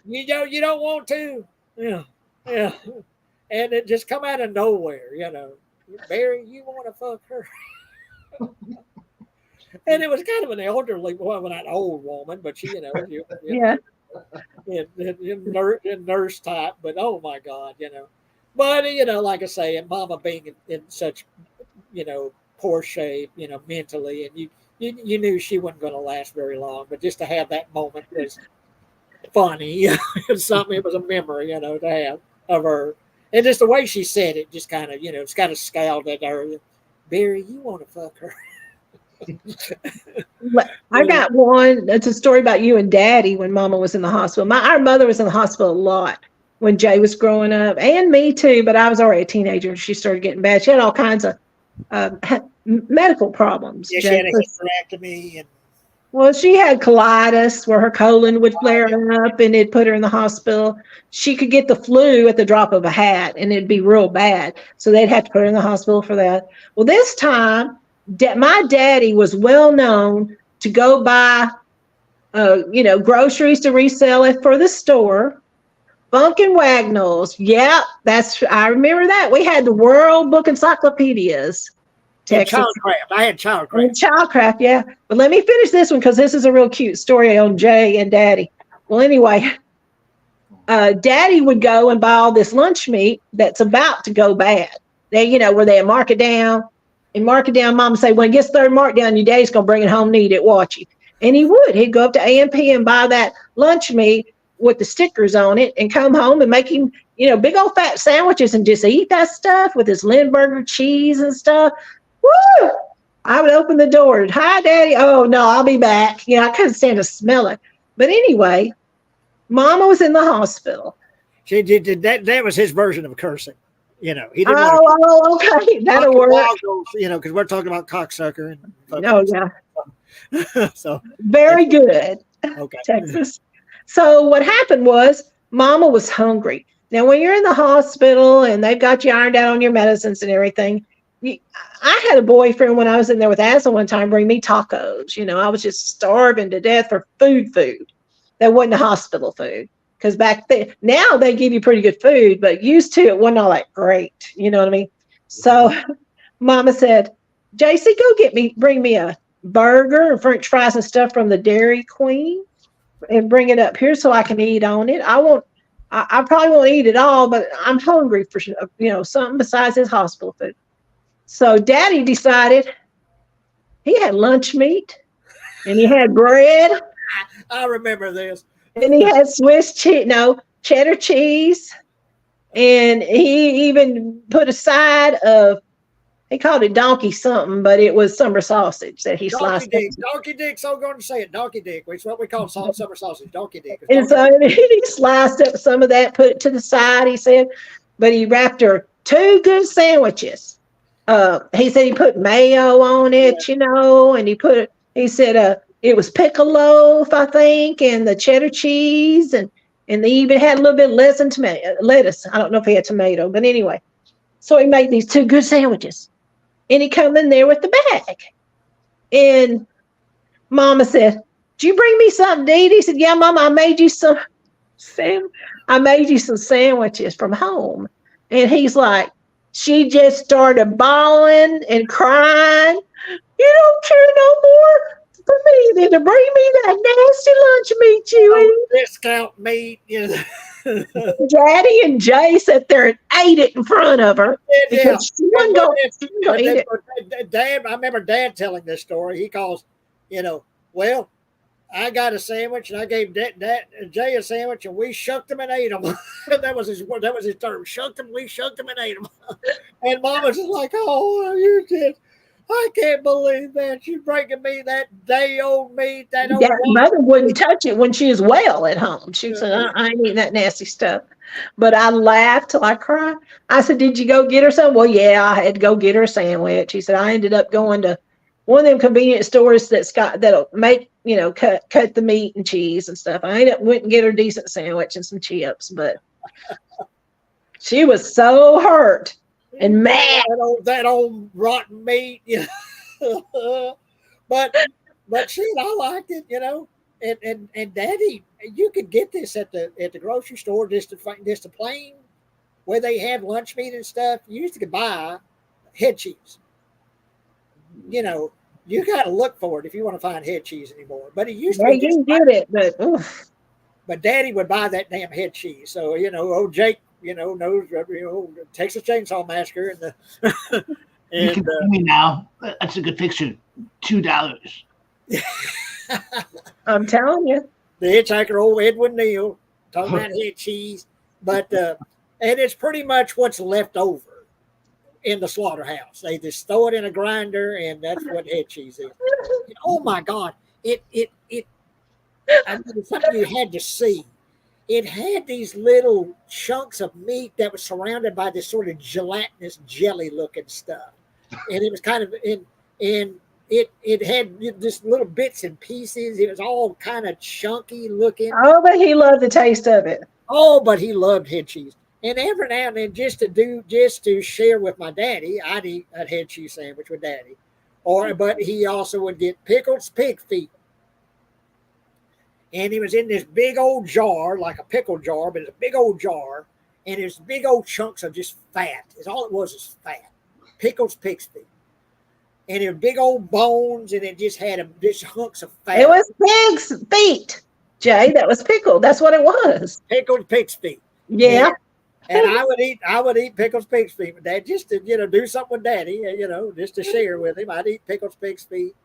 [SPEAKER 1] you don't want to, yeah, and it just come out of nowhere, Barry, you want to fuck her?" And it was kind of an elderly, well, not old woman, but she,
[SPEAKER 2] Yeah.
[SPEAKER 1] nurse type. But oh my God, But like I say, and Mama being in such, poor shape, mentally, and you knew she wasn't going to last very long. But just to have that moment was funny. It's something. It was a memory, to have of her, and just the way she said it, just kind of, it's kind of scowled at her. "Barry, you want to fuck her?"
[SPEAKER 2] I got one. It's a story about you and Daddy when Mama was in the hospital. Our mother was in the hospital a lot when Jay was growing up, and me too. But I was already a teenager and she started getting bad. She had all kinds of medical problems.
[SPEAKER 1] Yeah, she had a hysterectomy, and
[SPEAKER 2] well, she had colitis where her colon would flare up and it'd put her in the hospital. She could get the flu at the drop of a hat and it'd be real bad. So they'd have to put her in the hospital for that. Well, this time, my daddy was well known to go buy, groceries to resell it for the store. Funkin' Wagnalls. Yeah, I remember that. We had the World Book Encyclopedias.
[SPEAKER 1] Childcraft. I had Childcraft.
[SPEAKER 2] And Childcraft, yeah. But let me finish this one because this is a real cute story on Jay and Daddy. Well, anyway, Daddy would go and buy all this lunch meat that's about to go bad. They, where they mark it down. And mark it down, Mom say, when it gets third mark down, your daddy's going to bring it home and eat it, watch you. And he would. He'd go up to A&P and buy that lunch meat with the stickers on it and come home and make him, big old fat sandwiches and just eat that stuff with his Lindbergh cheese and stuff. Woo! I would open the door. "Hi, Daddy." "Oh, no, I'll be back." I couldn't stand to smell it. But anyway, Mama was in the hospital.
[SPEAKER 1] She did that. That was his version of cursing. He didn't want
[SPEAKER 2] Oh, okay. That'll work.
[SPEAKER 1] Because we're talking about cocksucker.
[SPEAKER 2] Oh, yeah.
[SPEAKER 1] So
[SPEAKER 2] very good.
[SPEAKER 1] Okay.
[SPEAKER 2] Texas. So what happened was Mama was hungry. Now, when you're in the hospital and they've got you ironed out on your medicines and everything, I had a boyfriend when I was in there with asthma one time bring me tacos. I was just starving to death for food. That wasn't the hospital food. Because back then, now they give you pretty good food, but used to it wasn't all that great. You know what I mean? So Mama said, "JC, bring me a burger and French fries and stuff from the Dairy Queen and bring it up here so I can eat on it. I probably won't eat it all, but I'm hungry for, something besides his hospital food." So Daddy decided he had lunch meat and he had bread.
[SPEAKER 1] I remember this.
[SPEAKER 2] And he had cheddar cheese. And he even put a side of, he called it donkey something, but it was summer sausage that he sliced up.
[SPEAKER 1] Donkey dick. So I'm going to say it. Donkey dick. Which is what we call summer sausage. Donkey dick.
[SPEAKER 2] And so he sliced up some of that, put it to the side. He said, but he wrapped her 2 good sandwiches. He said he put mayo on it, and he said it was pickle loaf, I think, and the cheddar cheese, and they even had a little bit less than lettuce. I don't know if he had tomato, but anyway. So he made these 2 good sandwiches, and he come in there with the bag. And Mama said, "Did you bring me something to eat?" He said, "Yeah, Mama, I made you some sandwiches from home." And he's like, she just started bawling and crying. "You don't care no more for me than to bring me that nasty lunch meat you eat."
[SPEAKER 1] Discount meat.
[SPEAKER 2] Daddy and Jay sat there and ate it in front of her because she wasn't going to eat it.
[SPEAKER 1] Dad, I remember Dad telling this story. He calls, well, I got a sandwich and I gave Jay a sandwich and we shucked them and ate them. that was his term. Shucked them, we shucked them and ate them. And Mama's just like, "Oh, you did. I can't believe that. You're bringing me that day-old meat. That old
[SPEAKER 2] Mother wouldn't touch it when she was well at home. She said, I ain't eating that nasty stuff." But I laughed till I cried. I said, "Did you go get her something?" "Well, yeah, I had to go get her a sandwich." He said, "I ended up going to one of them convenience stores that'll make, cut the meat and cheese and stuff. I went and get her a decent sandwich and some chips, but she was so hurt and mad.
[SPEAKER 1] That old rotten meat. But shit, I liked it, And Daddy, you could get this at the grocery store, just a plain where they had lunch meat and stuff. You used to buy head cheese. You got to look for it if you want to find head cheese anymore. But it used to be.
[SPEAKER 2] You get it, but oof.
[SPEAKER 1] But Daddy would buy that damn head cheese. So old Jake, knows Texas Chainsaw Massacre and the. And,
[SPEAKER 3] you can see me now. That's a good picture. $2.
[SPEAKER 2] I'm telling you.
[SPEAKER 1] The hitchhiker, old Edwin Neal, talking about head cheese, but and it's pretty much what's left over in the slaughterhouse. They just throw it in a grinder, and that's what head cheese is. Oh my God! I mean, it's something you had to see. It had these little chunks of meat that was surrounded by this sort of gelatinous jelly-looking stuff, and it was kind of It had just little bits and pieces. It was all kind of chunky looking.
[SPEAKER 2] Oh, but he loved the taste of it.
[SPEAKER 1] Oh, but he loved head cheese. And every now and then, just to share with my daddy, I'd eat a head cheese sandwich with Daddy. But he also would get pickled pig feet. And it was in this big old jar, like a pickle jar, but it's a big old jar. And there's big old chunks of just fat. It's all it was fat. Pickled pig's feet. And it was big old bones, and it just had just hunks of fat.
[SPEAKER 2] It was pig's feet, Jay. That was pickled. That's what it was.
[SPEAKER 1] Pickled pig's feet.
[SPEAKER 2] Yeah.
[SPEAKER 1] And I would eat pickled pig's feet with Dad, just to do something with Daddy, just to share with him. I'd eat pickled pig's feet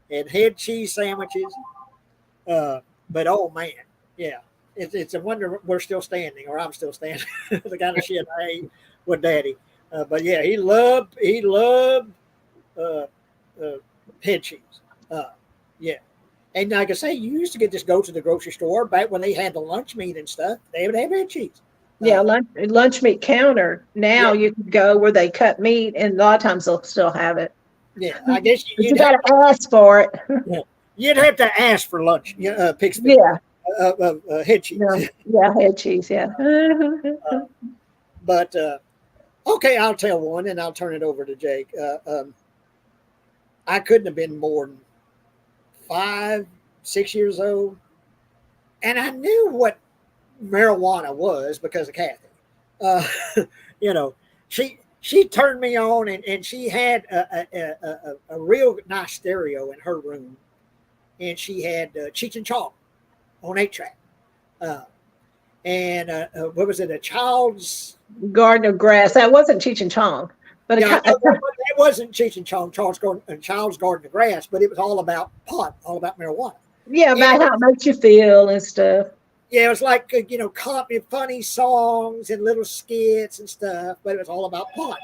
[SPEAKER 1] and head cheese sandwiches. But oh man, yeah, it's a wonder we're still standing, or I'm still standing. The kind of shit I ate with Daddy. But yeah, he loved head cheese. Yeah. And like I say, you used to go to the grocery store back when they had the lunch meat and stuff. They would have head cheese.
[SPEAKER 2] Yeah, lunch meat counter. Now you can go where they cut meat, and a lot of times they'll still have it.
[SPEAKER 1] Yeah, I guess
[SPEAKER 2] you got to ask for it.
[SPEAKER 1] Yeah. You'd have to ask for lunch. Pig's feet.
[SPEAKER 2] Yeah.
[SPEAKER 1] Head cheese.
[SPEAKER 2] Yeah, head cheese. Yeah.
[SPEAKER 1] But okay, I'll tell one, and I'll turn it over to Jake. I couldn't have been more than 5, 6 years old, and I knew what marijuana was because of Kathy. She turned me on, and she had a real nice stereo in her room, and she had Cheech and Chong on 8-track. And what was it? A Child's
[SPEAKER 2] Garden of Grass. That wasn't Cheech and Chong, but
[SPEAKER 1] it wasn't Cheech and Chong, Child's Garden of Grass, but it was all about pot, all about marijuana.
[SPEAKER 2] Yeah, about how it makes you feel and stuff.
[SPEAKER 1] Yeah, it was like funny songs and little skits and stuff, but it was all about pot.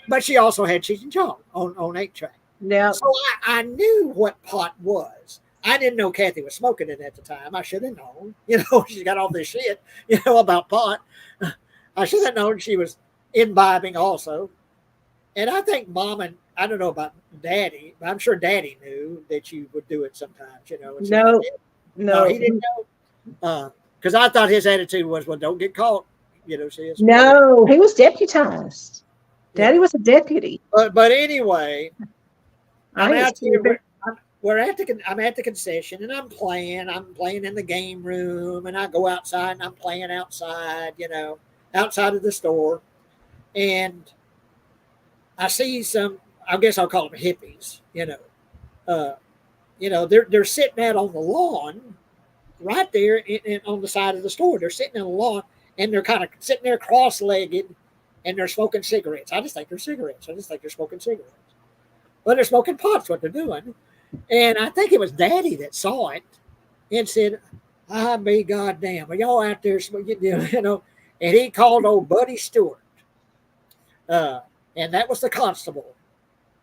[SPEAKER 1] But she also had Cheech and Chong on 8-track.
[SPEAKER 2] Yeah.
[SPEAKER 1] So I knew what pot was. I didn't know Kathy was smoking it at the time. I should have known. She got all this shit, about pot. I should have known she was imbibing also. And I think mom and I don't know about daddy, but I'm sure daddy knew that you would do it sometimes, you know. And so
[SPEAKER 2] No,
[SPEAKER 1] no,
[SPEAKER 2] no,
[SPEAKER 1] he didn't know. Because I thought his attitude was, well, don't get caught, you know, sis.
[SPEAKER 2] no. He was deputized.
[SPEAKER 1] Yeah.
[SPEAKER 2] Daddy was a deputy.
[SPEAKER 1] But anyway,
[SPEAKER 2] I
[SPEAKER 1] I'm
[SPEAKER 2] ain't
[SPEAKER 1] out here.
[SPEAKER 2] stupid.
[SPEAKER 1] I'm at the concession and I'm playing in the game room, and I go outside and I'm playing outside, you know, outside of the store, and I see some, I guess I'll call them hippies, they're sitting out on the lawn right there on the side of the store. They're sitting on the lawn and they're kind of sitting there cross-legged and they're smoking cigarettes. I just think they're cigarettes. I just think they're smoking cigarettes. Well, they're smoking pot's what they're doing. And I think it was Daddy that saw it and said, I be goddamn, are y'all out there smoking, you know? And he called old Buddy Stewart. And that was the constable.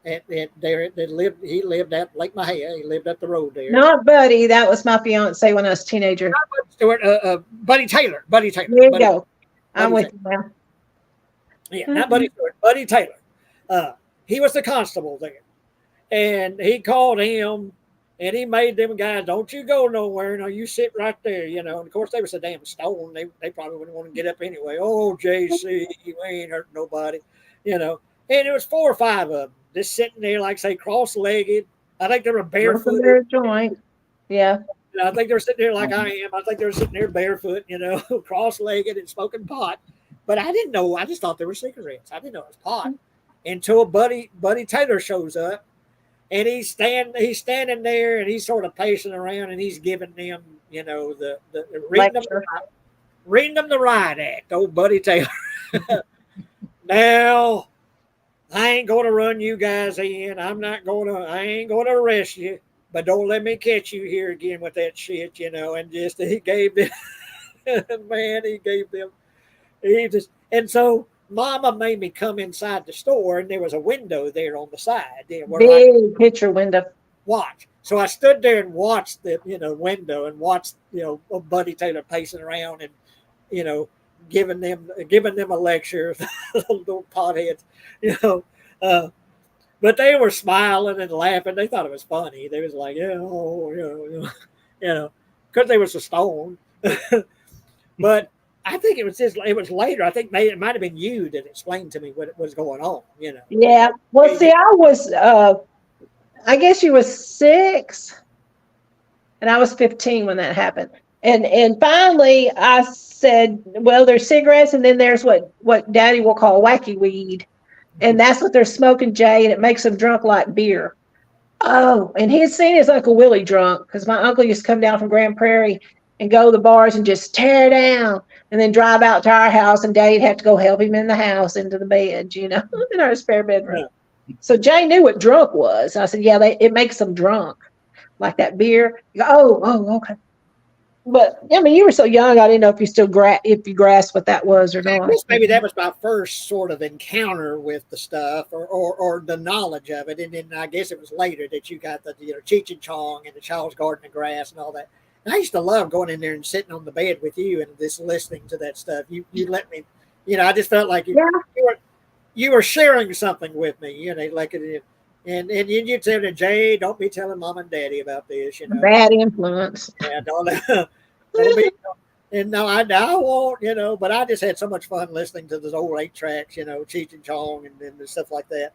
[SPEAKER 1] And he lived at Lake Mahia. He lived up the road there.
[SPEAKER 2] Not Buddy. That was my fiance when I was a teenager.
[SPEAKER 1] Not Buddy Stewart, Buddy Taylor. Buddy Taylor.
[SPEAKER 2] There you
[SPEAKER 1] Buddy,
[SPEAKER 2] go. I'm
[SPEAKER 1] Buddy
[SPEAKER 2] with you now.
[SPEAKER 1] Yeah, not Buddy Stewart, Buddy Taylor. He was the constable there. And he called him and he made them guys, don't you go nowhere. No, you sit right there, you know. And of course, they were so damn stone. They probably wouldn't want to get up anyway. Oh, JC, you ain't hurting nobody, you know. And it was 4 or 5 of them just sitting there, like, say, cross-legged. I think they were barefoot.
[SPEAKER 2] Their joint. Yeah.
[SPEAKER 1] I think they were sitting there like I am. I think they were sitting there barefoot, you know, cross-legged and smoking pot. But I didn't know. I just thought they were cigarettes. I didn't know it was pot until Buddy Taylor shows up. And he's standing there and he's sort of pacing around and he's giving them, you know, the reading them the riot act, old Buddy Taylor. Now, I ain't going to run you guys in. I ain't going to arrest you, but don't let me catch you here again with that shit, you know. And just, he gave them, and so Mama made me come inside the store, and there was a window there on the side.
[SPEAKER 2] Big picture window.
[SPEAKER 1] Watch. So I stood there and watched the window and watched Buddy Taylor pacing around and giving them a lecture, little potheads, but they were smiling and laughing. They thought it was funny. They was like, because they were so stoned. But I think it was later. I think it might have been you that explained to me what was going on,
[SPEAKER 2] Yeah. Well, see, I was, I guess you was 6 and I was 15 when that happened. And finally I said, well, there's cigarettes and then there's what Daddy will call wacky weed. And that's what they're smoking, Jay, and it makes them drunk like beer. Oh, and he had seen his Uncle Willie drunk because my uncle used to come down from Grand Prairie and go to the bars and just tear down and then drive out to our house, and Daddy'd have to go help him in the house into the bed, in our spare bedroom. Yeah. So Jay knew what drunk was. I said, yeah, it makes them drunk, like that beer. You go, oh, okay. But I mean, you were so young, I didn't know if you still if you grasped what that was or not.
[SPEAKER 1] Maybe that was my first sort of encounter with the stuff, or the knowledge of it, and then I guess it was later that you got the Cheech and Chong and the Child's Garden of Grass and all that. And I used to love going in there and sitting on the bed with you and just listening to that stuff. You let me, I just felt like you were sharing something with me, like it. And you'd say to Jay, don't be telling Mom and Daddy about this,
[SPEAKER 2] Bad influence.
[SPEAKER 1] Yeah, don't be. And no, I won't, but I just had so much fun listening to those old 8 tracks, Cheech and Chong and stuff like that.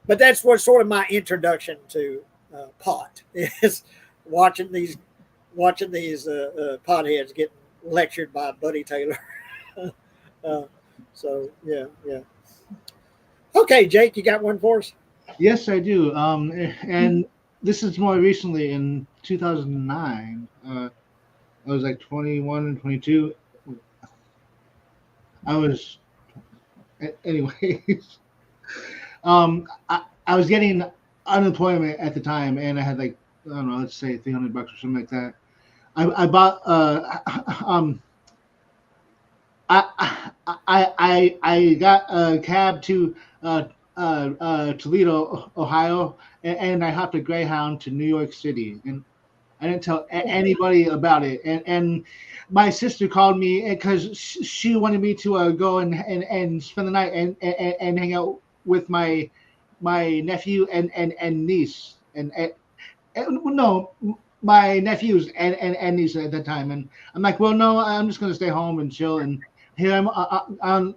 [SPEAKER 1] But that's what sort of my introduction to pot is watching these potheads getting lectured by Buddy Taylor. So yeah. Okay, Jake, you got one for us?
[SPEAKER 3] Yes, I do. And this is more recently in 2009. I was like 21 and 22. I was, anyways. I was getting unemployment at the time, and I had like, I don't know, let's say $300 or something like that. I bought I got a cab to Toledo, Ohio, and I hopped a Greyhound to New York City. And I didn't tell anybody about it. And my sister called me because she wanted me to go and spend the night and hang out with my nephew and niece and no, my nephews and niece at that time. And I'm like, well, no, I'm just gonna stay home and chill. And here I'm on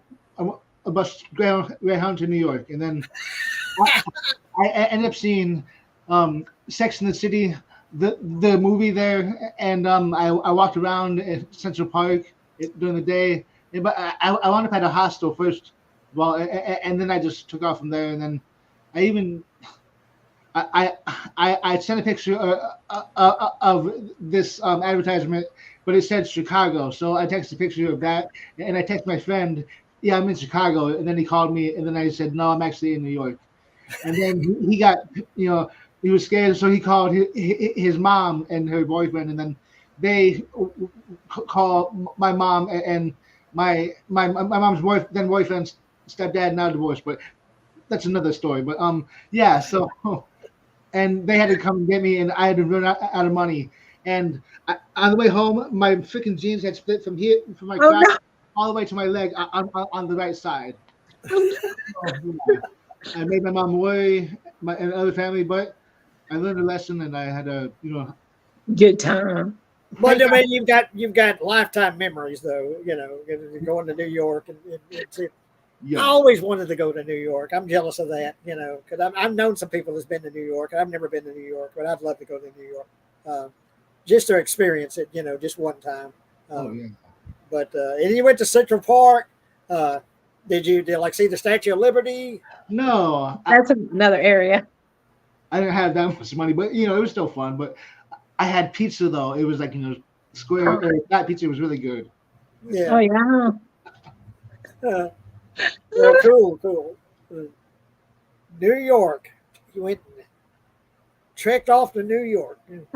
[SPEAKER 3] a bus Greyhound to New York, and then I ended up seeing Sex in the City, the movie there, and I walked around at Central Park during the day, but I wound up at a hostel first, well, and then I just took off from there, and then I even I sent a picture of this advertisement, but it said Chicago, so I texted a picture of that, and I texted my friend, yeah, I'm in Chicago, and then he called me, and then I said, no, I'm actually in New York. And then he got, he was scared, so he called his mom and her boyfriend, and then they called my mom and my mom's boyfriend's stepdad, now divorced, but that's another story. But yeah, so and they had to come and get me, and I had to run out of money. And on the way home, my freaking jeans had split from here, from my crotch all the way to my leg on the right side. I made my mom worry, and other family, but I learned a lesson, and I had a
[SPEAKER 2] good time.
[SPEAKER 1] But I mean, you've got lifetime memories, though. Going to New York, and I always wanted to go to New York. I'm jealous of that, because I've known some people that's been to New York. I've never been to New York, but I'd love to go to New York, just to experience it, just one time. But and you went to Central Park. Did you see the Statue of Liberty?
[SPEAKER 3] No,
[SPEAKER 2] that's another area.
[SPEAKER 3] I didn't have that much money, but it was still fun. But I had pizza though. It was like square. That pizza was really good.
[SPEAKER 1] Yeah.
[SPEAKER 2] Oh yeah.
[SPEAKER 1] Well, cool. New York. You went, trekked off to New York, and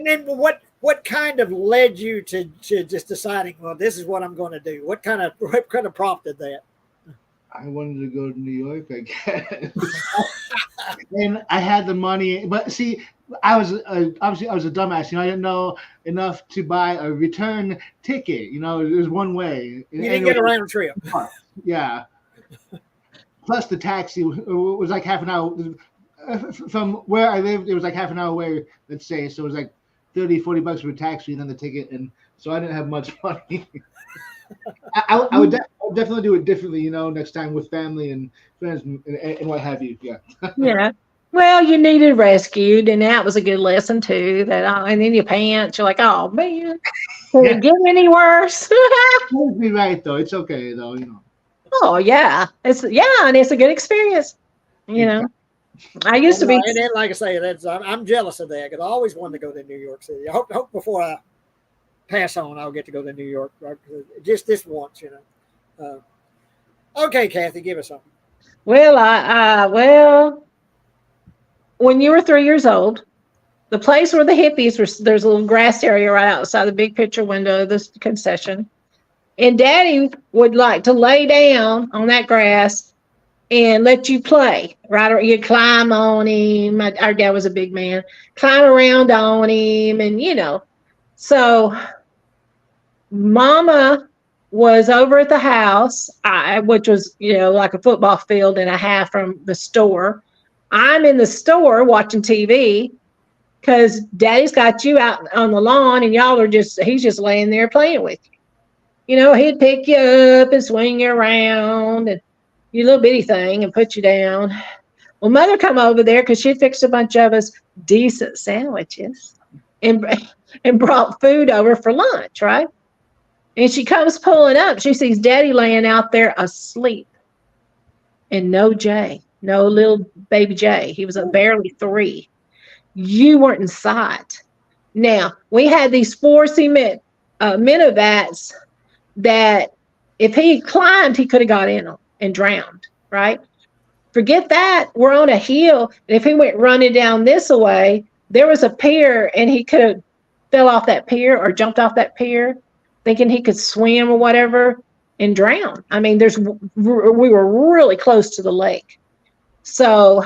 [SPEAKER 1] then what kind of led you to just deciding, well, this is what I'm going to do? What kind of prompted that?
[SPEAKER 3] I wanted to go to New York, I guess. And I had the money, but see, I was obviously I was a dumbass. I didn't know enough to buy a return ticket. It was one way.
[SPEAKER 1] You didn't get a round trip.
[SPEAKER 3] Yeah. Plus the taxi was like half an hour from where I lived. It was like half an hour away, let's say. So it was like $30-$40 for a taxi and then the ticket, and so I didn't have much money. I would definitely do it differently, next time with family and friends and what have you. Yeah.
[SPEAKER 2] Yeah. Well, you needed rescued, and that was a good lesson too. And then your pants, you're like, oh man, can it get any worse?
[SPEAKER 3] You'd be right though. It's okay though,
[SPEAKER 2] Oh yeah, and it's a good experience. I used to be.
[SPEAKER 1] And then, like I say, I'm jealous of that because I always wanted to go to New York City. I hope before I pass on, I'll get to go to New York, just this once, Okay, Kathy, give us something.
[SPEAKER 2] Well, when you were 3 years old, the place where the hippies were, there's a little grass area right outside the big picture window of this concession, and Daddy would like to lay down on that grass and let you play, right? Or you'd climb on him. Our dad was a big man. Climb around on him, and so Mama was over at the house, which was, like a football field and a half from the store. I'm in the store watching TV because Daddy's got you out on the lawn and he's just laying there playing with you. He'd pick you up and swing you around and you little bitty thing and put you down. Well, Mother come over there because she fixed a bunch of us decent sandwiches and brought food over for lunch, right? And she comes pulling up. She sees Daddy laying out there asleep. And no Jay, no little baby Jay. He was barely 3. You weren't in sight. Now, we had these 4 cement Minovats that if he climbed, he could have got in them and drowned, right? Forget that. We're on a hill. And if he went running down this way, there was a pier and he could have fell off that pier or jumped off that pier thinking he could swim or whatever and drown. I mean, we were really close to the lake. So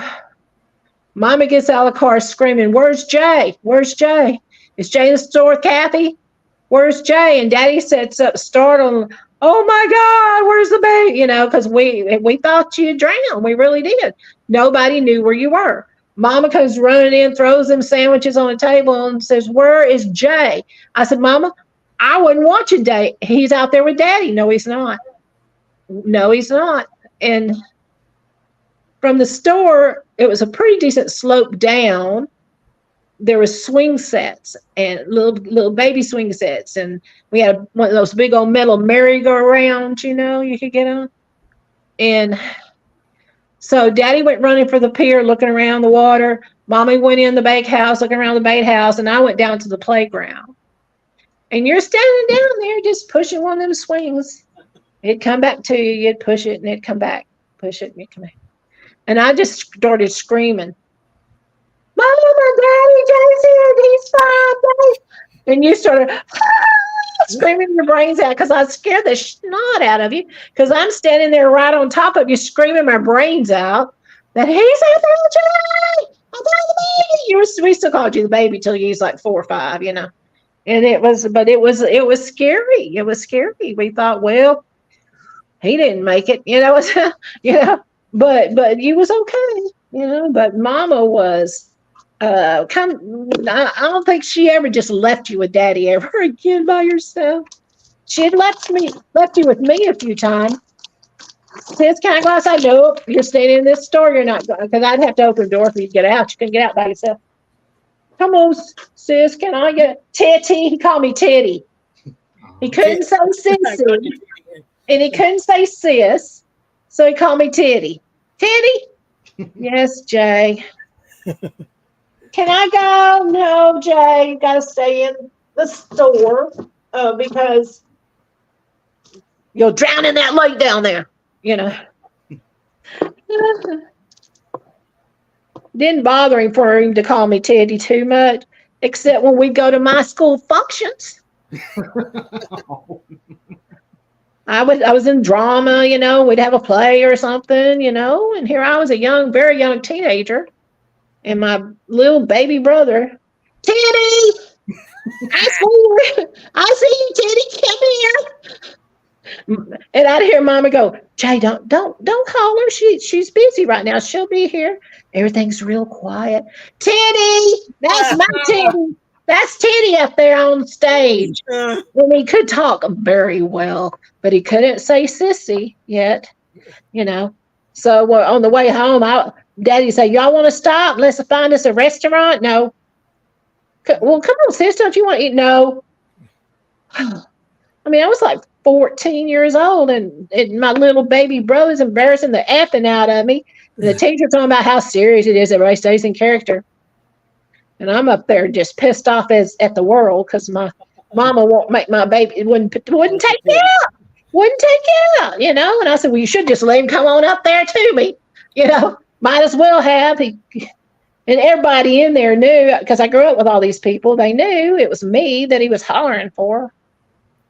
[SPEAKER 2] Mama gets out of the car screaming, "Where's Jay? Where's Jay? Is Jay in the store with Kathy? Where's Jay?" And Daddy sits up startled. "Oh my God, where's the baby?" Because we thought you drowned. We really did. Nobody knew where you were. Mama comes running in, throws them sandwiches on the table, and says, "Where is Jay?" I said, "Mama, I wasn't watching Jay. He's out there with Daddy." "No, he's not. No, he's not." And from the store, it was a pretty decent slope down. There was swing sets and little baby swing sets, and we had one of those big old metal merry-go-rounds, you could get on. And so Daddy went running for the pier, looking around the water. Mommy went in the bake house, looking around the bait house, and I went down to the playground. And you're standing down there just pushing one of them swings. It'd come back to you, you'd push it, and it'd come back. Push it, and it'd come back. And I just started screaming, "Mama, Daddy, Jay's here, he's fine, Daddy." And you started screaming your brains out because I scared the snot out of you because I'm standing there right on top of you screaming my brains out that he's out there, Jay. I got the baby. We still called you the baby till you was like 4 or 5, And it was scary. It was scary. We thought, well, he didn't make it, but you was okay, but Mama was I don't think she ever just left you with Daddy ever again by yourself. She had left you with me a few times. Sis, can I go outside? Nope, you're staying in this store. You're not going, because I'd have to open the door for you to get out. You couldn't get out by yourself. Come on, sis, can I get Teddy? He called me Teddy. He couldn't say sissy, and he couldn't say sis, so he called me Teddy. Teddy? Yes, Jay. Can I go? No, Jay, you got to stay in the store because you'll drown in that lake down there, Didn't bother him for him to call me Teddy too much, except when we go to my school functions. I was in drama, we'd have a play or something, and here I was very young teenager. And my little baby brother, "Teddy, I see you, Teddy, come here." And I'd hear Mama go, "Jay, don't call her. She's busy right now. She'll be here." Everything's real quiet. "Teddy, that's my Teddy. That's Teddy up there on stage." And he could talk very well, but he couldn't say sissy yet, So on the way home, Daddy said, "Y'all want to stop? Let's find us a restaurant." "No." "Well, come on, sis. Don't you want to eat?" "No." I was like 14 years old, and my little baby brother's embarrassing the effing out of me. And the teacher talking about how serious it is that everybody stays in character. And I'm up there just pissed off at the world because my mama won't make my baby, wouldn't take me out. Wouldn't take you out, And I said, "Well, you should just let him come on up there to me, Might as well have." And everybody in there knew, because I grew up with all these people, they knew it was me that he was hollering for.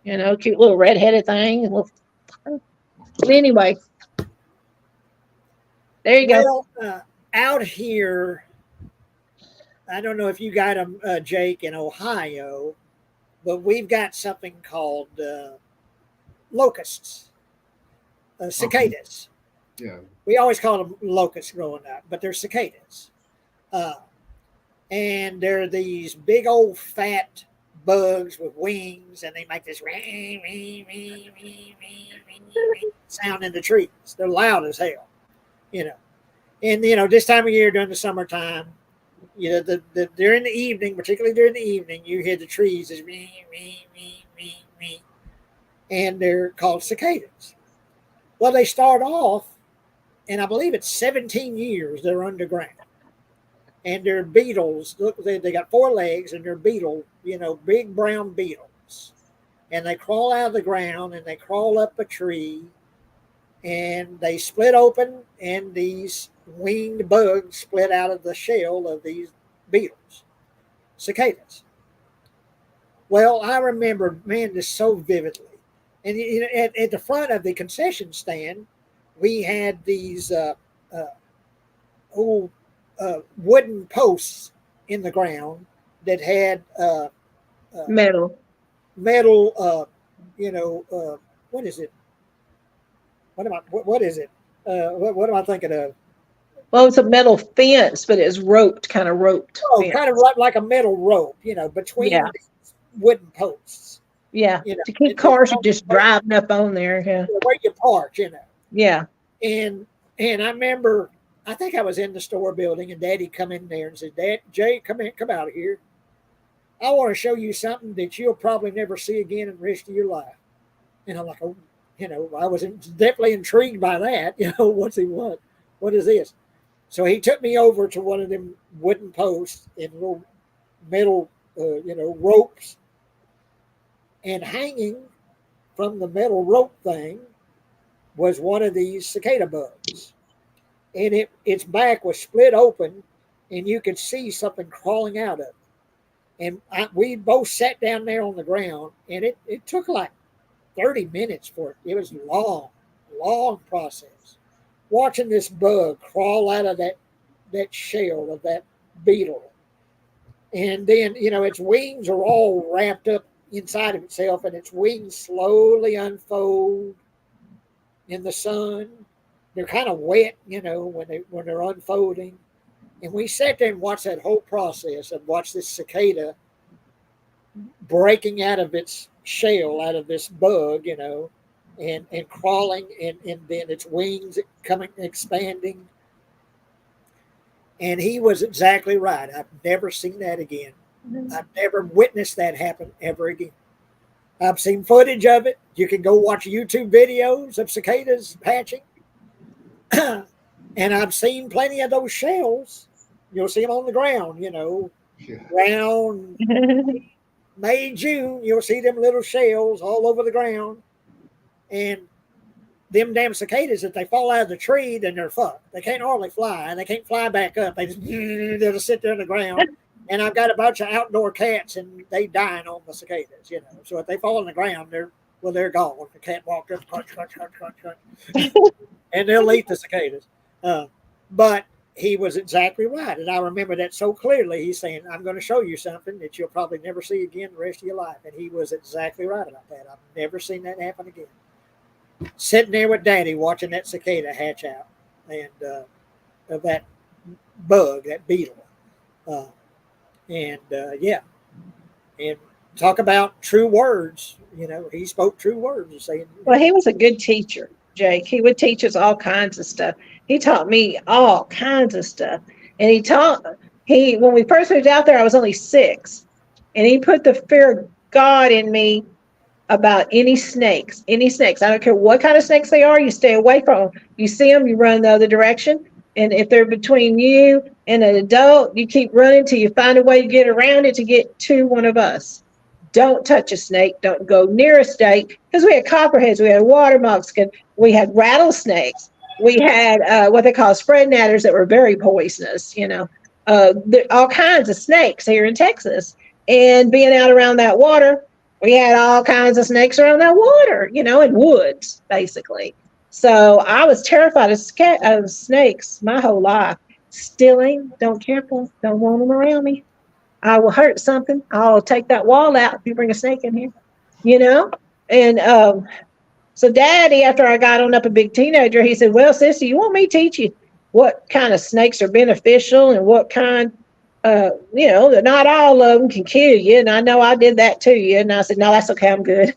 [SPEAKER 2] Cute little redheaded thing. Anyway, there you go.
[SPEAKER 1] Well, out here, I don't know if you got them, Jake, in Ohio, but we've got something called locusts, cicadas.
[SPEAKER 3] Yeah.
[SPEAKER 1] We always call them locusts growing up, but they're cicadas. And they're these big old fat bugs with wings, and they make this sound in the trees. They're loud as hell, And this time of year during the summertime, during the evening, particularly during the evening, you hear the trees is and they're called cicadas. Well, they start off, and I believe it's 17 years they're underground. And they're beetles. Look, they got 4 legs, and they're beetle, big brown beetles. And they crawl out of the ground, and they crawl up a tree, and they split open, and these winged bugs split out of the shell of these beetles, cicadas. Well, I remember, this so vividly. And at the front of the concession stand, we had these wooden posts in the ground that had
[SPEAKER 2] Metal.
[SPEAKER 1] metal. What is it? What is it? What am I thinking of?
[SPEAKER 2] Well, it's a metal fence, but it's roped, kind of roped
[SPEAKER 1] Oh,
[SPEAKER 2] fence.
[SPEAKER 1] kind of like a metal rope, between
[SPEAKER 2] Yeah.
[SPEAKER 1] these wooden posts.
[SPEAKER 2] Yeah.
[SPEAKER 1] You know,
[SPEAKER 2] To keep cars from just driving up on there. Yeah.
[SPEAKER 1] where you park.
[SPEAKER 2] Yeah.
[SPEAKER 1] And I remember, I think I was in the store building, and Daddy come in there and said, "Dad, Jay, come out of here. I want to show you something that you'll probably never see again in the rest of your life." And I'm like, "Oh, I was definitely intrigued by that. What's he want? What is this?" So he took me over to one of them wooden posts and little metal, ropes, and hanging from the metal rope thing was one of these cicada bugs, and its back was split open, and you could see something crawling out of it. And we both sat down there on the ground, and it took like 30 minutes for it. It was long process. Watching this bug crawl out of that shell of that beetle. And then, its wings are all wrapped up inside of itself, and its wings slowly unfold in the sun. They're kind of wet, when they're unfolding. And we sat there and watched that whole process and watched this cicada breaking out of its shell, out of this bug, and crawling, and then its wings expanding. And he was exactly right. I've never seen that again. I've never witnessed that happen ever again. I've seen footage of it. You can go watch YouTube videos of cicadas hatching. And I've seen plenty of those shells. You'll see them on the ground, around May, June. You'll see them little shells all over the ground. And them damn cicadas, if they fall out of the tree, then they're fucked. They can't hardly fly, and they can't fly back up. They'll just sit there on the ground. And I've got a bunch of outdoor cats, and they dying on the cicadas, So if they fall on the ground, they're gone. The cat walked up, crunch, crunch, crunch, crunch, crunch, and they'll eat the cicadas. But he was exactly right, and I remember that so clearly. He's saying, "I'm going to show you something that you'll probably never see again the rest of your life," and he was exactly right about that. I've never seen that happen again. Sitting there with Daddy watching that cicada hatch out, and of that bug, that beetle, and talk about true words. He spoke true words, saying,
[SPEAKER 2] Well, he was a good teacher, Jake. He would teach us all kinds of stuff. He taught me all kinds of stuff. And when we first moved out there, I was only 6. And he put the fear of God in me about any snakes. I don't care what kind of snakes they are, you stay away from them. You see them, you run the other direction. And if they're between you and an adult, you keep running till you find a way to get around it to get to one of us. Don't touch a snake. Don't go near a snake, because we had copperheads, we had water moccasin, we had rattlesnakes, we had what they call spread natters that were very poisonous. All kinds of snakes here in Texas. And being out around that water, we had all kinds of snakes around that water, in woods, basically. So I was terrified of snakes my whole life. Stealing, don't careful, don't want them around me. I will hurt something. I'll take that wall out if you bring a snake in here, And so Daddy, after I got on up a big teenager, he said, "Well, sissy, you want me to teach you what kind of snakes are beneficial and what kind, not all of them can kill you. And I know I did that to you." And I said, "No, that's okay. I'm good."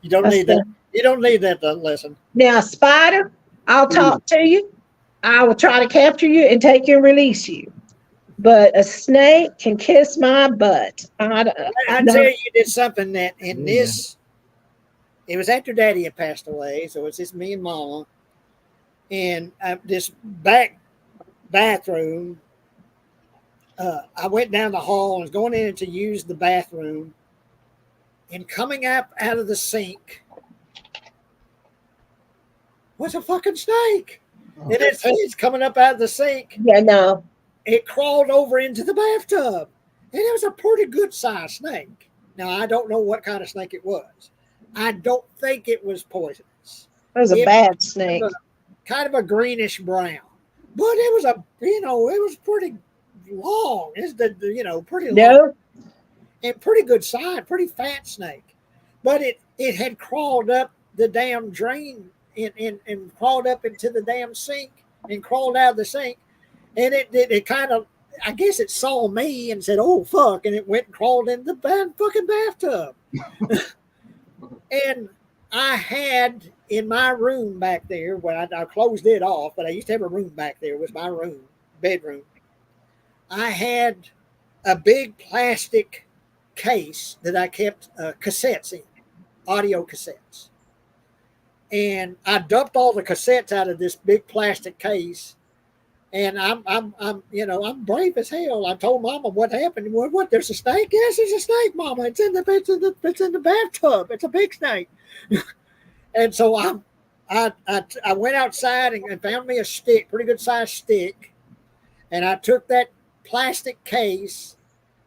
[SPEAKER 1] You don't need that. You don't need that lesson.
[SPEAKER 2] Now, spider, I'll talk to you. I will try to capture you and take you and release you. But a snake can kiss my butt. I
[SPEAKER 1] tell you, did something that in this, it was after Daddy had passed away, so it's just me and Mama. And this back bathroom, I went down the hall and was going in to use the bathroom, and coming up out of the sink was a fucking snake. Oh. And it's coming up out of the sink.
[SPEAKER 2] Yeah, no.
[SPEAKER 1] It crawled over into the bathtub, and it was a pretty good sized snake. Now, I don't know what kind of snake it was. I don't think it was poisonous.
[SPEAKER 2] It was a bad snake.
[SPEAKER 1] Kind of a greenish brown. but it was it was pretty long. It's pretty long
[SPEAKER 2] No.
[SPEAKER 1] and pretty good size, pretty fat snake. But it had crawled up the damn drain and crawled up into the damn sink and crawled out of the sink. And it kind of, I guess it saw me and said, "Oh fuck!" and it went and crawled in the fucking bathtub. And I had in my room back there, where I closed it off, but I used to have a room back there. It was my room, bedroom. I had a big plastic case that I kept cassettes in, audio cassettes. And I dumped all the cassettes out of this big plastic case. And I'm brave as hell. I told Mama what happened. What? There's a snake? Yes, there's a snake, Mama. It's in the bathtub. It's a big snake. And so I went outside and found me a stick, pretty good sized stick, and I took that plastic case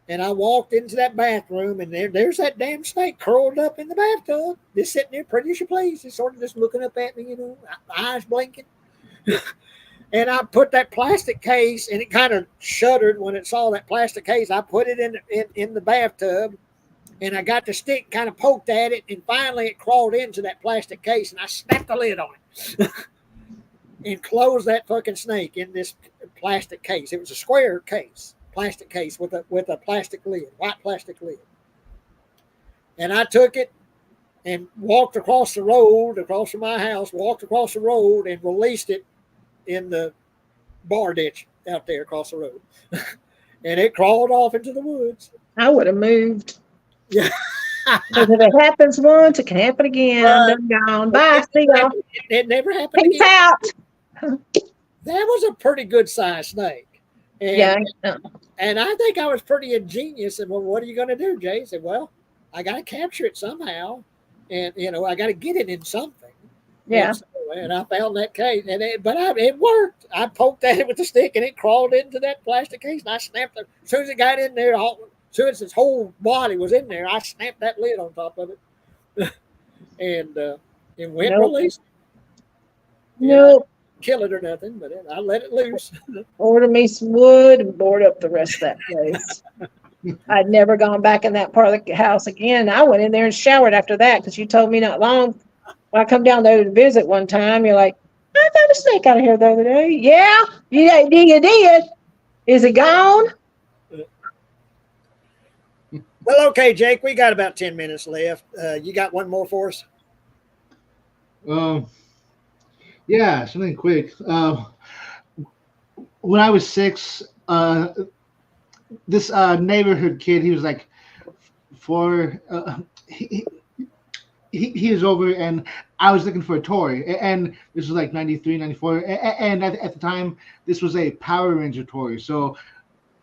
[SPEAKER 1] and I walked into that bathroom, and there's that damn snake curled up in the bathtub, just sitting there, pretty as you please, just sort of just looking up at me, eyes blinking. And I put that plastic case, and it kind of shuddered when it saw that plastic case. I put it in the bathtub, and I got the stick, kind of poked at it, and finally it crawled into that plastic case, and I snapped the lid on it and closed that fucking snake in this plastic case. It was a square case, plastic case with a plastic lid, white plastic lid. And I took it and walked across the road, across from my house, walked across the road and released it in the bar ditch out there across the road. And it crawled off into the woods.
[SPEAKER 2] I would have moved.
[SPEAKER 1] Yeah.
[SPEAKER 2] Because if it happens once, it can happen again. I'm done gone. Bye. See y'all.
[SPEAKER 1] It never happened
[SPEAKER 2] Peace
[SPEAKER 1] again.
[SPEAKER 2] out.
[SPEAKER 1] That was a pretty good sized snake. And,
[SPEAKER 2] Yeah.
[SPEAKER 1] and I think I was pretty ingenious. And well, what are you going to do, Jay? I said, well, I got to capture it somehow. And, I got to get it in something.
[SPEAKER 2] Yeah.
[SPEAKER 1] And I found that case, but it worked. I poked at it with the stick, and it crawled into that plastic case, and I snapped it. As soon as it got in there, as soon as its whole body was in there, I snapped that lid on top of it, and went and released it.
[SPEAKER 2] Nope.
[SPEAKER 1] Kill it or nothing, but I let it loose.
[SPEAKER 2] Order me some wood and board up the rest of that place. I'd never gone back in that part of the house again. I went in there and showered after that because you told me not long. When I come down there to visit one time, you're like, I found a snake out of here the other day. Yeah, you did. Is it gone?
[SPEAKER 1] Well, okay, Jake, we got about 10 minutes left. You got one more for us?
[SPEAKER 3] Yeah, something quick. When I was 6, this neighborhood kid, he was like 4. He was over, and I was looking for a toy, and this was like 93, 94, and at the time, this was a Power Ranger toy, so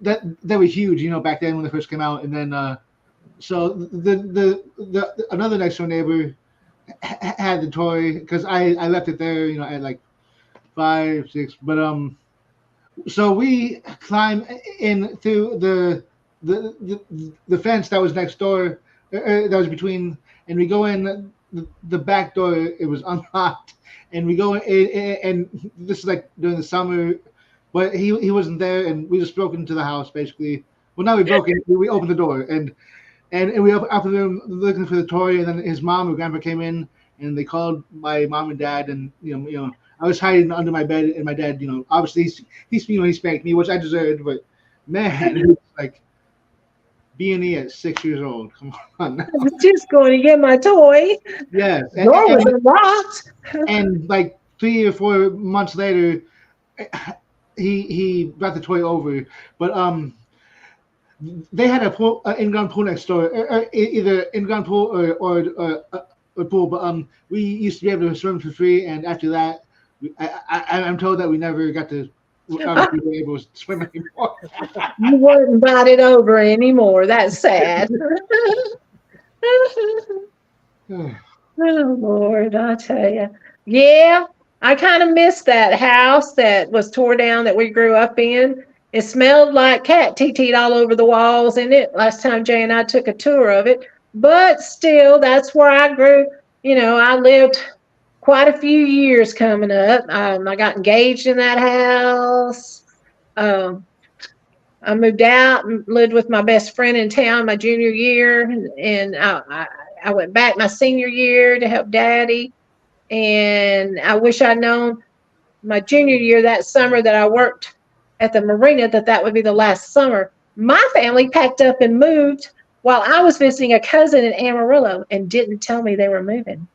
[SPEAKER 3] that they were huge, back then when they first came out, and then so the another next door neighbor had the toy because I left it there, at like 5, 6, but so we climbed in through the fence that was next door, that was between. And we go in the back door. It was unlocked, and we go in, and this is like during the summer, but he wasn't there, and we just broke into the house basically. Well, now we broke in. We opened the door, and we opened up the room looking for the toy, and then his mom and grandpa came in, and they called my mom and dad, and I was hiding under my bed, and my dad, obviously he spanked me, which I deserved, but man, it was like. B&E at 6 years old. Come on.
[SPEAKER 2] I was just going to get my toy.
[SPEAKER 3] Yes.
[SPEAKER 2] Door was unlocked.
[SPEAKER 3] And like 3 or 4 months later, he brought the toy over. But they had an in-ground pool next door, either in-ground pool or a pool. But we used to be able to swim for free. And after that, I'm told that we never got to. We were able to swim anymore.
[SPEAKER 2] You weren't invited over anymore. That's sad. Oh, Lord, I tell you. Yeah, I kind of missed that house that was tore down that we grew up in. It smelled like cat TT'd all over the walls in it last time Jay and I took a tour of it. But still, that's where I grew. I lived quite a few years coming up. I got engaged in that house. Um, I moved out and lived with my best friend in town my junior year, and I went back my senior year to help Daddy. And I wish I'd known my junior year that summer that I worked at the marina that would be the last summer. My family packed up and moved while I was visiting a cousin in Amarillo and didn't tell me they were moving.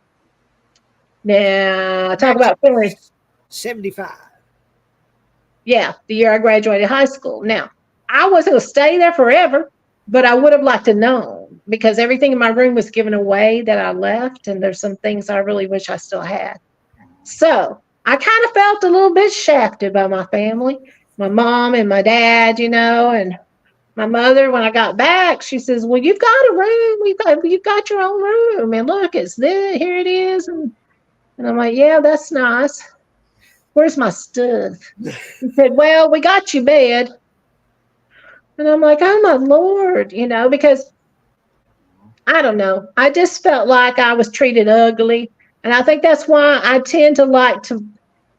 [SPEAKER 2] Now, talk about feeling.
[SPEAKER 1] 75.
[SPEAKER 2] Yeah, the year I graduated high school. Now, I wasn't going to stay there forever, but I would have liked to know because everything in my room was given away that I left, and there's some things I really wish I still had. So I kind of felt a little bit shafted by my family, my mom and my dad, and my mother. When I got back, she says, "Well, you've got a room. You've got your own room, and look, it's there. Here it is." And I'm like, "Yeah, that's nice. Where's my stuff?" He said, "Well, we got you bed." And I'm like, "Oh my Lord," because I don't know. I just felt like I was treated ugly. And I think that's why I tend to like to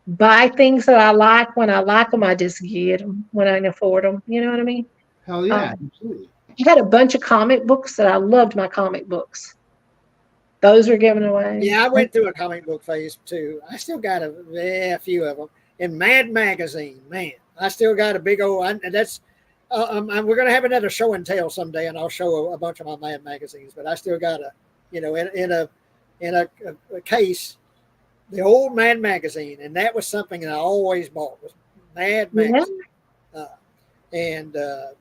[SPEAKER 2] buy things that I like. When I like them, I just get them when I can afford them. You know what I mean?
[SPEAKER 3] Hell yeah, absolutely.
[SPEAKER 2] I had a bunch of comic books that I loved my comic books. Those were given away.
[SPEAKER 1] Yeah, I went through a comic book phase too. I still got a few of them. In Mad Magazine, man, I still got a big old. That's we're gonna have another show and tell someday, and I'll show a bunch of my Mad magazines. But I still got in a case, the old Mad magazine, and that was something that I always bought was Mad magazine, and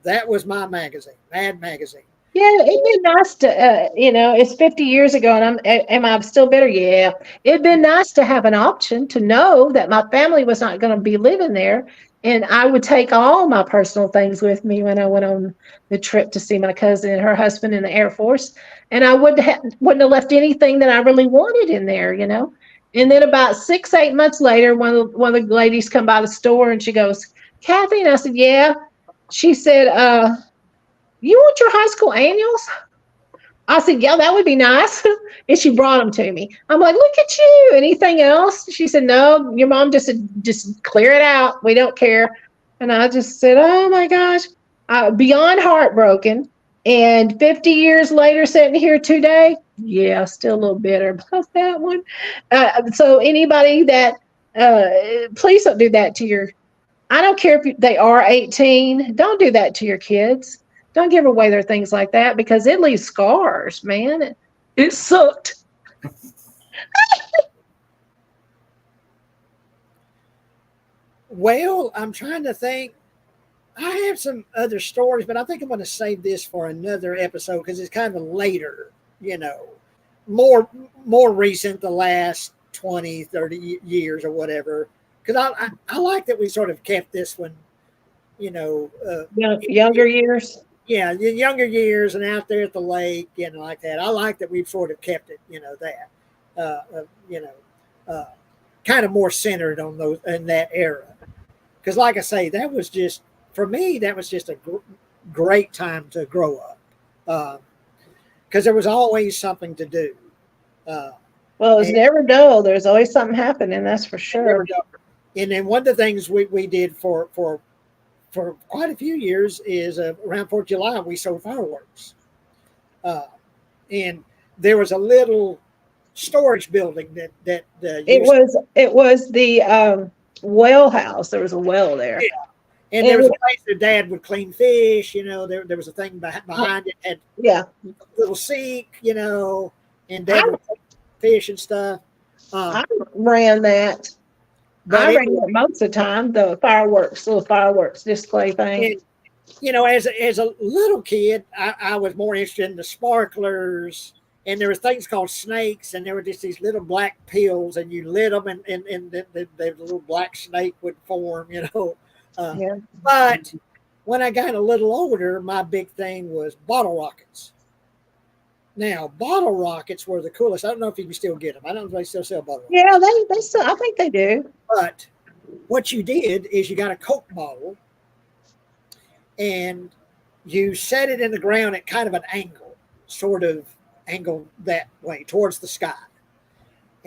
[SPEAKER 1] that was my magazine, Mad magazine.
[SPEAKER 2] Yeah, it'd been nice to, it's 50 years ago, and am I still bitter? Yeah, it'd been nice to have an option to know that my family was not going to be living there, and I would take all my personal things with me when I went on the trip to see my cousin and her husband in the Air Force, and I wouldn't have left anything that I really wanted in there. And then about 6, 8 months later, one of the ladies come by the store, and she goes, "Kathy," and I said, "Yeah." She said, "You want your high school annuals?" I said, "Yeah, that would be nice." And she brought them to me. I'm like, "Look at you. Anything else?" She said, "No, your mom just clear it out. We don't care." And I just said, "Oh my gosh." Beyond heartbroken. And 50 years later, sitting here today, yeah, still a little bitter about that one. So anybody that, please don't do that to I don't care if they are 18. Don't do that to your kids. Don't give away their things like that because it leaves scars, man. It sucked.
[SPEAKER 1] Well, I'm trying to think. I have some other stories, but I think I'm going to save this for another episode because it's kind of later, more recent, the last 20, 30 years or whatever. Because I like that we sort of kept this one,
[SPEAKER 2] Younger years.
[SPEAKER 1] Yeah, the younger years and out there at the lake and like that. I like that we've sort of kept it, that, kind of more centered on those in that era. Because, like I say, that was just for me. That was just a great time to grow up because there was always something to do.
[SPEAKER 2] Well, it's never dull. There's always something happening. That's for sure.
[SPEAKER 1] And then one of the things we did for quite a few years is around 4th of July, we sold fireworks. And there was a little storage building that
[SPEAKER 2] it was the well house. There was a well there.
[SPEAKER 1] Yeah. And there was a place that Dad would clean fish, there was a thing behind it, had a little sink, and Dad would clean fish and stuff.
[SPEAKER 2] I ran that. I ran it most of the time, the little fireworks display thing.
[SPEAKER 1] And, as a little kid, I was more interested in the sparklers, and there were things called snakes, and there were just these little black pills, and you lit them, and the little black snake would form, But when I got a little older, my big thing was bottle rockets. Now, bottle rockets were the coolest. I don't know if you can still get them. I don't know if they still sell bottle rockets.
[SPEAKER 2] Yeah, they still, I think they do.
[SPEAKER 1] But what you did is you got a Coke bottle and you set it in the ground at kind of an angle, sort of angled that way towards the sky.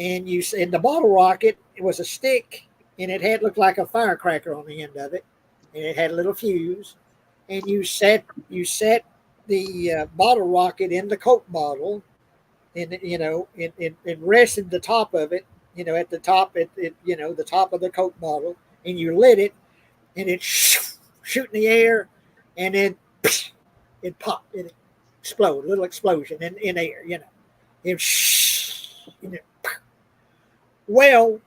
[SPEAKER 1] and the bottle rocket, it was a stick, and it had looked like a firecracker on the end of it, and it had a little fuse, and you set the bottle rocket in the Coke bottle, and it rested the top of it, at the top, the top of the Coke bottle, and you lit it, and it shoot in the air, and then it popped, it exploded, a little explosion in air, it, well,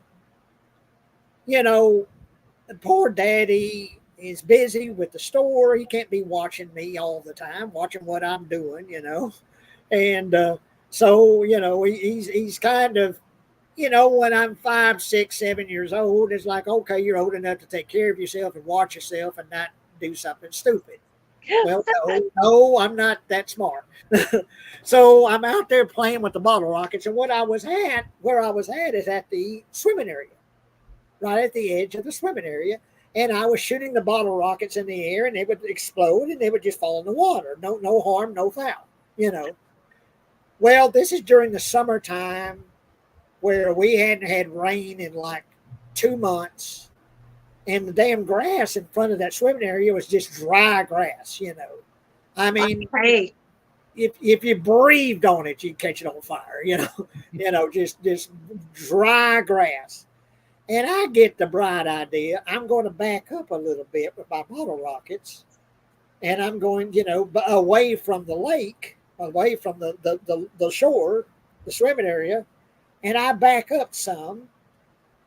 [SPEAKER 1] poor daddy is busy with the store. He can't be watching me all the time, watching what I'm doing, and so he's kind of, when I'm 5, 6, 7 years old, it's like, okay, you're old enough to take care of yourself and watch yourself and not do something stupid. Well, no, I'm not that smart. So I'm out there playing with the bottle rockets, and where I was at is at the swimming area, right at the edge of the swimming area, and I was shooting the bottle rockets in the air, and they would explode, and they would just fall in the water. No harm, no foul. Well, this is during the summertime, where we hadn't had rain in like 2 months. And the damn grass in front of that swimming area was just dry grass, I mean,
[SPEAKER 2] Right.
[SPEAKER 1] if you breathed on it, you'd catch it on fire, just dry grass. And I get the bright idea. I'm going to back up a little bit with my bottle rockets, and I'm going, away from the lake, away from the shore, the swimming area, and I back up some.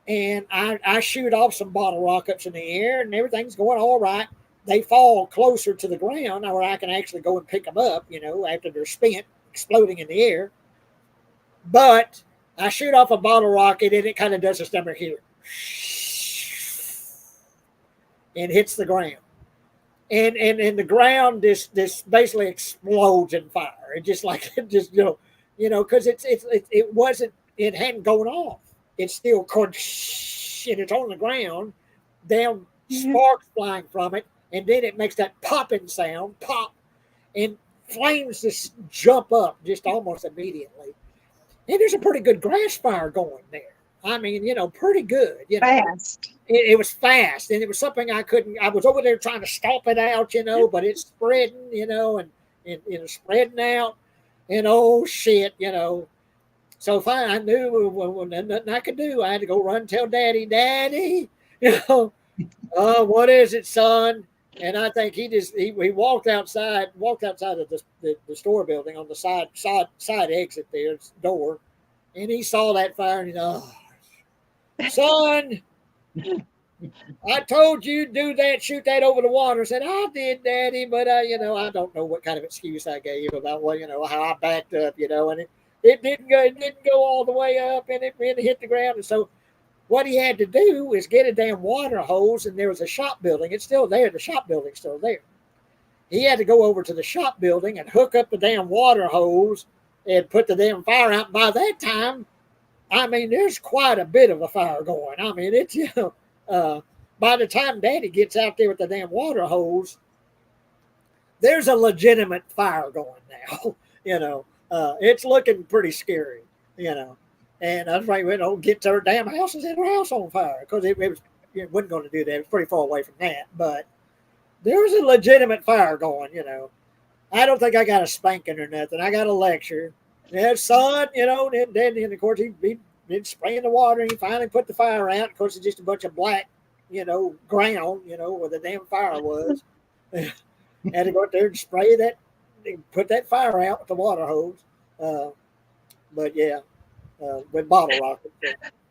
[SPEAKER 1] And I shoot off some bottle rockets in the air, and everything's going all right. They fall closer to the ground where I can actually go and pick them up, after they're spent, exploding in the air. But I shoot off a bottle rocket, and it kind of does this number here. And hits the ground. And the ground this basically explodes in fire. It just because it hadn't gone off. It's still and it's on the ground, down sparks flying from it, and then it makes that popping sound, pop, and flames just jump up just almost immediately. And there's a pretty good grass fire going there. I mean, pretty good.
[SPEAKER 2] Fast.
[SPEAKER 1] It was fast, and it was something I was over there trying to stomp it out, but it's spreading, and spreading out, and oh shit, So fine, I knew nothing I could do. I had to go run and tell Daddy, what is it, son? And I think he walked outside of the store building on the side exit there, door, and he saw that fire, and son, I told you to do that, shoot that over the water. I said, I did, Daddy, but I don't know what kind of excuse I gave about how I backed up, and it didn't go all the way up, and it really hit the ground. And so what he had to do is get a damn water hose, and there was a shop building. It's still there. The shop building's still there. He had to go over to the shop building and hook up the damn water hose and put the damn fire out. By that time, I mean, there's quite a bit of a fire going. I mean, it's, by the time Daddy gets out there with the damn water hose, there's a legitimate fire going now, it's looking pretty scary, and I was like, get to her damn house and set her house on fire, because it wasn't going to do that. It was pretty far away from that, but there was a legitimate fire going, I don't think I got a spanking or nothing. I got a lecture. Yeah, son, and then of course he'd been spraying the water, and he finally put the fire out. Of course, it's just a bunch of black, ground, where the damn fire was. Had to go out there and spray that, put that fire out with the water hose. But yeah, with bottle rockets.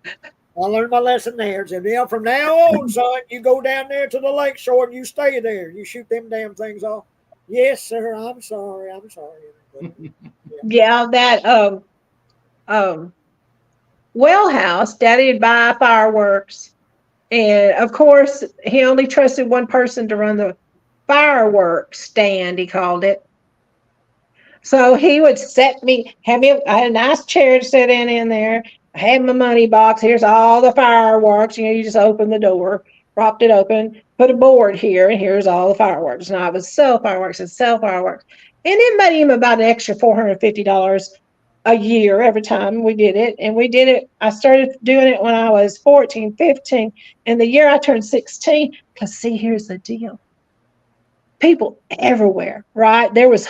[SPEAKER 1] I learned my lesson there. Said, from now on, son, you go down there to the lake shore and you stay there. You shoot them damn things off. Yes, sir. I'm sorry. But,
[SPEAKER 2] Yeah, that well house, Daddy would buy fireworks, and of course he only trusted one person to run the fireworks stand, he called it. So he would I had a nice chair to sit in there. I had my money box. Here's all the fireworks. You just open the door, propped it open, put a board here, and here's all the fireworks. And I would sell fireworks. And it made him about an extra $450 a year every time we did it. And we did it. I started doing it when I was 14, 15. And the year I turned 16, because see, here's the deal. People everywhere, right? There was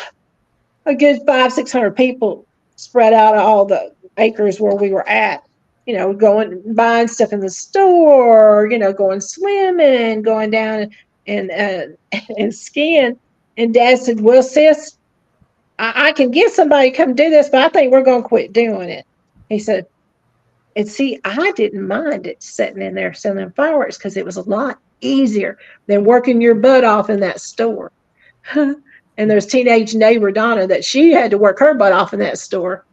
[SPEAKER 2] a good 500-600 people spread out all the acres where we were at, going buying stuff in the store, going swimming, going down and skiing. And Dad said, well, sis, I can get somebody to come do this, but I think we're going to quit doing it. He said, and see, I didn't mind it sitting in there selling fireworks because it was a lot easier than working your butt off in that store. And there's teenage neighbor Donna that she had to work her butt off in that store.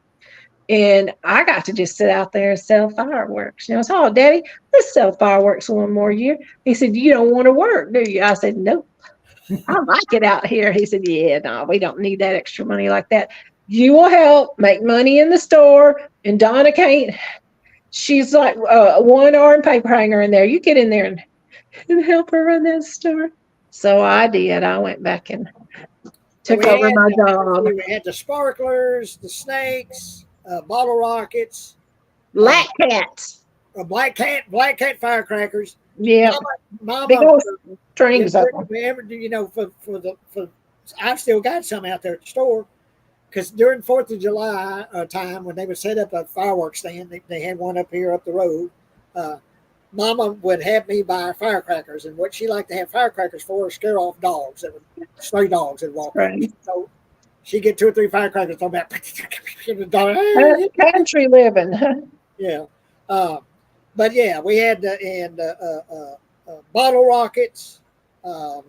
[SPEAKER 2] And I got to just sit out there and sell fireworks. I said, oh, Daddy, let's sell fireworks one more year. He said, you don't want to work, do you? I said, nope. I like it out here. He said, yeah, no, we don't need that extra money like that. You will help make money in the store. And Donna can't. She's like a one-arm paper hanger in there. You get in there and help her run that store. So I did. I went back and took over my job.
[SPEAKER 1] We had the sparklers, the snakes, bottle rockets,
[SPEAKER 2] black cats,
[SPEAKER 1] black cat firecrackers.
[SPEAKER 2] Yeah,
[SPEAKER 1] Mama,
[SPEAKER 2] big old strings of them.
[SPEAKER 1] I've still got some out there at the store because during 4th of July time when they would set up a fireworks stand, they had one up here up the road. Mama would have me buy firecrackers, and what she liked to have firecrackers for is scare off dogs that would stray dogs that walk.
[SPEAKER 2] Right.
[SPEAKER 1] So she'd get 2 or 3 firecrackers thrown back. The dog,
[SPEAKER 2] country living.
[SPEAKER 1] Yeah. But yeah, we had bottle rockets, and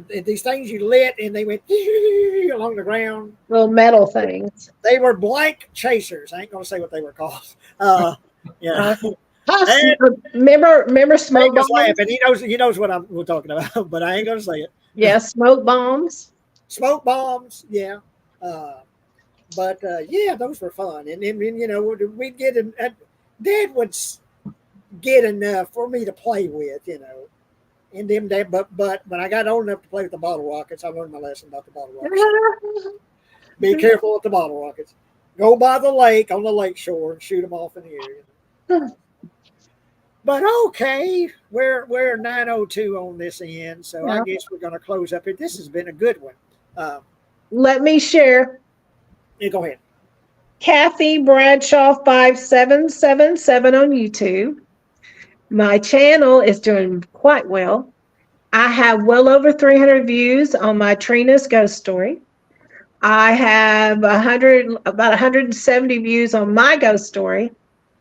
[SPEAKER 1] these things you lit and they went along the ground.
[SPEAKER 2] Little metal things.
[SPEAKER 1] They were blank chasers. I ain't gonna say what they were called. Yeah.
[SPEAKER 2] Remember smoke bombs?
[SPEAKER 1] Laughing. He knows what we're talking about, but I ain't gonna say it.
[SPEAKER 2] Yeah, smoke bombs.
[SPEAKER 1] Smoke bombs, yeah. But yeah, those were fun. And then we'd get Dad would get enough for me to play with, And them but when I got old enough to play with the bottle rockets, I learned my lesson about the bottle rockets. Be careful with the bottle rockets. Go by the lake on the lake shore and shoot them off in the area. But okay, we're 9:02 on this end, so I guess we're going to close up here. This has been a good one.
[SPEAKER 2] Let me share.
[SPEAKER 1] Yeah, go ahead.
[SPEAKER 2] Kathy Bradshaw 5777 on YouTube. My channel is doing quite well. I have well over 300 views on my Trina's Ghost Story. I have about 170 views on my ghost story.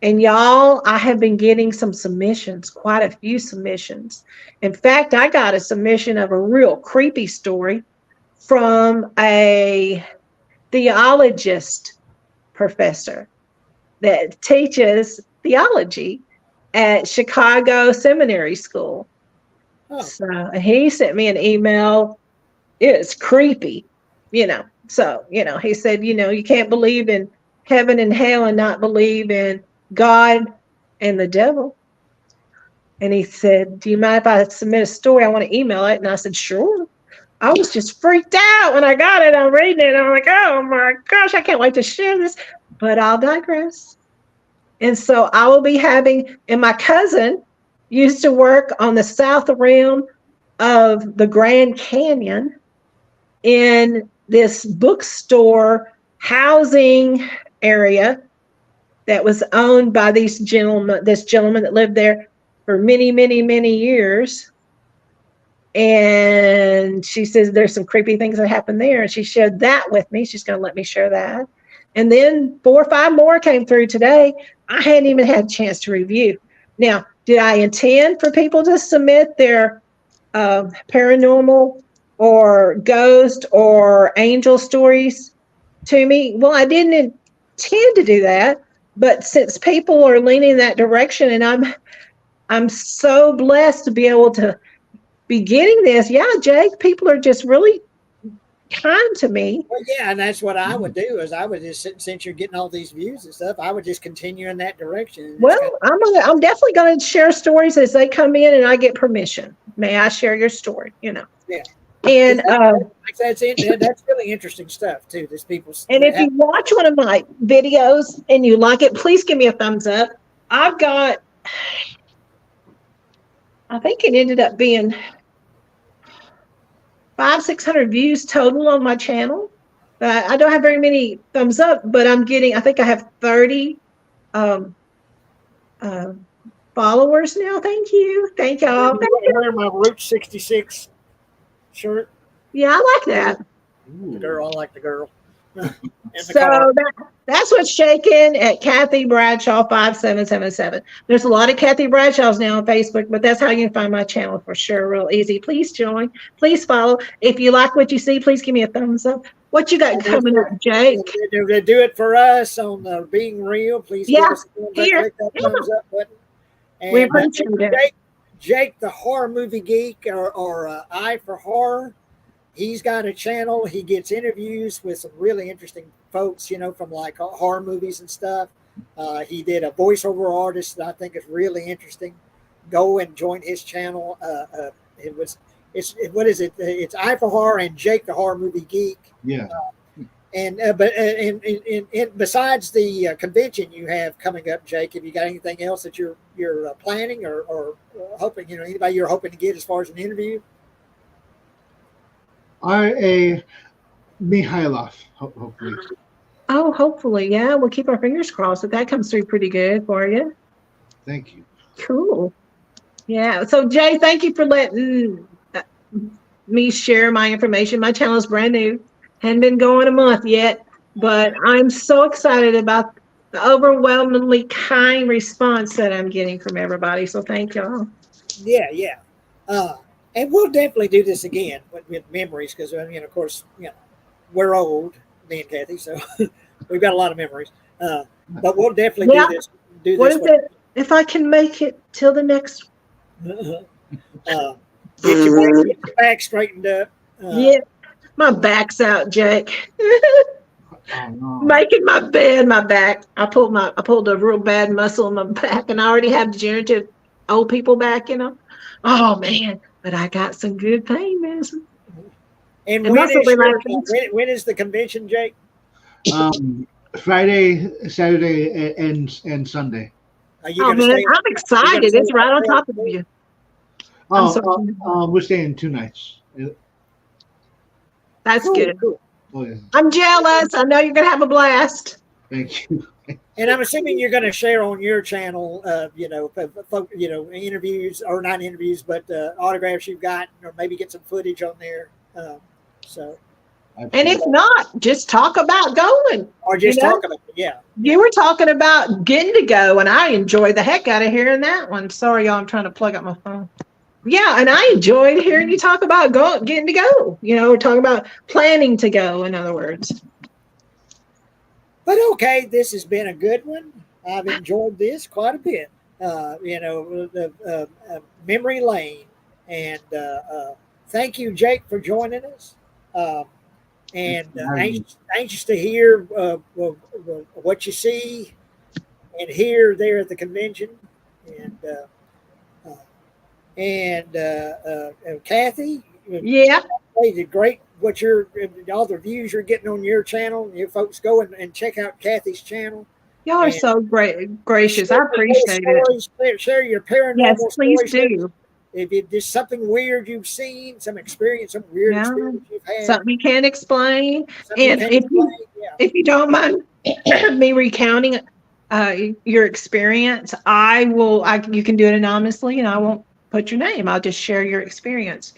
[SPEAKER 2] And y'all, I have been getting some submissions, quite a few submissions. In fact, I got a submission of a real creepy story from a theologist professor that teaches theology at Chicago Seminary School.
[SPEAKER 1] Oh.
[SPEAKER 2] So he sent me an email. It's creepy, So, he said, you can't believe in heaven and hell and not believe in God and the devil. And he said, do you mind if I submit a story? I want to email it. And I said, sure. I was just freaked out when I got it. I'm reading it. And I'm like, oh my gosh, I can't wait to share this. But I'll digress. And so I will be having, and my cousin used to work on the south rim of the Grand Canyon in this bookstore housing area that was owned by this gentleman that lived there for many, many, many years. And she says there's some creepy things that happened there. And she shared that with me. She's going to let me share that. And then 4 or 5 more came through today. I hadn't even had a chance to review. Now, did I intend for people to submit their paranormal or ghost or angel stories to me? Well, I didn't intend to do that. But since people are leaning that direction, and I'm so blessed to be able to be getting this. Yeah, Jake, people are just really kind to me.
[SPEAKER 1] Well, yeah, and that's what I would do is I would just, since you're getting all these views and stuff, I would just continue in that direction.
[SPEAKER 2] Well, I'm definitely going to share stories as they come in and I get permission. May I share your story?
[SPEAKER 1] Yeah.
[SPEAKER 2] And
[SPEAKER 1] that's really interesting stuff too. There's people.
[SPEAKER 2] and if you watch one of my videos and you like it, please give me a thumbs up. I've got, I think it ended up being 500-600 views total on my channel. I don't have very many thumbs up, but I'm getting, I think I have 30 followers now. Thank you. Thank y'all.
[SPEAKER 1] I'm wearing my Route 66 shirt.
[SPEAKER 2] Yeah, I like that.
[SPEAKER 1] The girl, I like the girl.
[SPEAKER 2] So that's what's shaking at Kathy Bradshaw 5777. There's a lot of Kathy Bradshaws now on Facebook, but that's how you can find my channel for sure. Real easy. Please join. Please follow. If you like what you see, please give me a thumbs up. What you got coming up, Jake?
[SPEAKER 1] They do it for us on Being Real. Please give us click that thumbs up button. And
[SPEAKER 2] we appreciate it.
[SPEAKER 1] Jake, the horror movie geek, or Eye for Horror. He's got a channel. He gets interviews with some really interesting folks, from like horror movies and stuff. He did a voiceover artist that I think is really interesting. Go and join his channel. What is it? It's Eye for Horror and Jake the Horror Movie Geek.
[SPEAKER 3] Yeah.
[SPEAKER 1] And besides the convention you have coming up, Jake, have you got anything else that you're planning or hoping? Anybody you're hoping to get as far as an interview?
[SPEAKER 3] R.A. Mihailov, hopefully.
[SPEAKER 2] Oh, hopefully, yeah. We'll keep our fingers crossed that comes through pretty good for you.
[SPEAKER 3] Thank you.
[SPEAKER 2] Cool. Yeah. So, Jay, thank you for letting me share my information. My channel is brand new. Hadn't been going a month yet, but I'm so excited about the overwhelmingly kind response that I'm getting from everybody. So thank y'all.
[SPEAKER 1] Yeah. And we'll definitely do this again with memories because, of course, we're old, me and Kathy, so we've got a lot of memories. But we'll definitely do this.
[SPEAKER 2] What is it? If I can make it till the next.
[SPEAKER 1] Get your back straightened up.
[SPEAKER 2] Yeah, my back's out, Jake.
[SPEAKER 3] Oh, no.
[SPEAKER 2] Making my bed, my back. I pulled a real bad muscle in my back, and I already have degenerative old people back, Oh man, but I got some good pain medicine.
[SPEAKER 1] And when is the convention, Jake?
[SPEAKER 3] Friday, Saturday, and Sunday.
[SPEAKER 2] Oh man, I'm excited. It's right on top of you.
[SPEAKER 3] We're staying 2 nights.
[SPEAKER 2] That's good.
[SPEAKER 1] Cool.
[SPEAKER 3] Oh, yeah.
[SPEAKER 2] I'm jealous. I know you're gonna have a blast.
[SPEAKER 3] Thank you.
[SPEAKER 1] And I'm assuming you're going to share on your channel, interviews or not interviews, but autographs you've got, or maybe get some footage on there.
[SPEAKER 2] And if not, just talk about going.
[SPEAKER 1] Or just talk about it, yeah.
[SPEAKER 2] You were talking about getting to go, and I enjoyed the heck out of hearing that one. Sorry, y'all, I'm trying to plug up my phone. Yeah, and I enjoyed hearing you talk about getting to go. We're talking about planning to go, in other words.
[SPEAKER 1] But okay, this has been a good one. I've enjoyed this quite a bit. Memory lane. And thank you, Jake, for joining us. And anxious to hear what you see and hear there at the convention. And Kathy,
[SPEAKER 2] yeah,
[SPEAKER 1] you did great. All the views you're getting on your channel. You folks go and check out Kathy's channel.
[SPEAKER 2] Y'all are so gracious. I appreciate it.
[SPEAKER 1] Share your paranormal
[SPEAKER 2] Yes, please
[SPEAKER 1] stories.
[SPEAKER 2] do.
[SPEAKER 1] If there's something weird you've seen, some experience you've had,
[SPEAKER 2] something you can't explain, and if you don't mind me recounting your experience, you can do it anonymously, and I won't put your name. I'll just share your experience,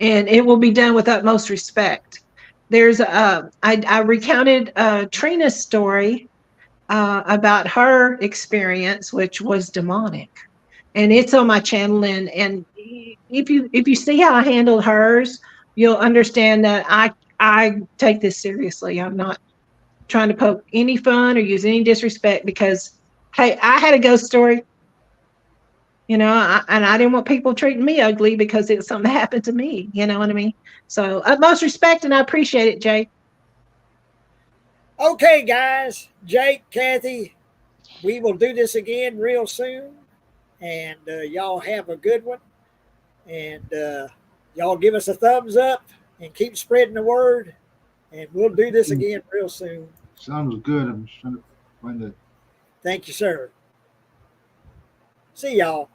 [SPEAKER 2] and it will be done with utmost respect. There's I recounted Trina's story about her experience, which was demonic, and it's on my channel. And if you see how I handled hers, you'll understand that I take this seriously. I'm not trying to poke any fun or use any disrespect because, hey, I had a ghost story, and I didn't want people treating me ugly because it's something that happened to me. You know what I mean? So utmost respect, and I appreciate it, Jake.
[SPEAKER 1] Okay, guys, Jake, Kathy, we will do this again real soon, and y'all have a good one, and y'all give us a thumbs up and keep spreading the word. And we'll do this again real soon.
[SPEAKER 3] Sounds good. I'm just trying to find it.
[SPEAKER 1] Thank you, sir. See y'all.